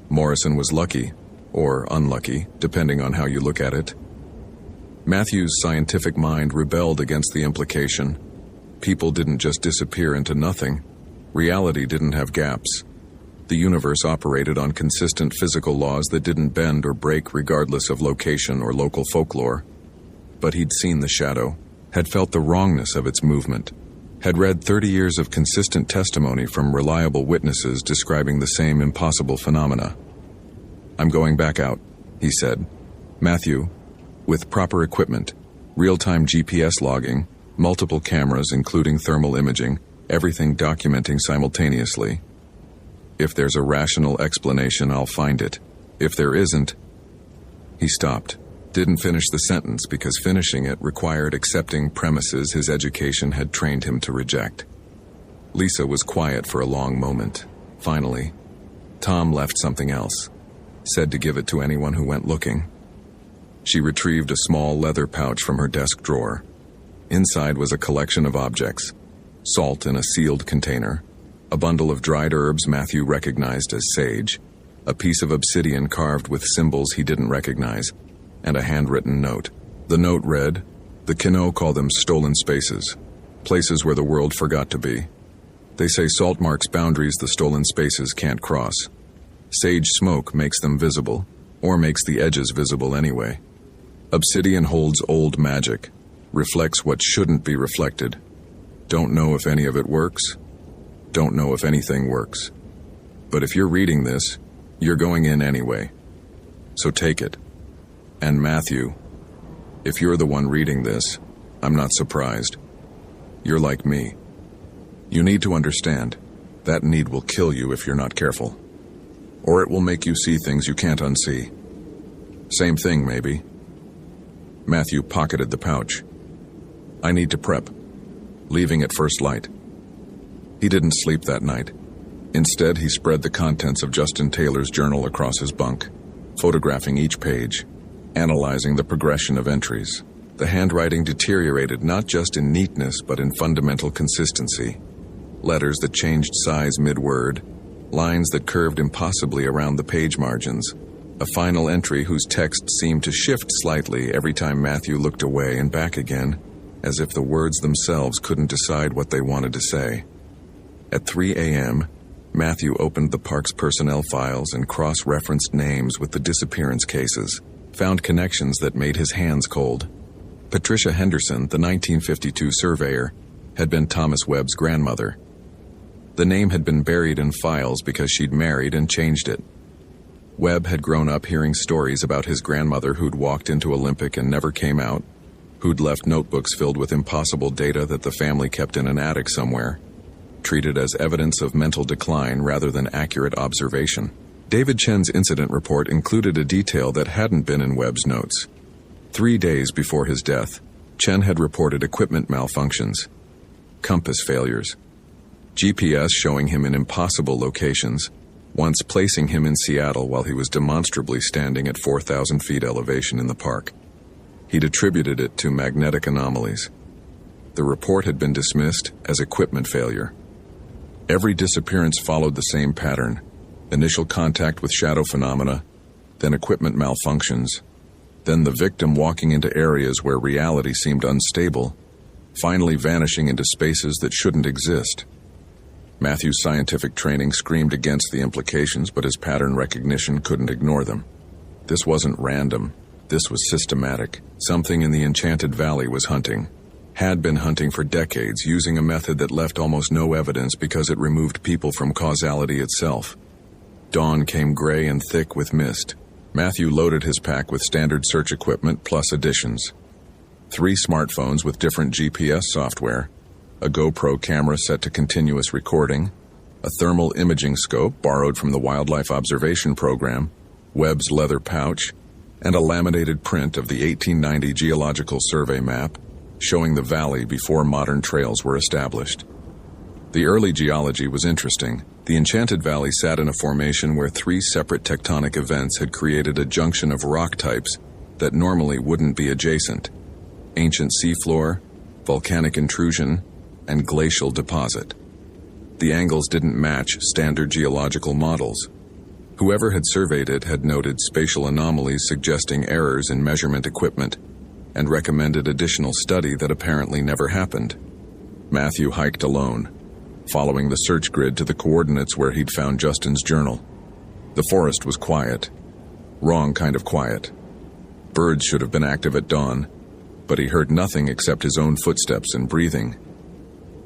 Morrison was lucky, or unlucky, depending on how you look at it. Matthew's scientific mind rebelled against the implication. People didn't just disappear into nothing. Reality didn't have gaps. The universe operated on consistent physical laws that didn't bend or break regardless of location or local folklore. But he'd seen the shadow, had felt the wrongness of its movement, had read 30 years of consistent testimony from reliable witnesses describing the same impossible phenomena. I'm going back out, he said. Matthew, with proper equipment, real-time GPS logging, multiple cameras including thermal imaging, everything documenting simultaneously. If there's a rational explanation, I'll find it. If there isn't... He stopped. Didn't finish the sentence because finishing it required accepting premises his education had trained him to reject. Lisa was quiet for a long moment. Finally, Tom left something else. Said to give it to anyone who went looking. She retrieved a small leather pouch from her desk drawer. Inside was a collection of objects. salt in a sealed container, a bundle of dried herbs Matthew recognized as sage, a piece of obsidian carved with symbols he didn't recognize, and a handwritten note. The note read, "The Kino call them stolen spaces, places where the world forgot to be. They say salt marks boundaries the stolen spaces can't cross. Sage smoke makes them visible, or makes the edges visible anyway. Obsidian holds old magic, reflects what shouldn't be reflected. Don't know if any of it works. Don't know if anything works. But if you're reading this, you're going in anyway. So take it. And Matthew, if you're the one reading this, I'm not surprised. You're like me. You need to understand, that need will kill you if you're not careful. Or it will make you see things you can't unsee. Same thing, maybe." Matthew pocketed the pouch. "I need to prep. Leaving at first light." He didn't sleep that night. Instead, he spread the contents of Justin Taylor's journal across his bunk, photographing each page, analyzing the progression of entries. The handwriting deteriorated not just in neatness but in fundamental consistency. Letters that changed size mid-word, lines that curved impossibly around the page margins, a final entry whose text seemed to shift slightly every time Matthew looked away and back again, as if the words themselves couldn't decide what they wanted to say. At 3 a.m., Matthew opened the park's personnel files and cross-referenced names with the disappearance cases, found connections that made his hands cold. Patricia Henderson, the 1952 surveyor, had been Thomas Webb's grandmother. The name had been buried in files because she'd married and changed it. Webb had grown up hearing stories about his grandmother who'd walked into Olympic and never came out, who'd left notebooks filled with impossible data that the family kept in an attic somewhere, treated as evidence of mental decline rather than accurate observation. David Chen's incident report included a detail that hadn't been in Webb's notes. 3 days before his death, Chen had reported equipment malfunctions, compass failures, GPS showing him in impossible locations, once placing him in Seattle while he was demonstrably standing at 4,000 feet elevation in the park. He'd attributed it to magnetic anomalies. The report had been dismissed as equipment failure. Every disappearance followed the same pattern: initial contact with shadow phenomena, then equipment malfunctions, then the victim walking into areas where reality seemed unstable, finally vanishing into spaces that shouldn't exist. Matthew's scientific training screamed against the implications, but his pattern recognition couldn't ignore them. This wasn't random. This was systematic. Something in the Enchanted Valley was hunting. Had been hunting for decades, using a method that left almost no evidence because it removed people from causality itself. Dawn came gray and thick with mist. Matthew loaded his pack with standard search equipment plus additions. 3 smartphones with different GPS software, a GoPro camera set to continuous recording, a thermal imaging scope borrowed from the Wildlife Observation Program, Webb's leather pouch, and a laminated print of the 1890 Geological Survey map showing the valley before modern trails were established. The early geology was interesting. The Enchanted Valley sat in a formation where 3 separate tectonic events had created a junction of rock types that normally wouldn't be adjacent: ancient seafloor, volcanic intrusion, and glacial deposit. The angles didn't match standard geological models. Whoever had surveyed it had noted spatial anomalies suggesting errors in measurement equipment, and recommended additional study that apparently never happened. Matthew hiked alone, following the search grid to the coordinates where he'd found Justin's journal. The forest was quiet. Wrong kind of quiet. Birds should have been active at dawn, but he heard nothing except his own footsteps and breathing.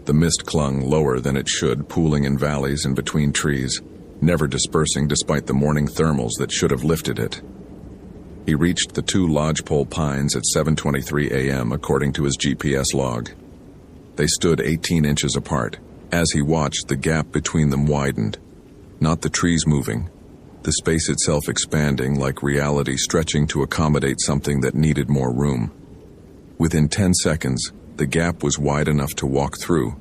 The mist clung lower than it should, pooling in valleys and between trees, never dispersing despite the morning thermals that should have lifted it. He reached the 2 lodgepole pines at 7:23 a.m. according to his GPS log. They stood 18 inches apart. As he watched, the gap between them widened. Not the trees moving, the space itself expanding, like reality stretching to accommodate something that needed more room. Within 10 seconds, the gap was wide enough to walk through,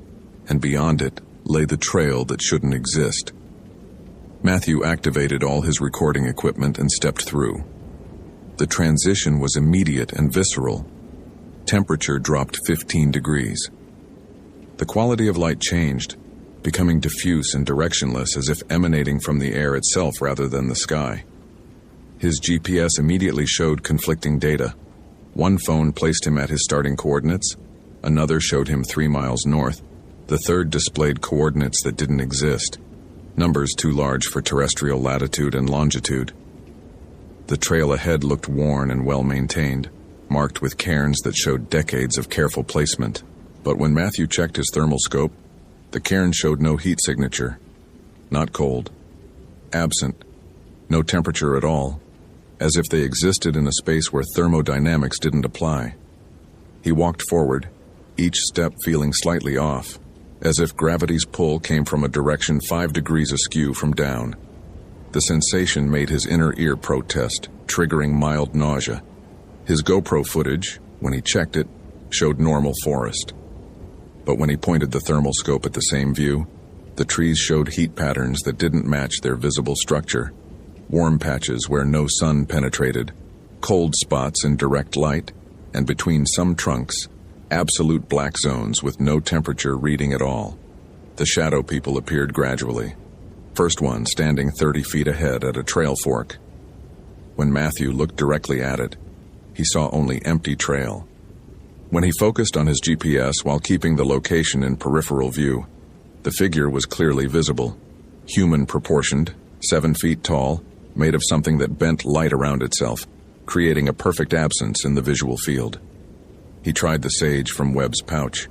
and beyond it lay the trail that shouldn't exist. Matthew activated all his recording equipment and stepped through. The transition was immediate and visceral. Temperature dropped 15 degrees. The quality of light changed, becoming diffuse and directionless as if emanating from the air itself rather than the sky. His GPS immediately showed conflicting data. One phone placed him at his starting coordinates, another showed him 3 miles north, the third displayed coordinates that didn't exist, numbers too large for terrestrial latitude and longitude. The trail ahead looked worn and well-maintained, marked with cairns that showed decades of careful placement. But when Matthew checked his thermal scope, the cairn showed no heat signature. Not cold. Absent. No temperature at all, as if they existed in a space where thermodynamics didn't apply. He walked forward, each step feeling slightly off, as if gravity's pull came from a direction 5 degrees askew from down. The sensation made his inner ear protest, triggering mild nausea. His GoPro footage, when he checked it, showed normal forest. But when he pointed the thermal scope at the same view, the trees showed heat patterns that didn't match their visible structure. Warm patches where no sun penetrated, cold spots in direct light, and between some trunks, absolute black zones with no temperature reading at all. The shadow people appeared gradually. First one standing 30 feet ahead at a trail fork. When Matthew looked directly at it, he saw only empty trail. When he focused on his GPS while keeping the location in peripheral view, the figure was clearly visible. Human proportioned, 7 feet tall, made of something that bent light around itself, creating a perfect absence in the visual field. He tried the sage from Webb's pouch.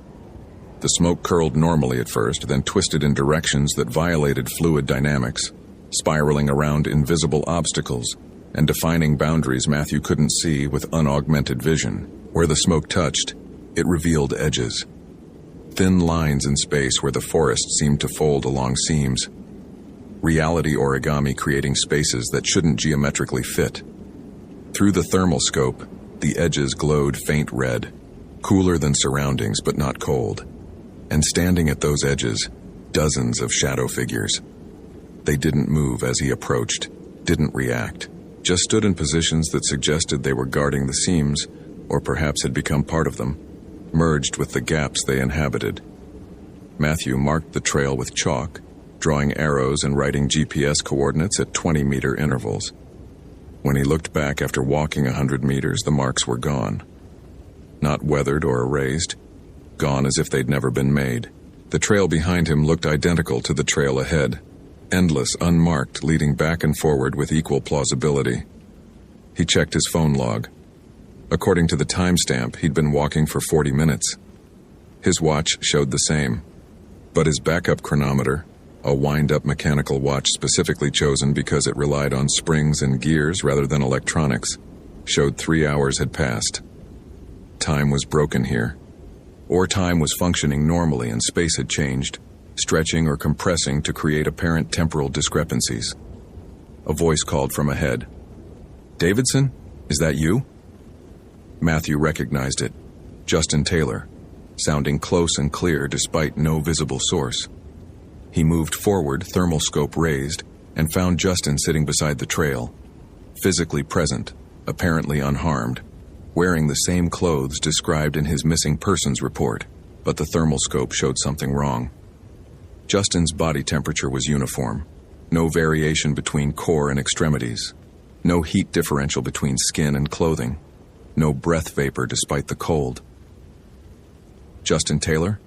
The smoke curled normally at first, then twisted in directions that violated fluid dynamics, spiraling around invisible obstacles and defining boundaries Matthew couldn't see with unaugmented vision. Where the smoke touched, it revealed edges. Thin lines in space where the forest seemed to fold along seams. Reality origami creating spaces that shouldn't geometrically fit. Through the thermal scope, the edges glowed faint red, cooler than surroundings but not cold. And standing at those edges, dozens of shadow figures. They didn't move as he approached, didn't react, just stood in positions that suggested they were guarding the seams, or perhaps had become part of them, merged with the gaps they inhabited. Matthew marked the trail with chalk, drawing arrows and writing GPS coordinates at 20-meter intervals. When he looked back after walking 100 meters, the marks were gone. Not weathered or erased, gone as if they'd never been made. The trail behind him looked identical to the trail ahead, endless, unmarked, leading back and forward with equal plausibility. He checked his phone log. According to the timestamp, he'd been walking for 40 minutes. His watch showed the same, but his backup chronometer, a wind-up mechanical watch specifically chosen because it relied on springs and gears rather than electronics, showed 3 hours had passed. Time was broken here. Or time was functioning normally and space had changed, stretching or compressing to create apparent temporal discrepancies. A voice called from ahead. "Davidson, is that you?" Matthew recognized it. Justin Taylor, sounding close and clear despite no visible source. He moved forward, thermal scope raised, and found Justin sitting beside the trail, physically present, apparently unharmed, wearing the same clothes described in his missing persons report, but the thermal scope showed something wrong. Justin's body temperature was uniform, no variation between core and extremities, no heat differential between skin and clothing, no breath vapor despite the cold. Justin Taylor?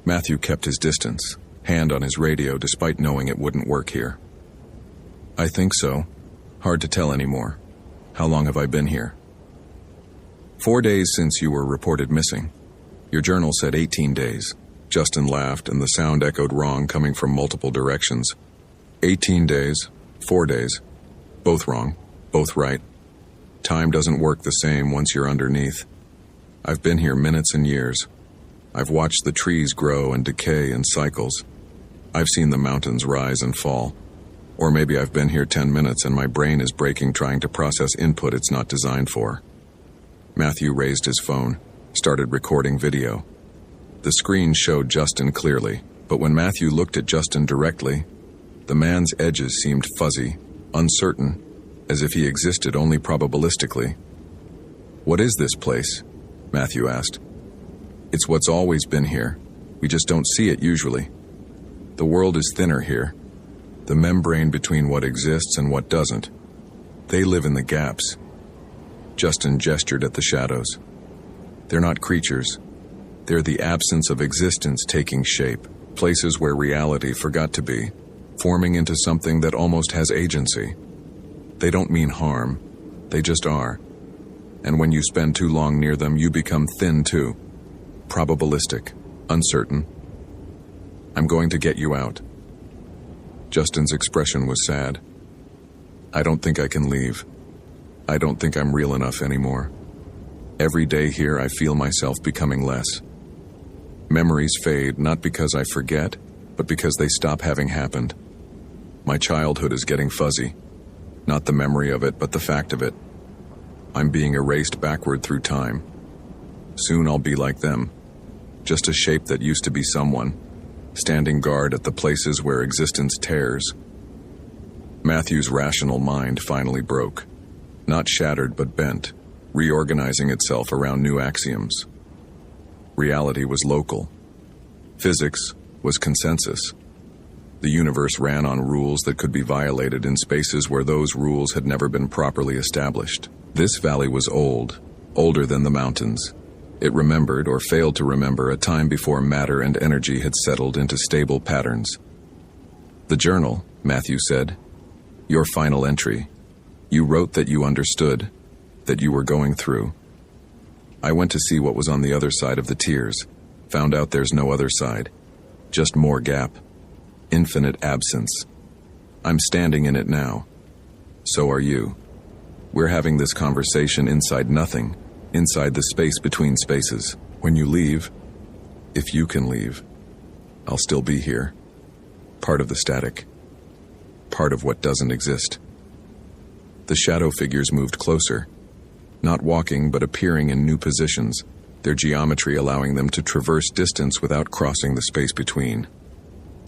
Matthew kept his distance, hand on his radio despite knowing it wouldn't work here. "I think so. Hard to tell anymore. How long have I been here?" 4 days since you were reported missing. Your journal said 18 days. Justin laughed, and the sound echoed wrong coming from multiple directions. 18 days, 4 days. Both wrong, both right. Time doesn't work the same once you're underneath. I've been here minutes and years. I've watched the trees grow and decay in cycles. I've seen the mountains rise and fall. Or maybe I've been here 10 minutes and my brain is breaking trying to process input it's not designed for. Matthew raised his phone, started recording video. The screen showed Justin clearly, but when Matthew looked at Justin directly, the man's edges seemed fuzzy, uncertain, as if he existed only probabilistically. "What is this place?" Matthew asked. "It's what's always been here, We just don't see it usually. The world is thinner here. The membrane between what exists and what doesn't. They live in the gaps. Justin gestured at the shadows. They're not creatures. They're the absence of existence taking shape, places where reality forgot to be, forming into something that almost has agency. They don't mean harm. They just are. And when you spend too long near them, you become thin too. Probabilistic, uncertain. I'm going to get you out. Justin's expression was sad. I don't think I can leave. I don't think I'm real enough anymore. Every day here I feel myself becoming less. Memories fade not because I forget, but because they stop having happened. My childhood is getting fuzzy. Not the memory of it, but the fact of it. I'm being erased backward through time. Soon I'll be like them. Just a shape that used to be someone, standing guard at the places where existence tears. Matthew's rational mind finally broke. Not shattered, but bent, reorganizing itself around new axioms. Reality was local. Physics was consensus. The universe ran on rules that could be violated in spaces where those rules had never been properly established. This valley was old, older than the mountains. It remembered or failed to remember a time before matter and energy had settled into stable patterns. The journal, Matthew said. Your final entry. You wrote that you understood, that you were going through. I went to see what was on the other side of the tears. Found out there's no other side. Just more gap. Infinite absence. I'm standing in it now. So are you. We're having this conversation inside nothing, inside the space between spaces. When you leave, if you can leave, I'll still be here. Part of the static. Part of what doesn't exist. The shadow figures moved closer. Not walking, but appearing in new positions, their geometry allowing them to traverse distance without crossing the space between.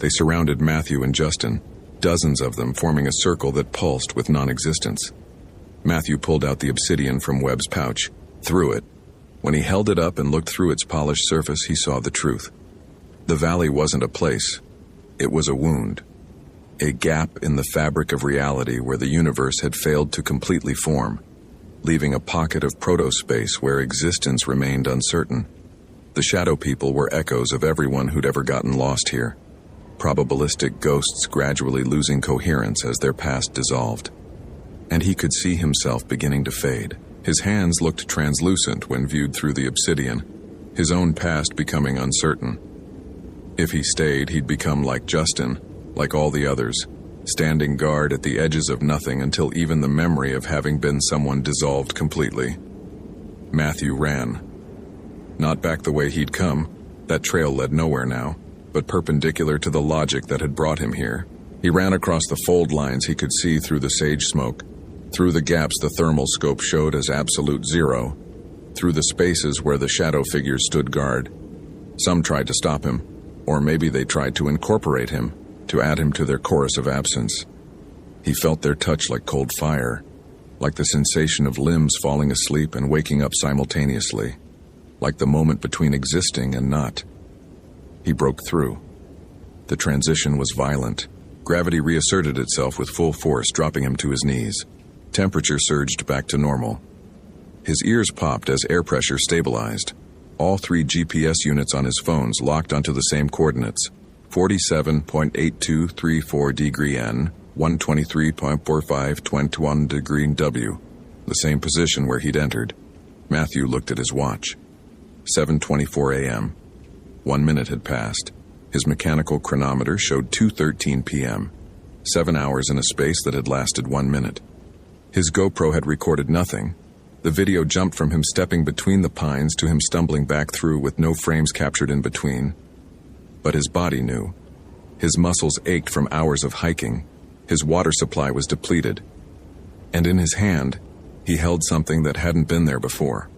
They surrounded Matthew and Justin, dozens of them forming a circle that pulsed with non-existence. Matthew pulled out the obsidian from Webb's pouch, threw it. When he held it up and looked through its polished surface, he saw the truth. The valley wasn't a place. It was a wound. A gap in the fabric of reality where the universe had failed to completely form, leaving a pocket of protospace where existence remained uncertain. The shadow people were echoes of everyone who'd ever gotten lost here. Probabilistic ghosts gradually losing coherence as their past dissolved. And he could see himself beginning to fade. His hands looked translucent when viewed through the obsidian, his own past becoming uncertain. If he stayed, he'd become like Justin, like all the others, standing guard at the edges of nothing until even the memory of having been someone dissolved completely. Matthew ran. Not back the way he'd come. That trail led nowhere now, but perpendicular to the logic that had brought him here. He ran across the fold lines he could see through the sage smoke, through the gaps the thermal scope showed as absolute zero, through the spaces where the shadow figures stood guard. Some tried to stop him, or maybe they tried to incorporate him, to add him to their chorus of absence. He felt their touch like cold fire, like the sensation of limbs falling asleep and waking up simultaneously, like the moment between existing and not. He broke through. The transition was violent. Gravity reasserted itself with full force, dropping him to his knees. Temperature surged back to normal. His ears popped as air pressure stabilized. All 3 GPS units on his phones locked onto the same coordinates. 47.8234 degree N, 123.4521 degree W, the same position where he'd entered. Matthew looked at his watch. 7:24 a.m. 1 minute had passed. His mechanical chronometer showed 2:13 p.m. 7 hours in a space that had lasted 1 minute. His GoPro had recorded nothing. The video jumped from him stepping between the pines to him stumbling back through with no frames captured in between. But his body knew. His muscles ached from hours of hiking. His water supply was depleted. And in his hand, he held something that hadn't been there before.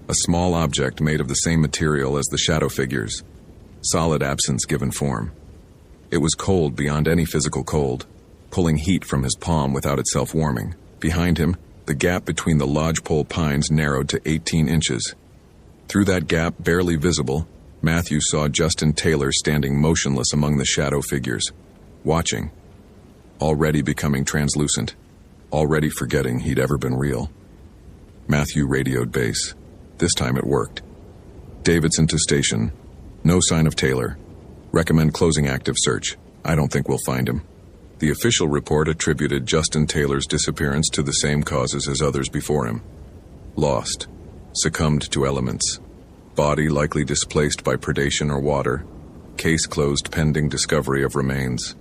A small object made of the same material as the shadow figures. Solid absence given form. It was cold beyond any physical cold, pulling heat from his palm without itself warming. Behind him, the gap between the lodgepole pines narrowed to 18 inches. Through that gap, barely visible, Matthew saw Justin Taylor standing motionless among the shadow figures, watching, already becoming translucent, already forgetting he'd ever been real. Matthew radioed base. This time it worked. Davidson to station. No sign of Taylor. Recommend closing active search. I don't think we'll find him. The official report attributed Justin Taylor's disappearance to the same causes as others before him. Lost. Succumbed to elements. Body likely displaced by predation or water. Case closed pending discovery of remains.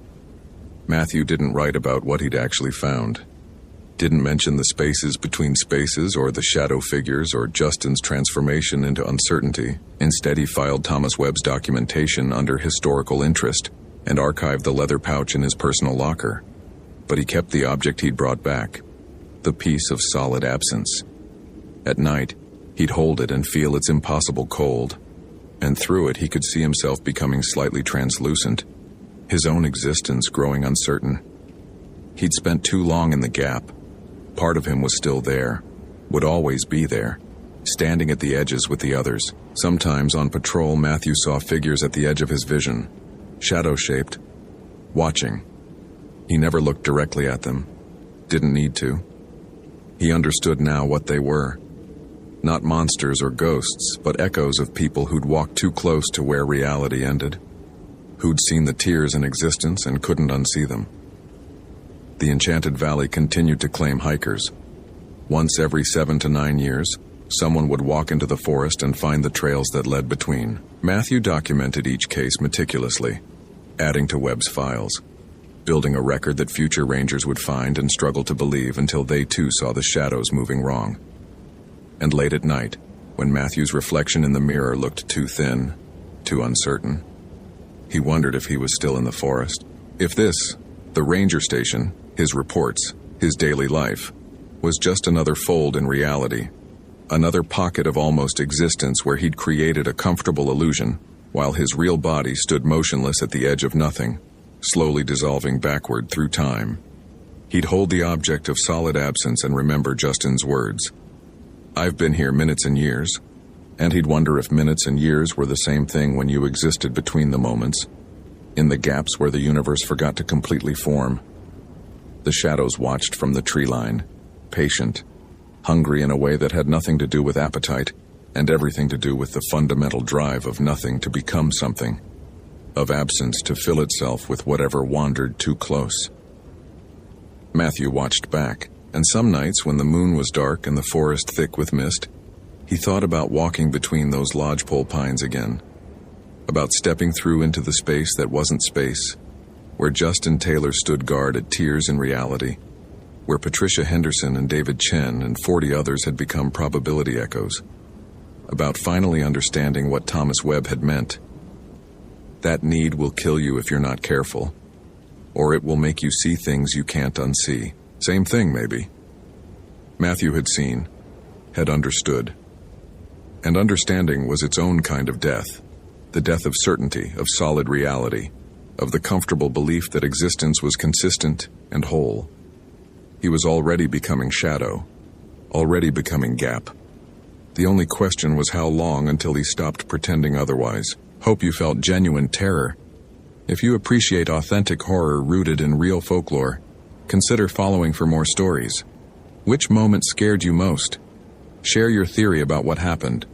Matthew didn't write about what he'd actually found. Didn't mention the spaces between spaces or the shadow figures or Justin's transformation into uncertainty. Instead, he filed Thomas Webb's documentation under historical interest and archived the leather pouch in his personal locker. But he kept the object he'd brought back, the piece of solid absence. At night, he'd hold it and feel its impossible cold, and through it he could see himself becoming slightly translucent, his own existence growing uncertain. He'd spent too long in the gap. Part of him was still there, would always be there, standing at the edges with the others. Sometimes on patrol, Matthew saw figures at the edge of his vision, shadow-shaped, watching. He never looked directly at them, didn't need to. He understood now what they were. Not monsters or ghosts, but echoes of people who'd walked too close to where reality ended, who'd seen the tears in existence and couldn't unsee them. The Enchanted Valley continued to claim hikers. Once every 7 to 9 years, someone would walk into the forest and find the trails that led between. Matthew documented each case meticulously, adding to Webb's files, building a record that future rangers would find and struggle to believe until they too saw the shadows moving wrong. And late at night, when Matthew's reflection in the mirror looked too thin, too uncertain, he wondered if he was still in the forest. If this, the ranger station, his reports, his daily life, was just another fold in reality, another pocket of almost existence where he'd created a comfortable illusion, while his real body stood motionless at the edge of nothing, slowly dissolving backward through time. He'd hold the object of solid absence and remember Justin's words. I've been here minutes and years, and he'd wonder if minutes and years were the same thing when you existed between the moments, in the gaps where the universe forgot to completely form. The shadows watched from the tree line, patient, hungry in a way that had nothing to do with appetite, and everything to do with the fundamental drive of nothing to become something, of absence to fill itself with whatever wandered too close. Matthew watched back, and some nights when the moon was dark and the forest thick with mist, he thought about walking between those lodgepole pines again, about stepping through into the space that wasn't space, where Justin Taylor stood guard at tears in reality, where Patricia Henderson and David Chen and 40 others had become probability echoes, about finally understanding what Thomas Webb had meant. That need will kill you if you're not careful, or it will make you see things you can't unsee. Same thing, maybe. Matthew had seen, had understood. And understanding was its own kind of death, the death of certainty, of solid reality, of the comfortable belief that existence was consistent and whole. He was already becoming shadow, already becoming gap. The only question was how long until he stopped pretending otherwise. Hope you felt genuine terror. If you appreciate authentic horror rooted in real folklore, consider following for more stories. Which moment scared you most? Share your theory about what happened.